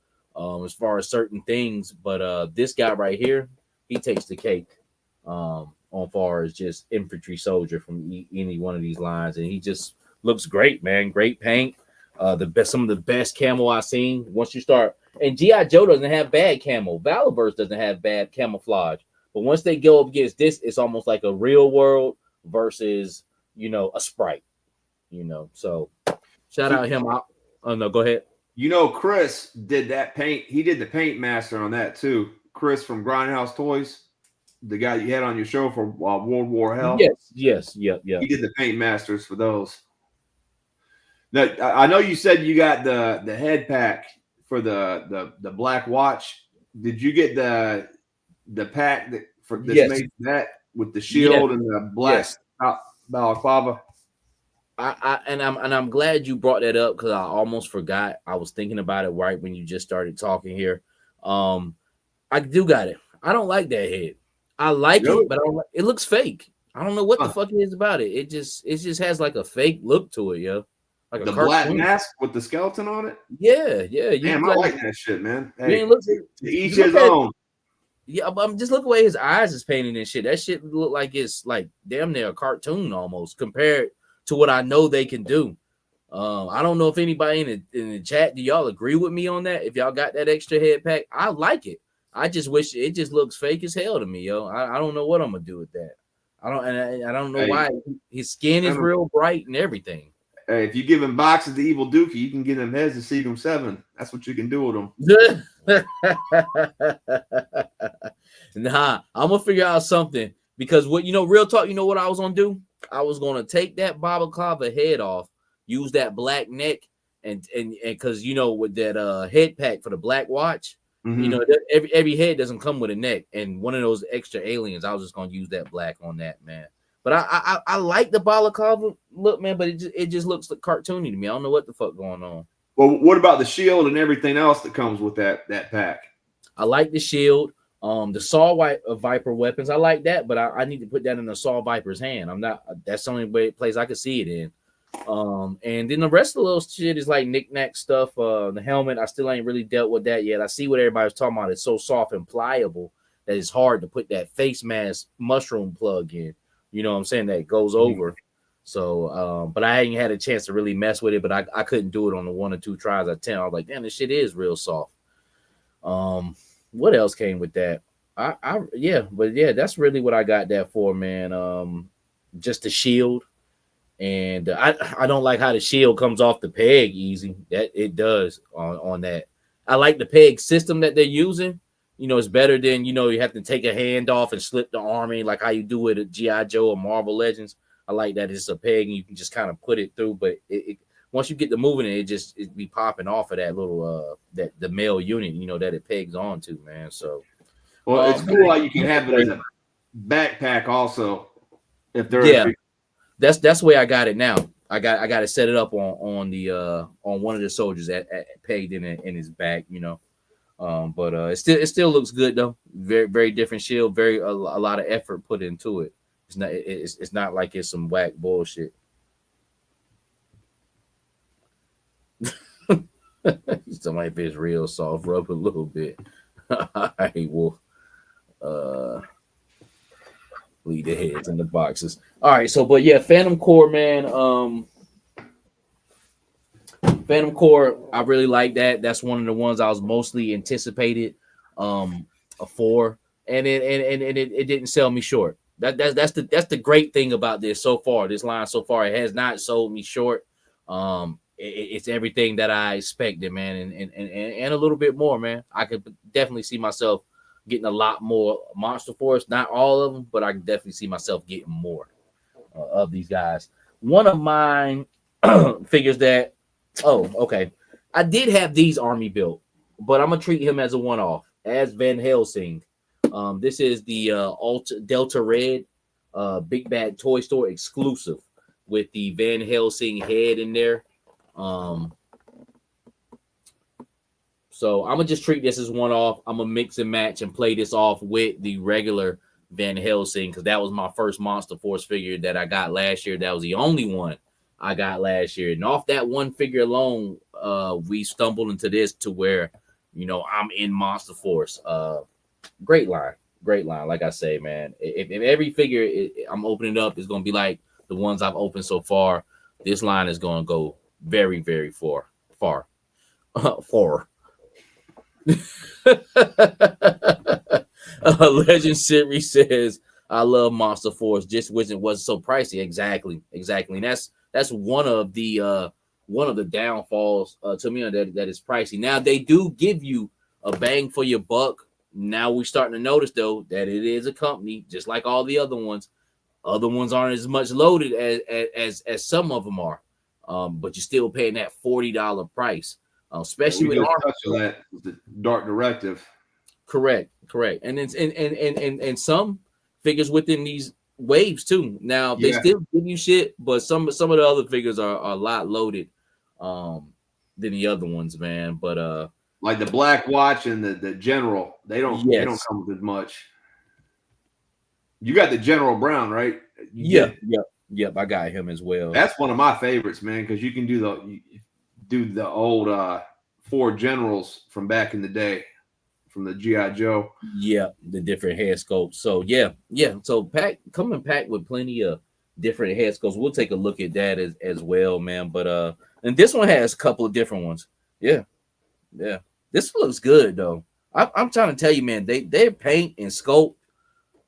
as far as certain things. But this guy right here, he takes the cake. On far as just infantry soldier from any one of these lines, and he just looks great, man. Great paint, some of the best camo I've seen. Once you start, and GI Joe doesn't have bad camo. Valiverse doesn't have bad camouflage, but once they go up against this, it's almost like a real world versus, you know, a sprite. You know, so shout out him. Oh no, go ahead. You know, Chris did that paint. He did the paint master on that too. Chris from Grindhouse Toys. The guy you had on your show for World War Hell. Yes. He did the paint masters for those. Now, I know you said you got the head pack for the Black Watch. Did you get the pack that made that with the shield and the black balaclava? I'm glad you brought that up because I almost forgot. I was thinking about it right when you just started talking here. I do got it. I don't like that head. I like it, but it looks fake. I don't know what the fuck it is about it. It just has like a fake look to it, yo. Like the black mask with the skeleton on it. Yeah. Damn, I like that shit, man. Hey, to each his own. Yeah, I'm just look the way his eyes is painted and shit. That shit look like it's like damn near a cartoon almost compared to what I know they can do. I don't know if anybody in the chat, do y'all agree with me on that? If y'all got that extra head pack, I like it. I just wish it just looks fake as hell to me, yo. I don't know what I'm gonna do with that. I don't know why. His skin is real bright and everything. Hey, if you give him boxes to Evil Dookie, you can give him heads to Seagram 7. That's what you can do with them. Nah, I'm gonna figure out something Because what real talk, what I was gonna do? I was gonna take that balaclava head off, use that black neck, and because with that head pack for the black watch, every head doesn't come with a neck, and one of those extra aliens, I was just gonna use that black on that, man. But I like the balaclava look, man, but it just looks like cartoony to me. I don't know what the fuck going on. Well, what about the shield and everything else that comes with that pack? I like the shield. The Saw Viper weapons, I like that, but I need to put that in the Saw Viper's hand. That's the only place I could see it in. And then the rest of the little shit is like knick-knack stuff. The helmet, I still ain't really dealt with that yet. I see what everybody's talking about. It's so soft and pliable that it's hard to put that face mask mushroom plug in. You know what I'm saying? That goes over. So, but I ain't had a chance to really mess with it, but I couldn't do it on the 1 or 2 tries out of 10. I was like, damn, this shit is real soft. What else came with that? That's really what I got that for, man. Just the shield, and I don't like how the shield comes off the peg easy. That it does on that. I like the peg system that they're using. It's better than you have to take a hand off and slip the arm in like how you do it at GI Joe or Marvel Legends. I like that it's a peg and you can just kind of put it through, but it once you get to moving it be popping off of that little the male unit, that it pegs onto, man. So well, it's cool how you can have it as a backpack also. If there that's the way I got it now. I got to set it up on one of the soldiers at pegged in his back, but it still looks good though. Very, very different shield, a lot of effort put into it. It's not like it's some whack bullshit. Somebody if it's real soft, rub a little bit. I will leave the heads in the boxes. All right, so but yeah, Phantom Core, man. Phantom Core, I really like that. That's one of the ones I was mostly anticipated for, and it didn't sell me short. That's the great thing about this so far. This line so far, it has not sold me short. It's everything that I expected, man, and a little bit more, man. I could definitely see myself getting a lot more Monster Force. Not all of them, but I can definitely see myself getting more of these guys. One of mine figures that. Oh, okay. I did have these army built, but I'm gonna treat him as a one-off, as Van Helsing. This is the Delta Red Big Bad Toy Store exclusive with the Van Helsing head in there. So I'm gonna just treat this as one-off. I'm gonna mix and match and play this off with the regular Van Helsing because that was my first Monster Force figure that I got last year. That was the only one I got last year, and off that one figure alone, we stumbled into this to where I'm in Monster Force. Great line. Like I say, man, if every figure I'm opening up is gonna be like the ones I've opened so far, this line is gonna go very, very far. Legend Series says, "I love Monster Force. Just wish it wasn't so pricey." Exactly. And that's one of the downfalls to me that is pricey. Now they do give you a bang for your buck. Now we're starting to notice though that it is a company, just like all the other ones. Other ones aren't as much loaded as some of them are, but you're still paying that $40 price, especially with that the Dark Directive. Correct, and it's and some figures within these waves too. Now they still give you shit, but some of the other figures are a lot loaded than the other ones, man. But like the Black Watch and the General, they don't come with as much. You got the General Brown, right? Yep. I got him as well. That's one of my favorites, man, because you can do the old 4 generals from back in the day from the GI Joe. Yeah, the different head sculpts. So yeah. So coming packed with plenty of different head sculpts. We'll take a look at that as well, man. But and this one has a couple of different ones. Yeah. This looks good though. I'm trying to tell you, man. Their paint and sculpt.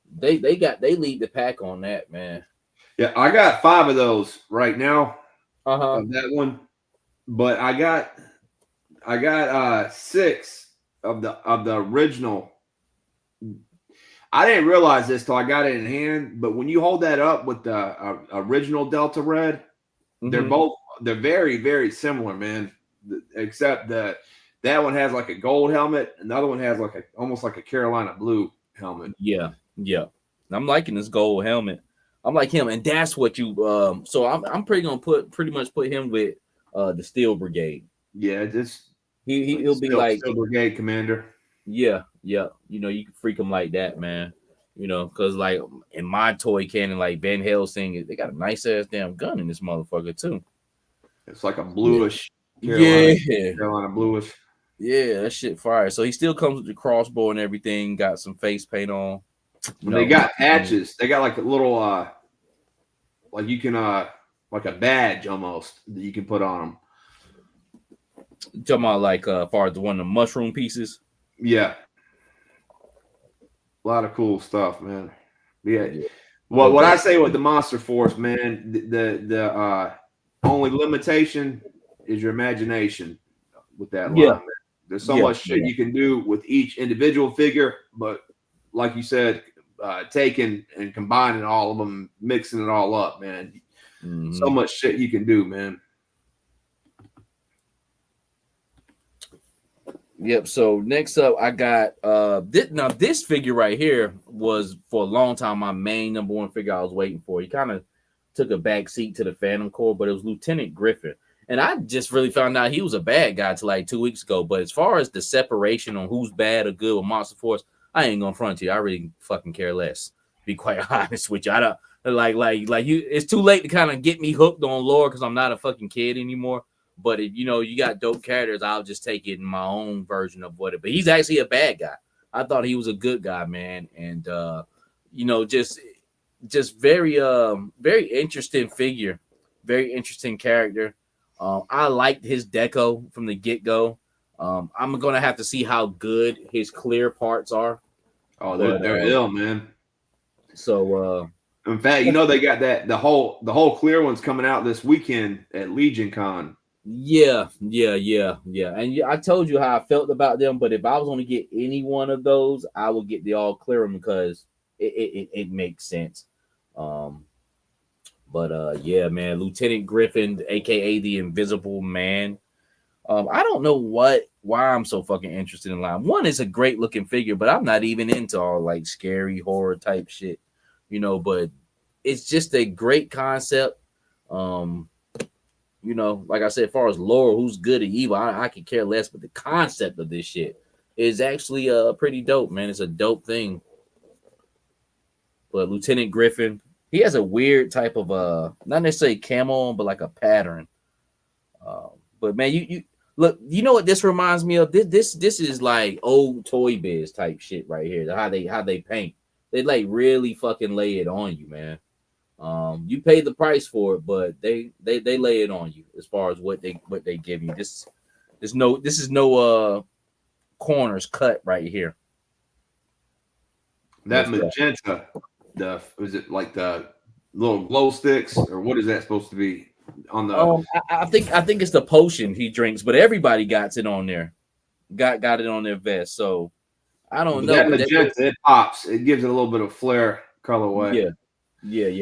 They lead the pack on that, man. Yeah, I got 5 of those right now. Of that one, but I got 6 of the original. I didn't realize this till I got it in hand, but when you hold that up with the original Delta Red, they're very, very similar, man. Except that one has like a gold helmet, and the other one has like almost like a Carolina blue helmet. Yeah. I'm liking this gold helmet. I'm like him, and that's what you. So I'm pretty much put him with the Steel Brigade. Yeah, just he'll be like Steel Brigade commander. Yeah. You know, you can freak him like that, man. You know, because like in my toy cannon, like Ben Helsing, they got a nice ass damn gun in this motherfucker too. It's like a bluish. Carolina bluish. Yeah, that shit fire. So he still comes with the crossbow and everything. Got some face paint on. They got patches. They got like a little, like you can, like a badge almost that you can put on them. You talking about like as far as the one of the mushroom pieces? Yeah. A lot of cool stuff, man. Yeah. Well, what I say with the Monster Force, man, the only limitation is your imagination with that line. Man. There's so much shit you can do with each individual figure, but like you said, taking and combining all of them, mixing it all up, man. So much shit you can do, man. Yep. So next up, I got this figure right here was for a long time my main number one figure I was waiting for. He kind of took a back seat to the Phantom Corps, but it was Lieutenant Griffin. And I just really found out he was a bad guy till like 2 weeks ago. But as far as the separation on who's bad or good with Monster Force, I ain't gonna front you. I really fucking care less. Be quite honest with you. I don't like you. It's too late to kind of get me hooked on lore because I'm not a fucking kid anymore. But if you know you got dope characters, I'll just take it in my own version of what it. But he's actually a bad guy. I thought he was a good guy, man, and you know, just very very interesting figure, very interesting character. I liked his deco from the get-go. I'm gonna have to see how good his clear parts are. Oh, they're ill, man. So in fact, you know they got that the whole clear one's coming out this weekend at Legion Con. Yeah. And I told you how I felt about them, but if I was going to get any one of those, I would get the all clear them because it makes sense. But yeah, man, Lieutenant Griffin, aka the Invisible Man. I don't know why I'm so fucking interested in line. One, is a great looking figure, but I'm not even into all like scary horror type shit, you know. But it's just a great concept. You know, like I said, as far as lore, who's good or evil, I could care less. But the concept of this shit is actually pretty dope, man. It's a dope thing. But Lieutenant Griffin, he has a weird type of not necessarily camo, but like a pattern. But man, you look, you know what this reminds me of? This is like old Toy Biz type shit right here. How they paint. They like really fucking lay it on you, man. You pay the price for it, but they lay it on you as far as what they give you. This is no corners cut right here. That magenta, is it like the little glow sticks or what is that supposed to be on the? I think it's the potion he drinks, but everybody got it on there. Got it on their vest, so I don't know. That magenta, it pops. It gives it a little bit of flare colorway. Yeah.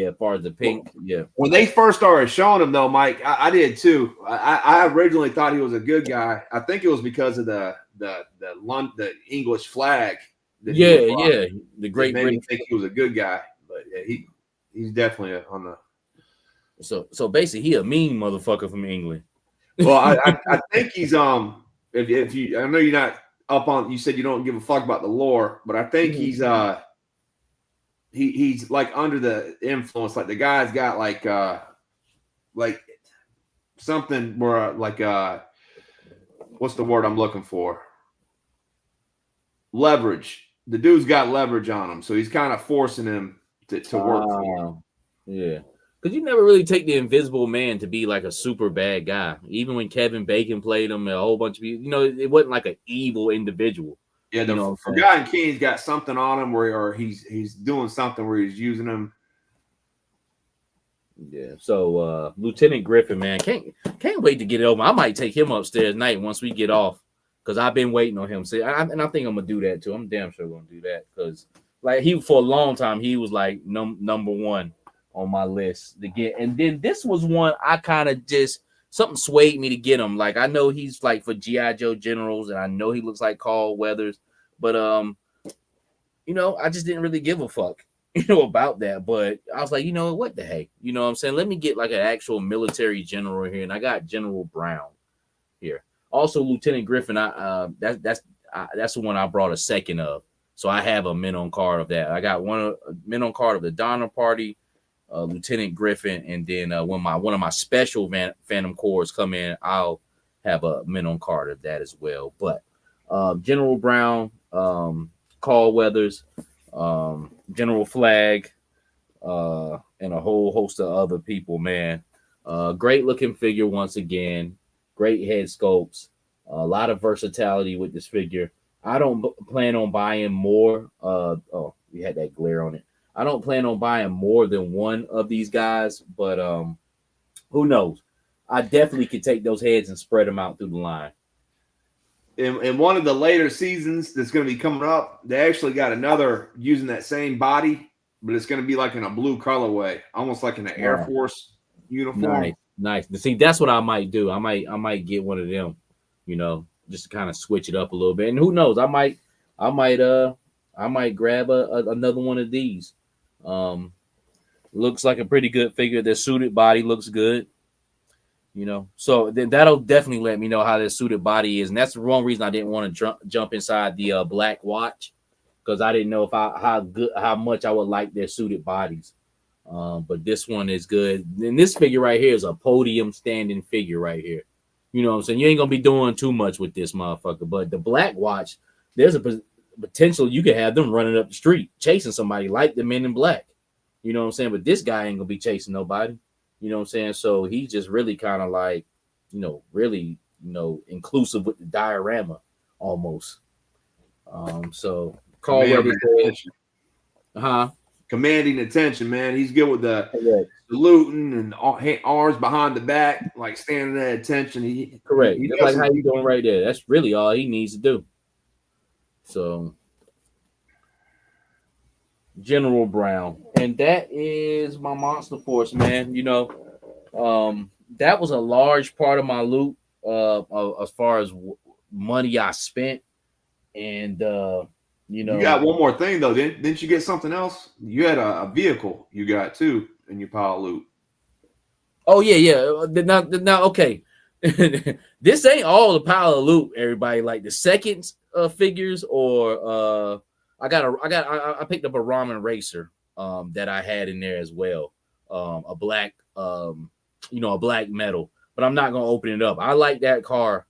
As far as the pink, When they first started showing him, though, Mike, I did too. I originally thought he was a good guy. I think it was because of the English flag. The Great Britain. Made me think he was a good guy, but yeah, he's definitely on the. So basically, he a mean motherfucker from England. Well, I think he's if you, I know you're not up on. You said you don't give a fuck about the lore, but I think he's he's like under the influence. Like the guy's got like something where like what's the word I'm looking for? Leverage. The dude's got leverage on him, so he's kind of forcing him to work for him. Yeah. Because you never really take the Invisible Man to be like a super bad guy. Even when Kevin Bacon played him, a whole bunch of people, you know, it wasn't like an evil individual. Yeah, the Forgotten King's got something on him or he's doing something where he's using him. Yeah. So Lieutenant Griffin, man, can't wait to get it over. I might take him upstairs tonight once we get off because I've been waiting on him. And I think I'm gonna do that too. I'm damn sure gonna do that because like he for a long time he was like number one on my list to get. And then this was one I kind of just something swayed me to get him. Like I know he's like for GI Joe Generals, and I know he looks like Carl Weathers, but you know, I just didn't really give a fuck, you know, about that. But I was like, you know, what the heck, you know what I'm saying? Let me get like an actual military general here, and I got General Brown here. Also, Lieutenant Griffin. That's the one I brought a second of. So I have a men on card of that. I got one men on card of the Donner Party, Lieutenant Griffin, and then when one of my special Phantom Corps come in, I'll have a men on card of that as well. But General Brown, Carl Weathers, General Flag, and a whole host of other people, man. Great looking figure once again. Great head sculpts. A lot of versatility with this figure. I don't plan on buying more. Oh, we had that glare on it. I don't plan on buying more than one of these guys, but who knows? I definitely could take those heads and spread them out through the line. In one of the later seasons that's going to be coming up, they actually got another using that same body, but it's going to be like in a blue colorway, almost like in an Air Force uniform. Nice. See, that's what I might do. I might get one of them, you know, just to kind of switch it up a little bit. And who knows? I might grab another one of these. Looks like a pretty good figure. Their suited body looks good, you know. So then that'll definitely let me know how their suited body is, and that's the wrong reason I didn't want to jump inside the Black Watch, because I didn't know if how much I would like their suited bodies. But this one is good. And this figure right here is a podium standing figure right here. You know what I'm saying? You ain't gonna be doing too much with this motherfucker. But the Black Watch, there's a potential you could have them running up the street chasing somebody like the Men in Black. You know what I'm saying? But this guy ain't gonna be chasing nobody. You know what I'm saying? So he's just really kind of like, you know, really, you know, inclusive with the diorama almost. So Carl Weathers, commanding attention, man. He's good with the saluting and arms behind the back, like standing at attention. Correct. That's like how you doing right there. That's really all he needs to do. So General Brown, and that is my Monster Force, man. You know, that was a large part of my loot as far as money I spent, and you know, you got one more thing though. Didn't you get something else? You had a vehicle you got too in your pile of loot. Oh yeah. Now okay. This ain't all the pile of loot, everybody. Like the second figures, or I picked up a ramen racer that I had in there as well. A black you know, a black metal, but I'm not gonna open it up. I like that car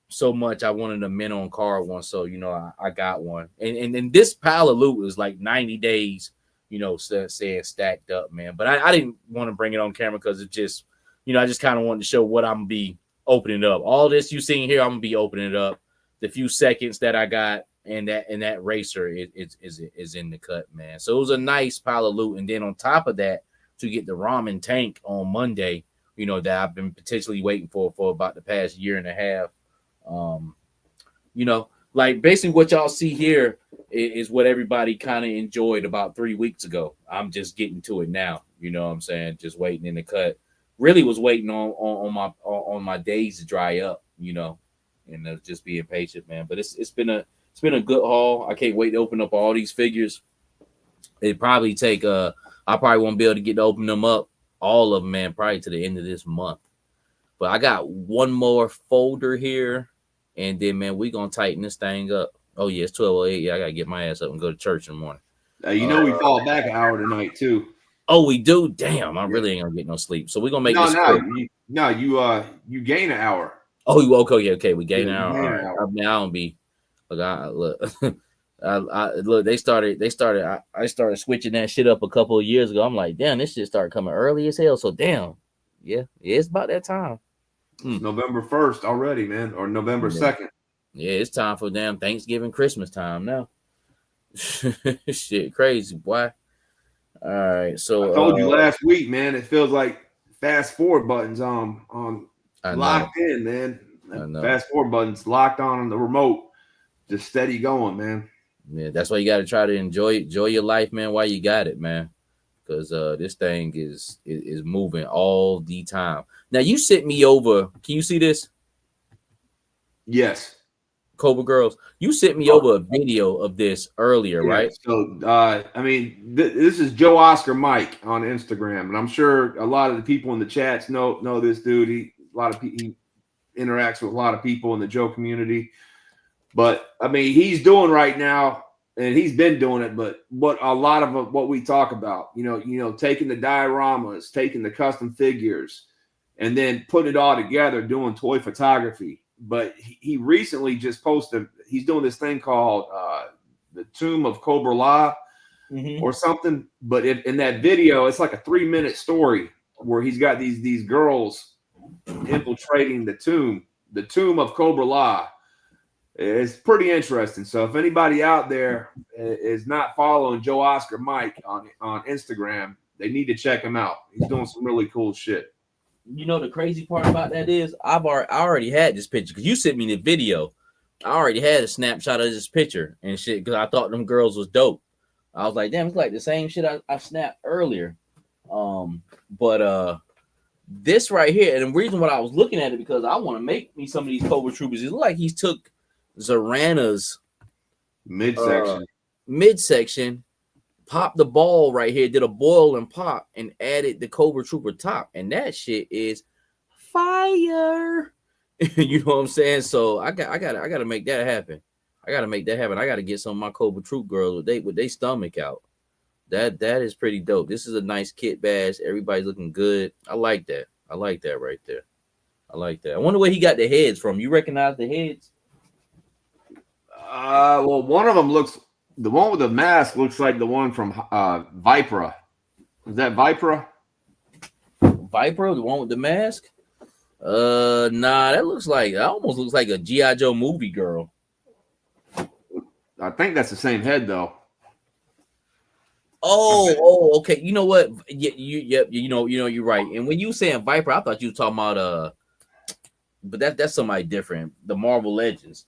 so much. I wanted a men on car one, so you know I got one. And this pile of loot is like 90 days, you know, saying stacked up, man. But I didn't want to bring it on camera because it just, you know, I just kind of wanted to show what I'm gonna be opening up. All this you seen here, I'm gonna be opening it up. The few seconds that I got and that racer is in the cut, man. So it was a nice pile of loot. And then on top of that, to get the ramen tank on Monday, you know, that I've been potentially waiting for about the past year and a half. You know, like basically what y'all see here is what everybody kind of enjoyed about 3 weeks ago. I'm just getting to it now. You know what I'm saying? Just waiting in the cut. Really was waiting on my days to dry up, you know, and just being patient, man. But it's been a good haul. I can't wait to open up all these figures. It probably take I probably won't be able to get to open them up, all of them, man, probably to the end of this month. But I got one more folder here, and then, man, we gonna tighten this thing up. Oh yeah, it's 12:08. Yeah, I gotta get my ass up and go to church in the morning. You know, we fall back an hour tonight too. Oh, we do. Damn, I really ain't gonna get no sleep. So we're gonna make this. You gain an hour. Oh, okay. We gain an hour. All right. I mean, I don't be. Look. Look, I started switching that shit up a couple of years ago. I'm like, damn, this shit started coming early as hell. So damn, yeah, it's about that time. November 1st already, man, or November 2nd. Yeah, it's time for damn Thanksgiving, Christmas time now. Shit, crazy, boy. All right, so I told you last week, man. It feels like fast forward buttons on locked in, man. Fast forward buttons locked on the remote, just steady going, man. Yeah, that's why you got to try to enjoy your life, man, while you got it, man. Because this thing is moving all the time. Now you sent me over. Can you see this? Yes. Cobra Girls. You sent me over a video of this earlier, yeah, right? So I mean, this is Joe Oscar Mike on Instagram, and I'm sure a lot of the people in the chats know this dude. He interacts with a lot of people in the Joe community. But I mean, he's doing right now, and he's been doing it. But what a lot of what we talk about, taking the dioramas, taking the custom figures, and then putting it all together, doing toy photography. But he recently just posted. He's doing this thing called the Tomb of Cobra La or something. But in that video, it's like a 3-minute story where he's got these girls infiltrating the tomb of Cobra La. It's pretty interesting. So if anybody out there is not following Joe Oscar Mike on Instagram, they need to check him out. He's doing some really cool shit. You know the crazy part about that is I already had this picture because you sent me the video. I already had a snapshot of this picture and shit because I thought them girls was dope. I was like, damn, it's like the same shit I snapped earlier. But this right here, and the reason why I was looking at it because I want to make me some of these Cobra Troopers. It look like he took Zorana's midsection, popped the ball right here, did a boil and pop, and added the Cobra Trooper top, and that shit is fire. You know what I'm saying? So I gotta make that happen. I gotta get some of my Cobra Troop girls with they stomach out. That is pretty dope. This is a nice kit badge. Everybody's looking good. I like that right there. I like that. I wonder where he got the heads from. You recognize the heads? Well, one of them the one with the mask looks like the one from Vipra. Is that Vipra? Vipra, the one with the mask? Nah, that almost looks like a GI Joe movie girl. I think that's the same head though. Oh, okay. You know what? You know, you're right. And when you saying Viper, I thought you were talking about but that's somebody different. The Marvel Legends.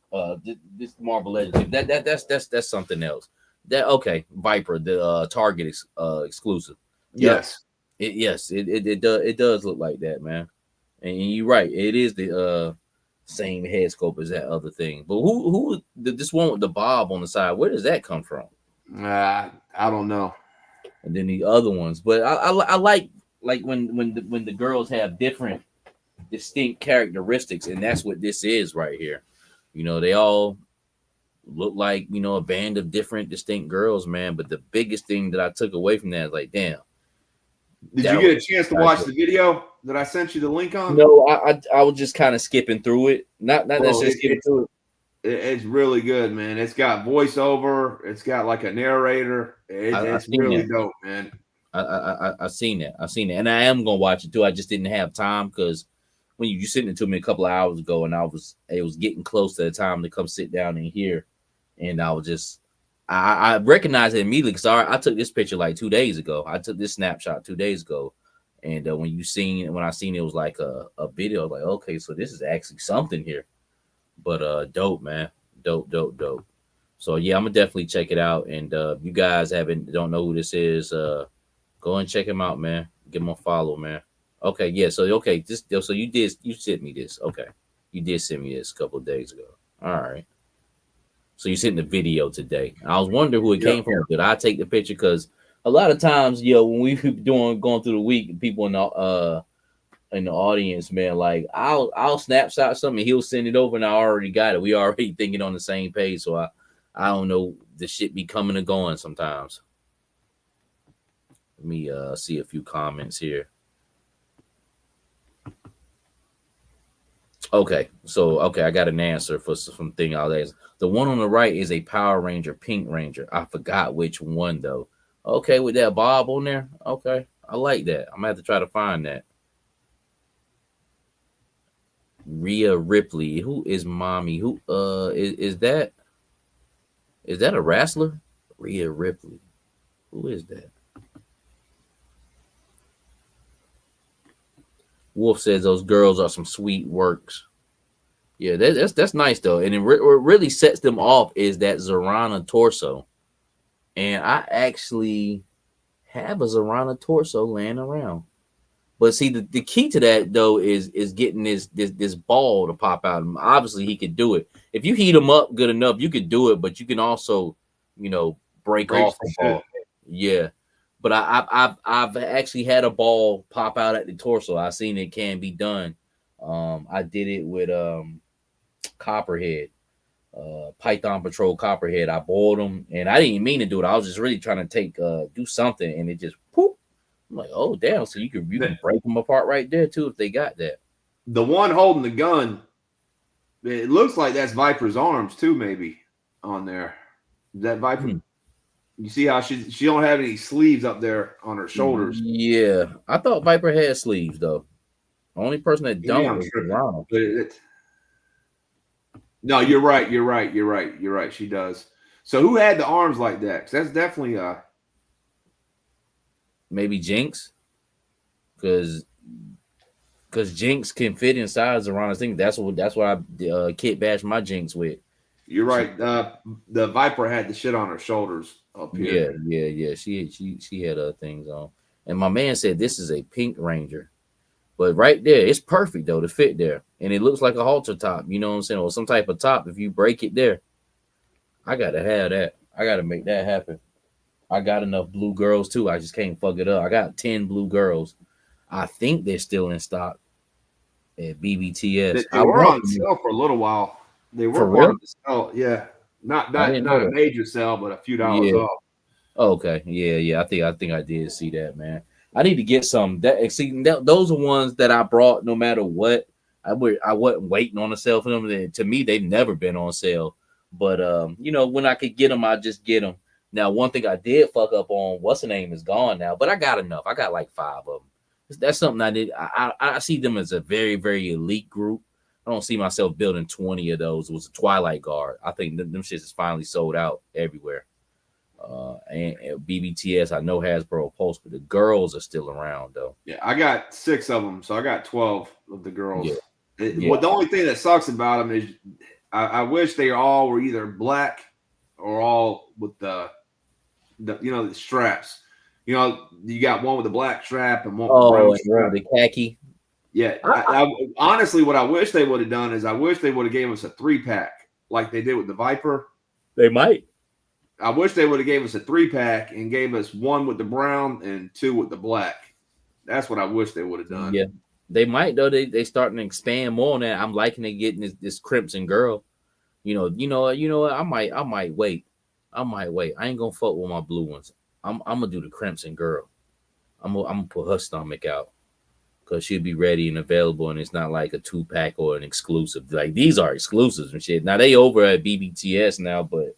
This Marvel Legends. That's something else. Okay, Viper, the Target exclusive. Yes. It does look like that, man. And you're right. It is the same head sculpt as that other thing. But who this one with the bob on the side? Where does that come from? I don't know. And then the other ones, but I like when the girls have different distinct characteristics, and that's what this is right here. You know, they all look like, you know, a band of different distinct girls, man. But the biggest thing that I took away from that is like, damn. Did you get a chance to watch the video that I sent you the link on? No, I was just kind of skipping through it. Not necessarily skipping through it. It's really good, man. It's got voiceover. It's got like a narrator. It's really dope, man. I seen that. And I am gonna watch it too. I just didn't have time because when you sent it to me a couple of hours ago, and it was getting close to the time to come sit down and hear, and I was just I recognized it immediately because I took this picture like 2 days ago. I took this snapshot 2 days ago, and when I seen it was like a video, I was like, okay, so this is actually something here. But dope, man, dope. So yeah, I'm gonna definitely check it out. And you guys don't know who this is, go and check him out, man. Give him a follow, man. Okay, yeah. So you sent me this. Okay, you did send me this a couple of days ago. All right. So you sent the video today. I was wondering who it came from. Did I take the picture? Because a lot of times, when we going through the week, people in the audience, man, like I'll snapshot something, he'll send it over, and I already got it. We already thinking on the same page, so I don't know, the shit be coming and going sometimes. Let me see a few comments here. Okay, I got an answer for some thing I'll ask. The one on the right is a Power Ranger, Pink Ranger. I forgot which one though. Okay, with that bob on there. Okay, I like that. I'm gonna have to try to find that. Rhea Ripley. Who is mommy? Who is that? Is that a wrestler? Rhea Ripley. Who is that? Wolf says those girls are some sweet works. Yeah, that's nice though, and what really sets them off is that Zorana torso, and I actually have a Zorana torso laying around. But see, the key to that though is getting this ball to pop out. And obviously, he could do it if you heat him up good enough. You could do it, but you can also, break Breaks off the the shit. ball. Yeah, but I've actually had a ball pop out at the torso. I seen it can be done. I did it with Copperhead, Python Patrol Copperhead. I boiled them, and I didn't mean to do it. I was just really trying to do something, and it just poop. I'm like, oh damn! So you can break them apart right there too if they got that. The one holding the gun, it looks like that's Viper's arms too, maybe on there. Is that Viper? You see how she don't have any sleeves up there on her shoulders. Yeah, I thought Viper had sleeves though. The only person that Maybe don't I'm is tripping. Ronald. No, you're right. She does. So who had the arms like that? 'Cause that's definitely Maybe Jinx, because Jinx can fit inside Zorana's thing. That's what I kit bash my Jinx with. You're right. The Viper had the shit on her shoulders up here. Yeah. She had other things on. And my man said this is a pink Ranger. But right there, it's perfect though to fit there. And it looks like a halter top, you know what I'm saying? Or some type of top. If you break it there, I gotta have that. I gotta make that happen. I got enough blue girls too. I just can't fuck it up. I got 10 blue girls. I think they're still in stock at BBTS. They were on sale for a little while. They were for part real? of the sale. Yeah. Not I didn't know a that. major sale, but a few dollars Yeah. off. Okay. Yeah. I think I did see that, man. I need to get some. Those are ones that I brought no matter what. I wasn't waiting on a sale for them. To me, they've never been on sale. But when I could get them, I just get them. Now, one thing I did fuck up on, what's the name is gone now, but I got enough. I got like 5 of them. That's something I did. I see them as a very, very elite group. I don't see myself building 20 of those. It was a Twilight Guard. I think them shits is finally sold out everywhere. And BBTS, I know Hasbro Pulse, but the girls are still around though. Yeah, I got 6 of them, so I got 12 of the girls. Yeah. Well, the only thing that sucks about them is I wish they all were either black or all with the straps. You got one with the black strap and one with brown strap. The khaki. Yeah, I honestly, what I wish they would have done is I wish they would have gave us a 3-pack like they did with the Viper. They might. I wish they would have gave us a 3-pack and gave us 1 with the brown and 2 with the black. That's what I wish they would have done. Yeah, they might though. They starting to expand more on that. I'm liking it getting this Crimson Girl. You know what? I might wait. I ain't gonna fuck with my blue ones. I'm gonna do the Crimson Girl. I'm gonna put her stomach out because she'll be ready and available, and it's not like a 2-pack or an exclusive. Like these are exclusives and shit. Now they over at BBTS now, but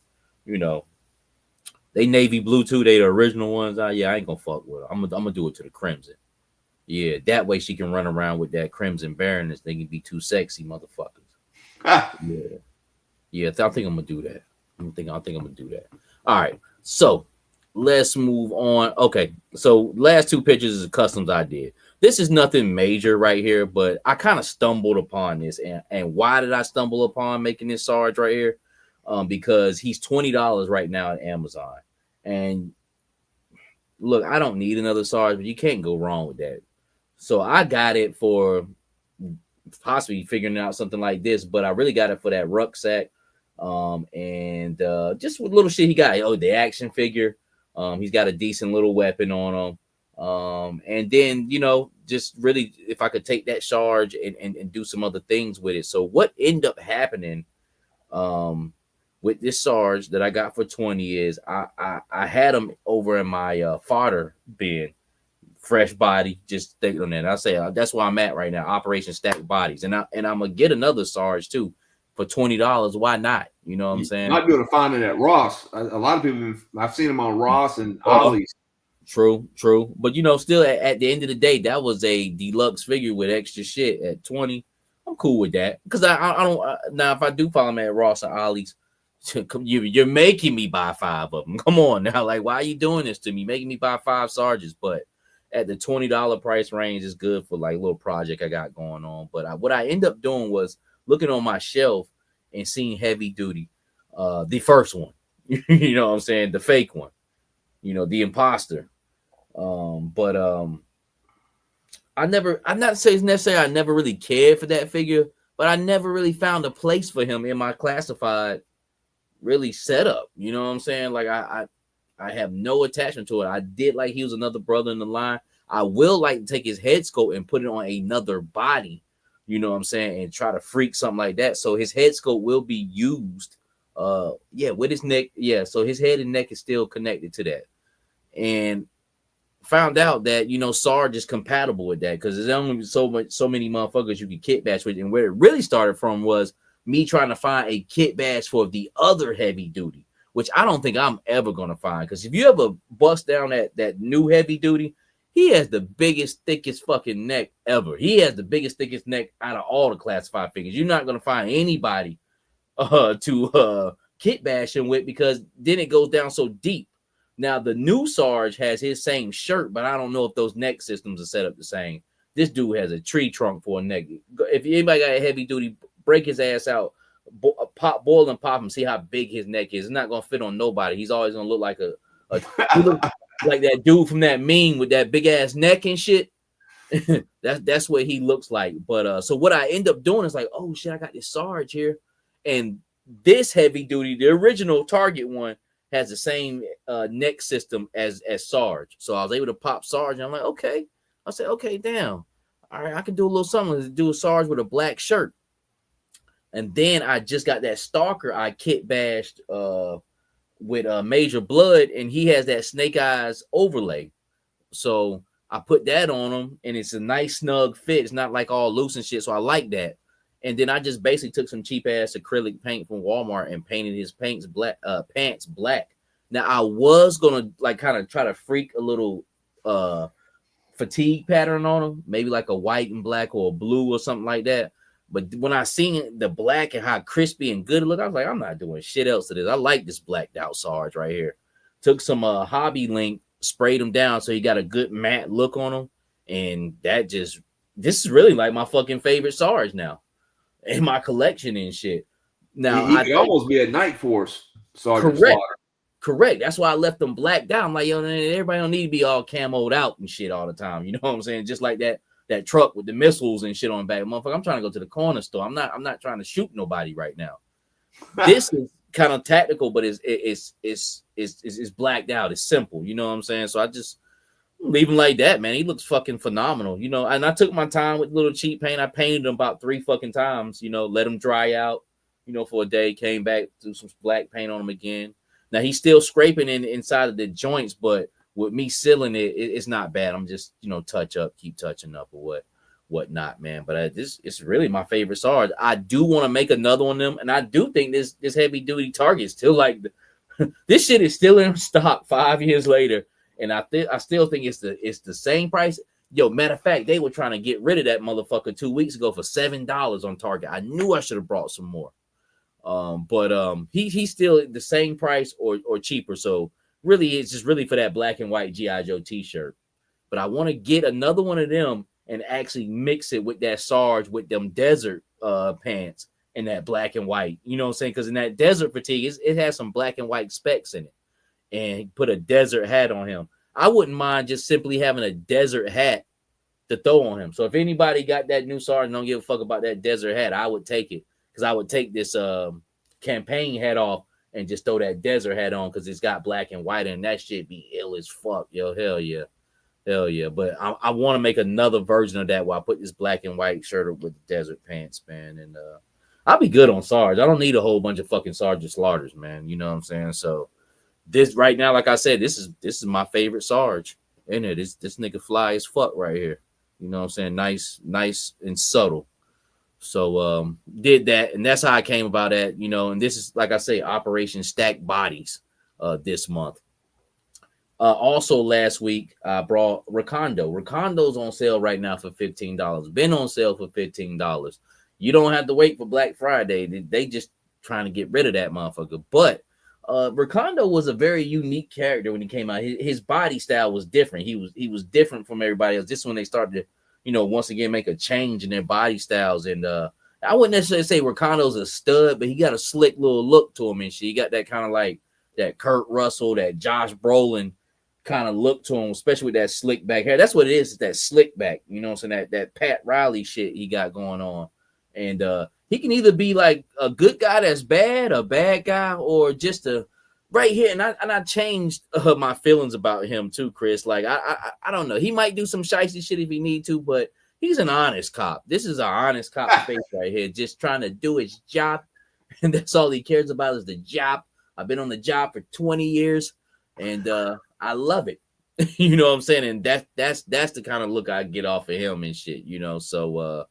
they navy blue too. They the original ones. I ain't gonna fuck with her. I'm gonna do it to the Crimson. Yeah, that way she can run around with that Crimson Baroness. They can be 2 sexy motherfuckers. Yeah. I think I'm gonna do that. I think I'm gonna do that. All right, so let's move on. Okay, so last 2 pictures is customs I did. This is nothing major right here, but I kind of stumbled upon this. And why did I stumble upon making this Sarge right here? Because he's $20 right now at Amazon. And look, I don't need another Sarge, but you can't go wrong with that. So I got it for possibly figuring out something like this, but I really got it for that rucksack. And just with little shit he got. The action figure. He's got a decent little weapon on him. And then, just really if I could take that Sarge and do some other things with it. So what ended up happening with this Sarge that I got for 20 is I had him over in my fodder bin. Fresh body, just think on that. I say that's where I'm at right now. Operation Stack Bodies, and I'm gonna get another Sarge too for $20. Why not? You know what I'm saying? Might be able to find it at Ross. A lot of people, I've seen them on Ross and Ollie's. True. But still at the end of the day, that was a deluxe figure with extra shit at 20. I'm cool with that because I don't now if I do follow them at Ross and Ollie's, you're making me buy 5 of them. Come on now, like why are you doing this to me? Making me buy 5 Sarges, but at the $20 price range is good for like a little project I got going on. But what I end up doing was looking on my shelf and seeing Heavy Duty, the first one, you know what I'm saying, the fake one, you know, the imposter. I'm not saying necessarily I never really cared for that figure, but I never really found a place for him in my classified really setup. You know what I'm saying? Like I have no attachment to it. I did like he was another brother in the line. I will like to take his head sculpt and put it on another body, you know what I'm saying, and try to freak something like that. So his head sculpt will be used. With his neck. Yeah, so his head and neck is still connected to that. And found out that, you know, Sarge is compatible with that because there's only so many motherfuckers you can kit bash with. And where it really started from was me trying to find a kit bash for the other Heavy Duty, which I don't think I'm ever gonna find. Because if you ever bust down that new Heavy Duty, he has the biggest, thickest fucking neck ever. He has the biggest, thickest neck out of all the classified figures. You're not gonna find anybody to kit bash him with, because then it goes down so deep. Now the new Sarge has his same shirt, but I don't know if those neck systems are set up the same. This dude has a tree trunk for a neck. If anybody got a Heavy Duty, break his ass out, boil and pop him, see how big his neck is. It's not gonna fit on nobody. He's always gonna look like like that dude from that meme with that big ass neck and shit. that's what he looks like. But so what I end up doing is like, oh shit, I got this Sarge here, and this Heavy Duty, the original Target one, has the same neck system as Sarge. So I was able to pop Sarge, and I'm like, okay. I said, okay, damn. All right, I can do a little something to do a Sarge with a black shirt. And then I just got that Stalker I kit bashed with Major Blood, and he has that Snake Eyes overlay. So I put that on him, and it's a nice snug fit. It's not like all loose and shit, so I like that. And then I just basically took some cheap ass acrylic paint from Walmart and painted his pants black. Now I was gonna like kind of try to freak a little fatigue pattern on him, maybe like a white and black or a blue or something like that. But when I seen the black and how crispy and good it looked, I was like, I'm not doing shit else to this. I like this blacked out Sarge right here. Took some hobby link, sprayed him down so he got a good matte look on him, and this is really like my fucking favorite Sarge now in my collection and shit. Now he could almost be a Night Force Sergeant. Correct. That's why I left them blacked out. I'm like, yo, everybody don't need to be all camoed out and shit all the time. You know what I'm saying? Just like that truck with the missiles and shit on the back. Motherfucker, I'm trying to go to the corner store. I'm not trying to shoot nobody right now. This is kind of tactical, but it's blacked out. It's simple. You know what I'm saying? So I just leave him like that, man. He looks fucking phenomenal, you know. And I took my time with little cheap paint. I painted him about 3 fucking times, you know, let him dry out, you know, for a day. Came back, threw some black paint on him again. Now he's still scraping inside of the joints, but with me sealing it's not bad. I'm just, you know, keep touching up or whatnot, man. But it's really my favorite Sarge. I do want to make another one of them, and I do think this Heavy Duty Target still like this shit is still in stock 5 years later. And I still think it's the same price. Yo, matter of fact, they were trying to get rid of that motherfucker 2 weeks ago for $7 on Target. I knew I should have brought some more. But he's still the same price or cheaper. So really, it's just really for that black and white G.I. Joe t-shirt. But I want to get another one of them and actually mix it with that Sarge with them desert pants and that black and white. You know what I'm saying? Because in that desert fatigue, it has some black and white specs in it. And put a desert hat on him. I wouldn't mind just simply having a desert hat to throw on him. So if anybody got that new Sarge and don't give a fuck about that desert hat, I would take it. Because I would take this campaign hat off and just throw that desert hat on because it's got black and white and that shit be ill as fuck. Yo, hell yeah. But I want to make another version of that where I put this black and white shirt up with the desert pants, man. And I'll be good on Sarge. I don't need a whole bunch of fucking Sergeant Slaughters, man. You know what I'm saying? So this right now, like I said, this is my favorite Sarge. In it, this nigga fly as fuck right here. You know what I'm saying? Nice and subtle. So did that, and that's how I came about that, you know. And this is, like I say, Operation Stack Bodies this month. Also last week I brought Recondo. Recondo's on sale right now for $15. Been on sale for $15. You don't have to wait for Black Friday. They just trying to get rid of that motherfucker. But Recondo was a very unique character when he came out. His body style was different. He was different from everybody else. This is when they started to, you know, once again make a change in their body styles. And I wouldn't necessarily say Ricondo's a stud, but he got a slick little look to him and shit. He got that kind of like that Kurt Russell, that Josh Brolin kind of look to him, especially with that slick back hair. That's what it is, that slick back. You know what I'm saying? That Pat Riley shit he got going on. And he can either be like a good guy that's bad, a bad guy, or just a right here. And I changed my feelings about him too, Chris. Like I don't know. He might do some shicey shit if he need to, but he's an honest cop. This is an honest cop face right here, just trying to do his job. And that's all he cares about is the job. I've been on the job for 20 years and I love it. You know what I'm saying? And that's the kind of look I get off of him and shit, you know. So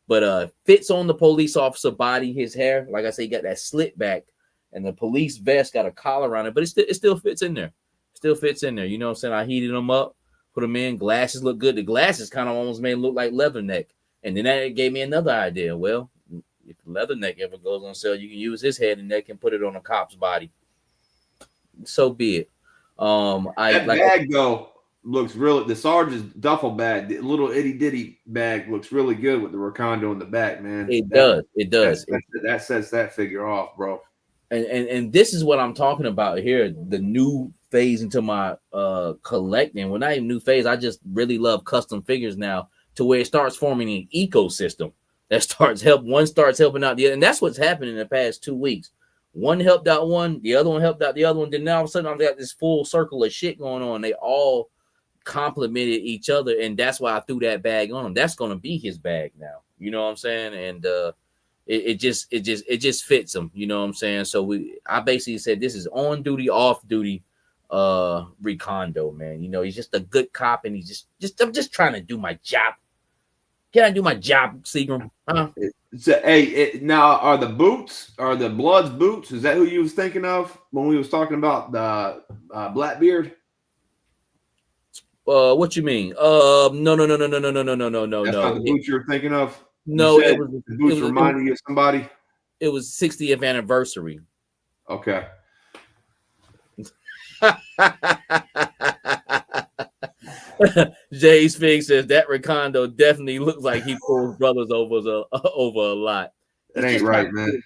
but fits on the police officer body, his hair. Like I say, he got that slit back and the police vest got a collar on it, but it still fits in there. Still fits in there. You know what I'm saying? I heated him up, put them in. Glasses look good. The glasses kind of almost made it look like Leatherneck. And then that gave me another idea. Well, if Leatherneck ever goes on sale, you can use his head and neck and put it on a cop's body. So be it. That bag though looks really. The sergeant's duffel bag, the little itty bitty bag, looks really good with the Recondo in the back, man. It does. That sets that figure off, bro. And this is what I'm talking about here. The new phase into my collecting. Well, not even new phase. I just really love custom figures now, to where it starts forming an ecosystem that one starts helping out the other, and that's what's happened in the past 2 weeks. One helped out one, the other one helped out the other one. Then now all of a sudden I've got this full circle of shit going on. They all complemented each other, and that's why I threw that bag on him. That's gonna be his bag now. You know what I'm saying? And it just fits him. You know what I'm saying? So I basically said this is on duty, off duty, Recondo, man. You know, he's just a good cop, and he's just I'm just trying to do my job. Can I do my job, Seagram? Huh? So, now are the Bloods boots? Is that who you was thinking of when we was talking about the Blackbeard? What you mean? No. That's not the boots you're thinking of. No, the boots reminding you of somebody. It was 60th anniversary. Okay. Jay Spig says that Recondo definitely looks like he pulls brothers over a lot. That ain't right, man.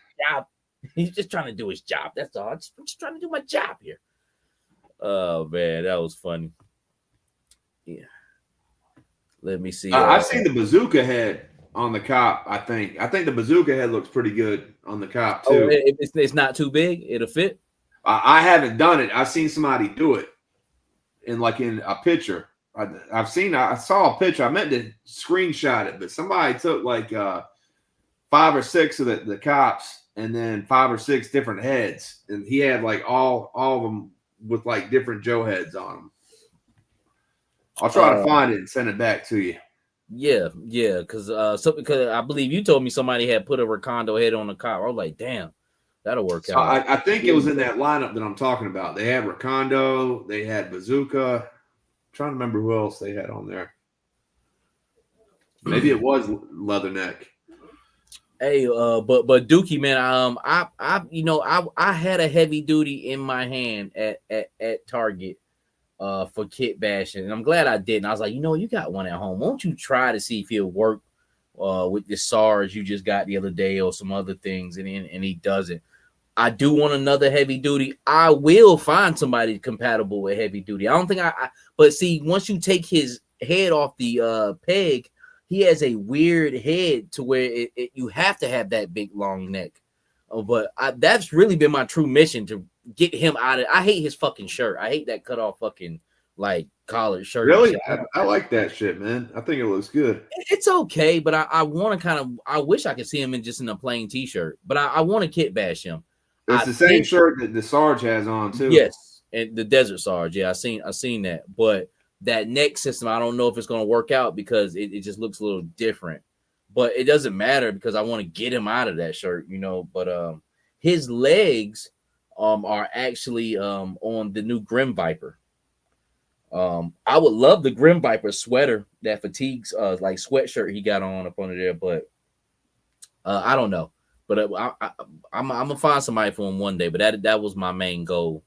He's just trying to do his job. That's all. I'm just trying to do my job here. Oh man, that was funny. Yeah. Let me see. I've seen the bazooka head on the cop. I think the bazooka head looks pretty good on the cop too. It's not too big. It'll fit. I haven't done it. I've seen somebody do it in a picture. I saw a picture. I meant to screenshot it, but somebody took like 5 or 6 of the cops and then 5 or 6 different heads, and he had like all of them with like different Joe heads on them. I'll try to find it and send it back to you. Yeah, because I believe you told me somebody had put a Recondo head on the cop. I was like, damn, that'll work out. I think it was in that lineup that I'm talking about. They had Recondo, they had Bazooka. I'm trying to remember who else they had on there. Maybe it was Leatherneck. Hey, but Dookie, man, I had a heavy duty in my hand at Target for kit bashing, and I'm glad I did. And I was like, you got one at home. Won't you try to see if he'll work with the SARS you just got the other day or some other things? And he doesn't. I do want another heavy duty. I will find somebody compatible with heavy duty. I don't think but see, once you take his head off the peg, he has a weird head to where you have to have that big long neck. But that's really been my true mission, to get him out of. I hate his fucking shirt. I hate that cut off fucking like collared shirt. Really, I like that shit, man. I think it looks good. It's okay, but I want to I wish I could see him in a plain t-shirt. But I want to kit bash him. It's the same shirt that the Sarge has on too. Yes, and the Desert Sarge. Yeah, I seen that. But that neck system, I don't know if it's going to work out because it just looks a little different. But it doesn't matter because I want to get him out of that shirt, But his legs are actually on the new Grim Viper. I would love the Grim Viper sweater, that fatigues like sweatshirt he got on up under there, but I don't know. But I'm gonna find somebody for him one day. But that was my main goal,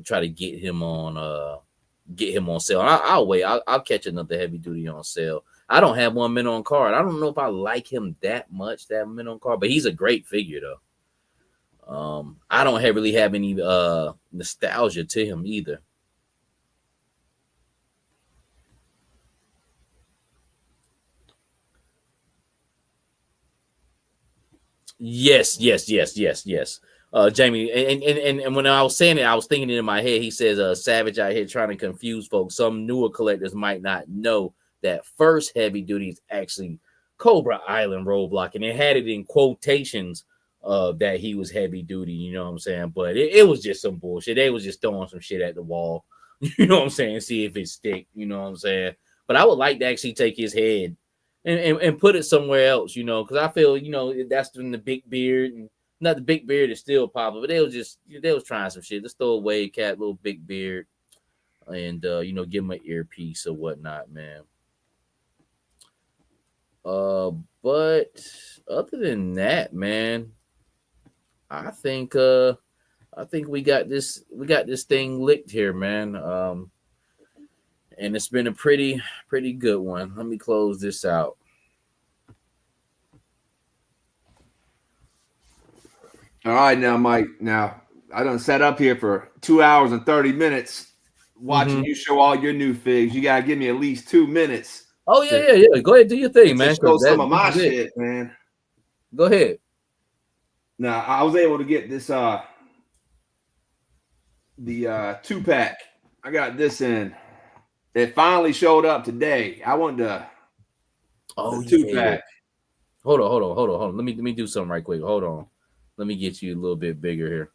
try to get him on sale. And I'll wait. I'll catch another heavy duty on sale. I don't have one mint on card. I don't know if I like him that much, that mint on card, but he's a great figure though. I don't really have any nostalgia to him either. Yes. Jamie, and when I was saying it, I was thinking it in my head. He says, Savage out here trying to confuse folks. Some newer collectors might not know that first heavy duty is actually Cobra Island roadblock, and it had it in quotations that he was heavy duty, you know what I'm saying? But it was just some bullshit. They was just throwing some shit at the wall, you know what I'm saying? See if it stick, you know what I'm saying? But I would like to actually take his head and put it somewhere else, you know, because I feel, you know, that's when the big beard, and not the big beard is still popular, but they was trying some shit. Let's throw away cat, little big beard, and you know, give him an earpiece or whatnot, man. But other than that, man, I think we got this thing licked here, man. And it's been a pretty good one. Let me close this out. All right, now, Mike. Now, I done sat up here for 2 hours and 30 minutes watching you show all your new figs. You got to give me at least 2 minutes. Oh, yeah. Go ahead, do your thing, man. Show some of my shit, man. Go ahead. Now, I was able to get this, the 2-pack. I got this in. It finally showed up today. I wanted to. Oh, 2-pack. Hold on. Let me do something right quick. Hold on. Let me get you a little bit bigger here.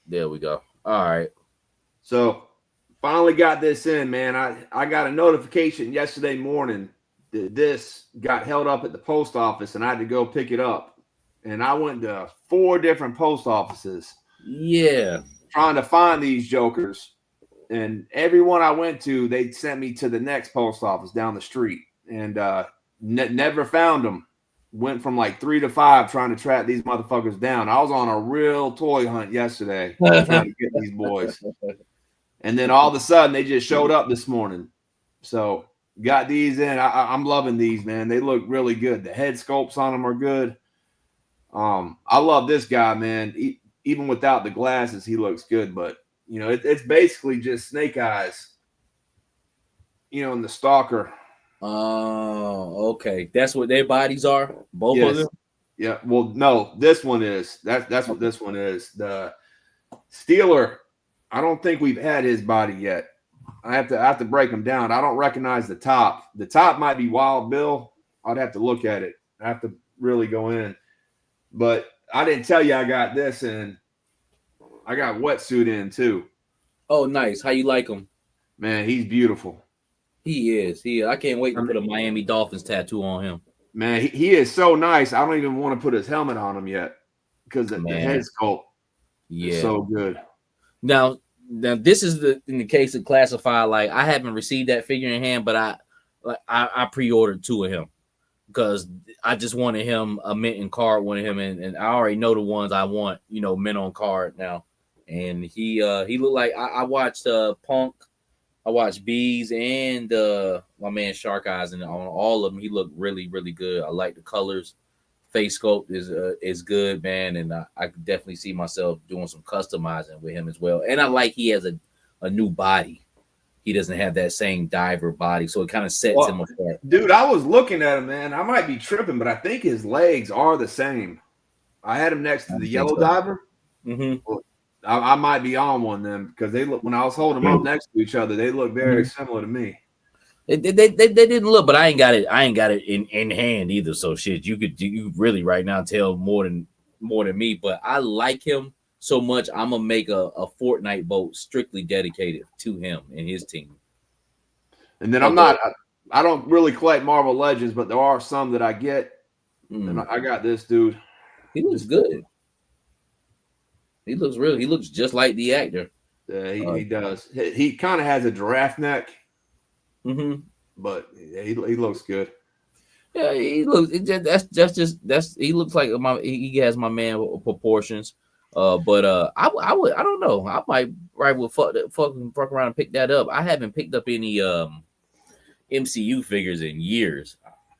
There we go. All right. So finally got this in, man. I got a notification yesterday morning that this got held up at the post office, and I had to go pick it up. And I went to 4 different post offices. Yeah. Trying to find these jokers. And everyone I went to, they sent me to the next post office down the street, and never found them. Went from like 3 to 5 trying to track these motherfuckers down. I was on a real toy hunt yesterday trying to get these boys. And then all of a sudden, they just showed up this morning. So got these in. I'm loving these, man. They look really good. The head sculpts on them are good. I love this guy, man. Even without the glasses, he looks good, but you know, it's basically just Snake Eyes, you know, and the Stalker. Oh, okay. That's what their bodies are? Both of them? Yeah. Well, no, this one is. That's what this one is. The Steeler, I don't think we've had his body yet. I have to break him down. I don't recognize the top. The top might be Wild Bill. I'd have to look at it. I have to really go in. But I didn't tell you I got this in. I got Wetsuit in too. Oh, nice. How you like him? Man, he's beautiful. He is. I can't wait to put a Miami Dolphins tattoo on him. Man, he is so nice. I don't even want to put his helmet on him yet because the head sculpt is so good. Now this is in the case of Classified. Like, I haven't received that figure in hand, but I pre-ordered 2 of him because I just wanted him a mint and card one of him, and I already know the ones I want, you know, mint on card now. And he looked like I watched Punk, I watched Bees, and my man Shark Eyes, and on all of them he looked really, really good. I like the colors. Face sculpt is good, man, and I could definitely see myself doing some customizing with him as well. And I like he has a new body. He doesn't have that same diver body, so it kind of sets him apart. Dude, I was looking at him, man. I might be tripping, but I think his legs are the same. I had him next to the yellow diver. Mm-hmm. I might be on one then because they look, when I was holding them up next to each other, they look very similar to me. They didn't look, but I ain't got it in hand either. So shit, you really right now tell more than me. But I like him so much, I'm gonna make a Fortnite boat strictly dedicated to him and his team. And then I don't really collect Marvel Legends, but there are some that I get. And I got this dude. He looks good. He looks just like the actor. He does. He kind of has a giraffe neck. Mm-hmm. But he looks good. Yeah, he looks. He looks like he has my man proportions. I don't know. I might fuck around and pick that up. I haven't picked up any MCU figures in years.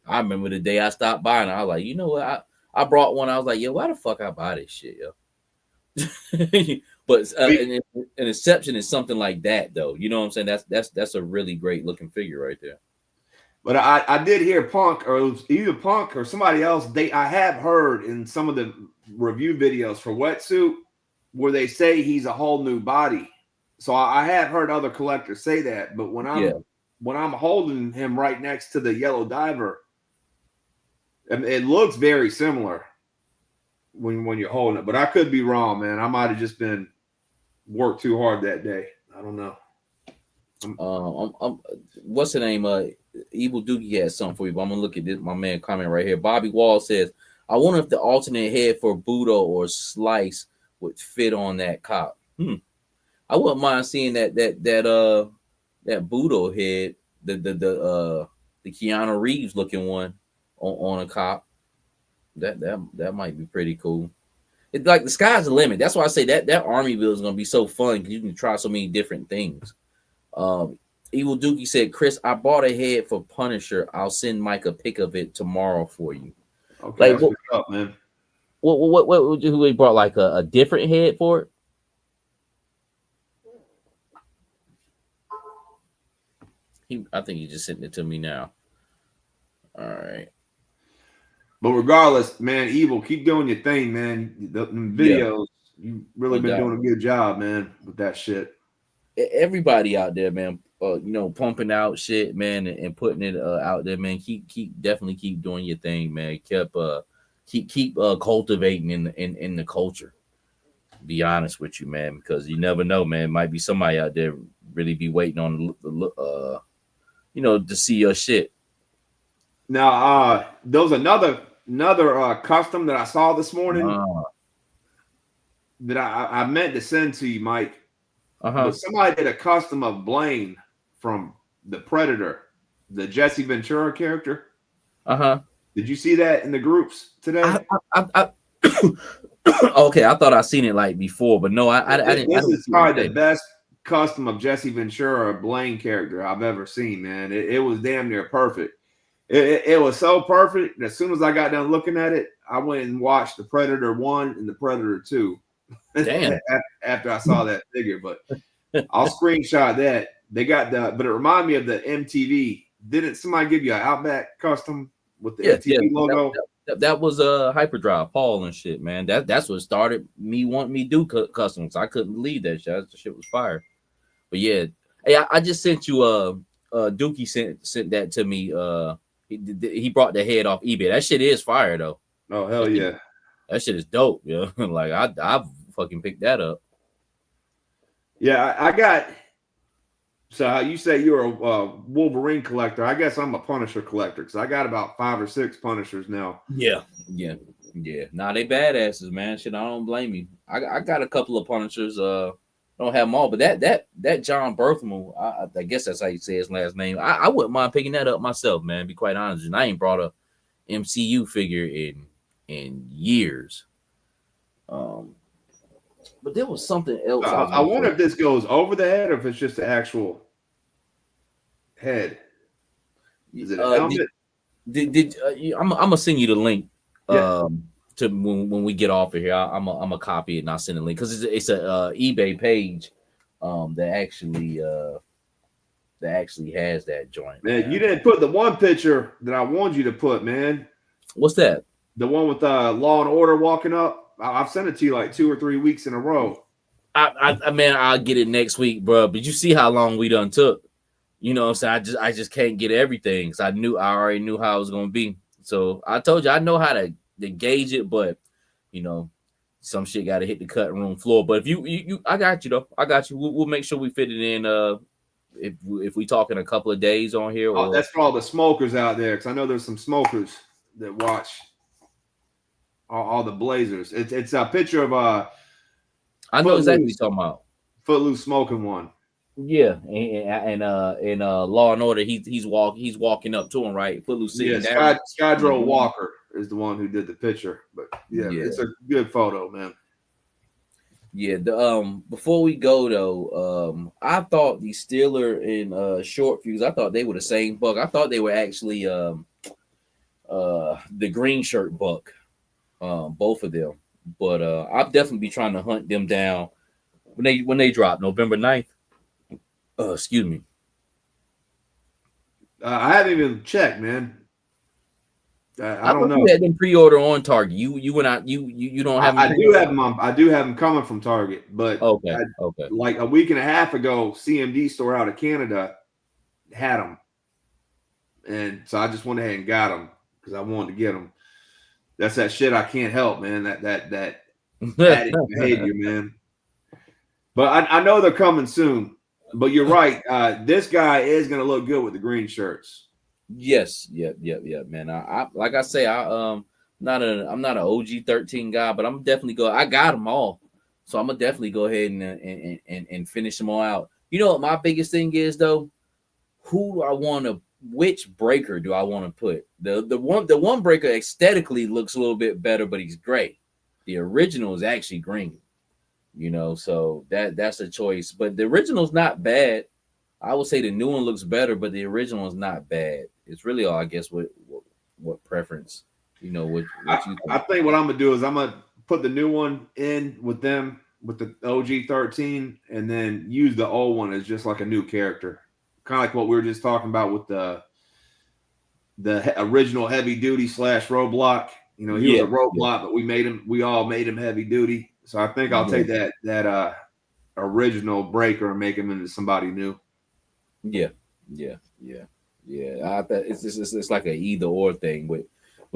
I remember the day I stopped buying it. I was like, you know what? I brought one. I was like, yo, why the fuck I buy this shit, yo? But an exception is something like that, though. You know what I'm saying? That's a really great looking figure right there. But I did hear Punk, or it was either Punk or somebody else. I have heard in some of the review videos for Wetsuit where they say he's a whole new body. So I have heard other collectors say that. But when I'm holding him right next to the Yellow Diver, it looks very similar when you're holding it. But I could be wrong, man. I might have just been worked too hard that day. I don't know. What's the name? Evil Dookie has something for you, but I'm gonna look at this. My man comment right here. Bobby Wall says, "I wonder if the alternate head for Budo or Slice would fit on that cop." I wouldn't mind seeing that Budo head, the Keanu Reeves looking one on a cop. That might be pretty cool. It's like the sky's the limit. That's why I say that army build is gonna be so fun because you can try so many different things. Evil Dookie said, Chris, I bought a head for Punisher. I'll send Mike a pic of it tomorrow for you. Okay, like, what's up, man? What he brought, like a different head for it? I think he just sent it to me now. All right. But regardless, man, Evil, keep doing your thing, man. The videos, you've really been doing a good job, man, with that shit. Everybody out there, man, pumping out shit, man, and putting it out there, man. Definitely keep doing your thing, man. Keep cultivating in the culture. Be honest with you, man, because you never know, man. Might be somebody out there really be waiting on to see your shit. Now, there was another custom that I saw this morning that I meant to send to you, Mike. But somebody did a custom of Blaine from The Predator, the Jesse Ventura character. Did you see that in the groups today? Okay, I thought I seen it like before, but no, I didn't. This is probably the best custom of Jesse Ventura Blaine character I've ever seen, man. It was damn near perfect. It was so perfect. And as soon as I got done looking at it, I went and watched The Predator 1 and The Predator 2. Damn. After I saw that figure, but I'll screenshot that. They got but it reminded me of the MTV. Didn't somebody give you an Outback custom with the MTV logo? That was Hyperdrive, Paul and shit, man. That's what started me wanting me to do customs. I couldn't believe that shit. That shit was fire. But yeah, hey, I just sent you Dookie sent that to me. He brought the head off eBay. That shit is fire though. Oh hell yeah, that shit is dope, yo. Like I fucking picked that up. Yeah, I got. So you say you're a Wolverine collector. I guess I'm a Punisher collector because I got about 5 or 6 Punishers now. Yeah. Nah, they badasses, man. Shit, I don't blame you. I got a couple of Punishers. Don't have them all, but that John Bertham, I guess that's how you say his last name. I wouldn't mind picking that up myself, man. Be quite honest, and I ain't brought a MCU figure in years. But there was something else. I wonder if this goes over the head or if it's just the actual head. Is it a helmet? I'm gonna send you the link to when we get off of here. I'm gonna copy it and I'll send the link because it's a eBay page that actually has that joint. Man, you didn't put the one picture that I wanted you to put, man. What's that? The one with Law and Order walking up. I've sent it to you like 2 or 3 weeks in a row. Man, I'll get it next week, bro. But you see how long we done took. You know what I'm saying? I just can't get everything because I already knew how it was gonna be. So I told you I know how to gauge it, but some shit got to hit the cutting room floor. But if you I got you though. I got you. We'll make sure we fit it in. If we talk in a couple of days on here. Oh, that's for all the smokers out there because I know there's some smokers that watch. All the Blazers. It's a picture of I know exactly what you're talking about. Footloose smoking one. Yeah, and Law and Order, he's walking up to him, right? Footloose sitting down. Skydro Walker is the one who did the picture, but yeah, it's a good photo, man. Yeah, before we go though, I thought the Steeler and Short Fuse, I thought they were the same buck. I thought they were actually the green shirt buck, both of them. But I'll definitely be trying to hunt them down when they drop November 9th. Excuse me. I haven't even checked, man. I don't know. You had them pre-order on Target. You went out. You don't have them. I do have them. I do have them coming from Target, but okay. Like a week and a half ago, CMD store out of Canada had them, and so I just went ahead and got them because I wanted to get them. That's that shit I can't help, man. That addict behavior, man. But I know they're coming soon. But you're right. This guy is going to look good with the green shirts. Yes, yeah, man. I like I say, I'm not an OG 13 guy, but I'm definitely I got them all, so I'm gonna definitely go ahead and finish them all out. You know what my biggest thing is though? Who do I want to? Which breaker do I want to put? The one breaker aesthetically looks a little bit better, but he's gray. The original is actually green. You know, so that's a choice. But the original's not bad. I would say the new one looks better, but the original is not bad. It's really all, I guess, what preference, you know, what you think. I think what I'm gonna do is I'm gonna put the new one in with them with the OG 13, and then use the old one as just like a new character, kind of like what we were just talking about with the original heavy duty / roadblock. You know, he was a roadblock, but we all made him heavy duty. So I think I'll take that original breaker and make him into somebody new. Yeah. I bet it's like an either or thing with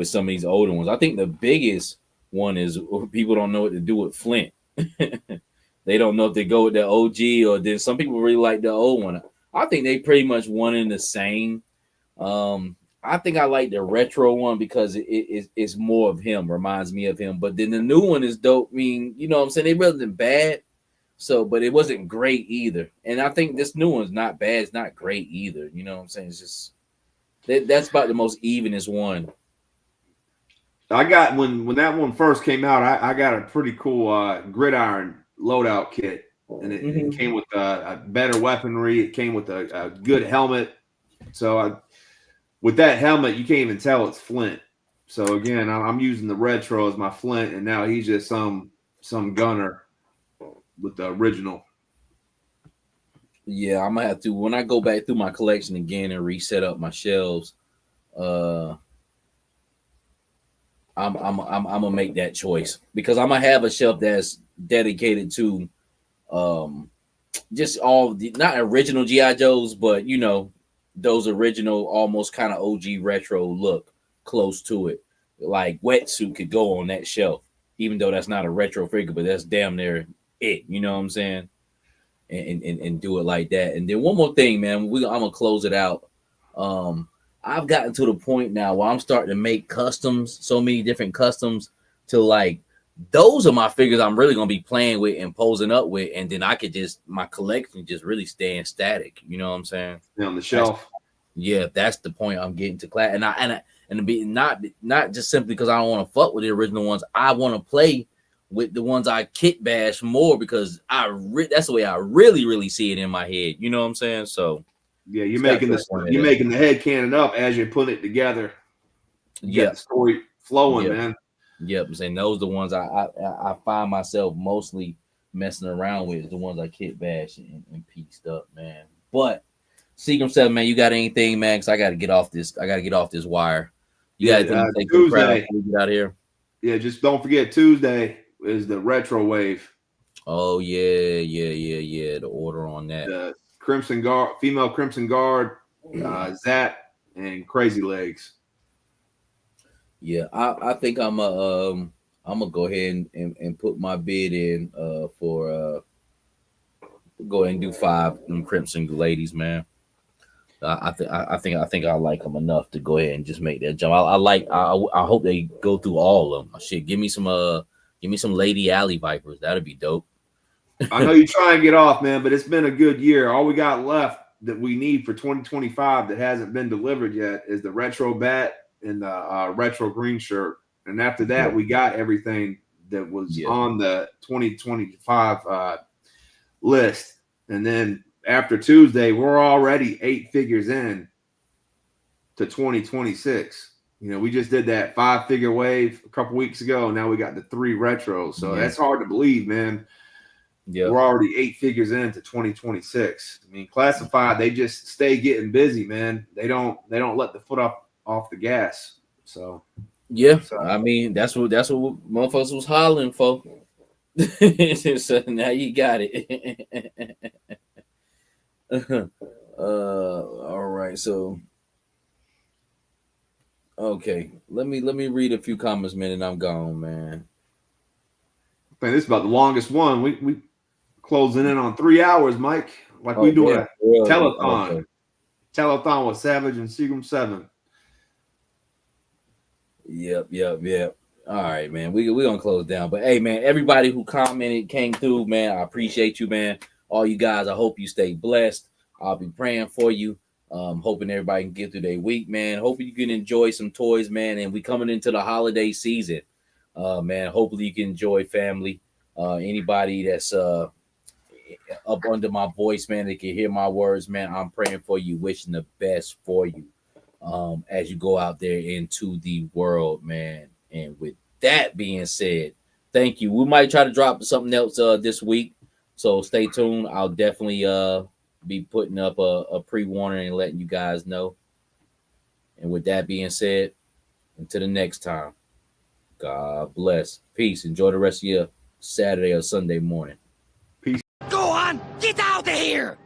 some of these older ones. I think the biggest one is people don't know what to do with Flint. They don't know if they go with the OG or then some people really like the old one. I think they pretty much one in the same. I think I like the retro one because it's more of him, reminds me of him. But then the new one is dope. I mean, you know what I'm saying? It wasn't bad. So, but it wasn't great either. And I think this new one's not bad. It's not great either. You know what I'm saying? It's just that's about the most evenest one. I got when that one first came out, I got a pretty cool gridiron loadout kit. And it came with a better weaponry. It came with a good helmet. So with that helmet, you can't even tell it's Flint. So again, I'm using the retro as my Flint, and now he's just some gunner with the original. Yeah, I'm gonna have to when I go back through my collection again and reset up my shelves. I'm gonna make that choice because I'm gonna have a shelf that's dedicated to just all the not original GI Joes, but you know those original almost kind of OG retro look close to it. Like Wetsuit could go on that shelf, even though that's not a retro figure, but that's damn near it. You know what I'm saying? And do it like that. And then one more thing, man, I'm gonna close it out. I've gotten to the point now where I'm starting to make customs, so many different customs to like those are my figures I'm really gonna be playing with and posing up with, and then I could just my collection just really staying static. You know what I'm saying? On the shelf. That's the point I'm getting to class. And to be not just simply because I don't want to fuck with the original ones. I want to play with the ones I kit bash more because that's the way I really see it in my head. You know what I'm saying? So yeah, you're making the head canon up as you're putting it together. Yeah, the story flowing, man. Yep, I'm saying those are the ones I find myself mostly messing around with, the ones I kit bash and pieced up, man. But Seagram 7, man, you got anything, man? Because I got to get off this. I got to get off this wire. You got to take the crowd before we get out of here. Yeah, just don't forget Tuesday is the retro wave. Oh yeah. The order on that. The Crimson Guard, female Crimson Guard, Zap, and Crazy Legs. Yeah, I think I'm gonna go ahead and put my bid in for go ahead and do 5 them Crimson ladies, man. I think I like them enough to go ahead and just make that jump. I hope they go through all of them. Shit, give me some Lady Alley Vipers. That'd be dope. I know you try and get off, man, but it's been a good year. All we got left that we need for 2025 that hasn't been delivered yet is the retro bat and the retro green shirt. And after that, we got everything that was on the 2025 list. And then after Tuesday, we're already 8 figures in to 2026. You know, we just did that 5-figure wave a couple weeks ago, and now we got the 3 retros. So that's hard to believe, man. Yeah, we're already 8 figures into 2026. I mean, classified, they just stay getting busy, man. They don't let the foot off the gas. So I mean, that's what motherfuckers was hollering for. So now you got it. All right, so okay, let me read a few comments, man, and I'm gone, man. Man, this is about the longest one. We closing in on 3 hours, Mike. Like we doing a telethon. Okay. Telethon with Savage and Seagram 7. Yep. All right, man. We gonna close down. But hey, man, everybody who commented, came through, man. I appreciate you, man. All you guys, I hope you stay blessed. I'll be praying for you. Hoping everybody can get through their week, man. Hoping you can enjoy some toys, man. And we coming into the holiday season. Man, hopefully you can enjoy family. Anybody that's up under my voice, man, that can hear my words, man, I'm praying for you, wishing the best for you as you go out there into the world, man. And with that being said, thank you. We might try to drop something else this week, so stay tuned. I'll definitely be putting up a pre-warning and letting you guys know. And with that being said, until the next time, God bless. Peace. Enjoy the rest of your Saturday or Sunday morning. Peace. Go on, get out of here.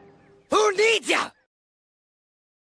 Who needs ya?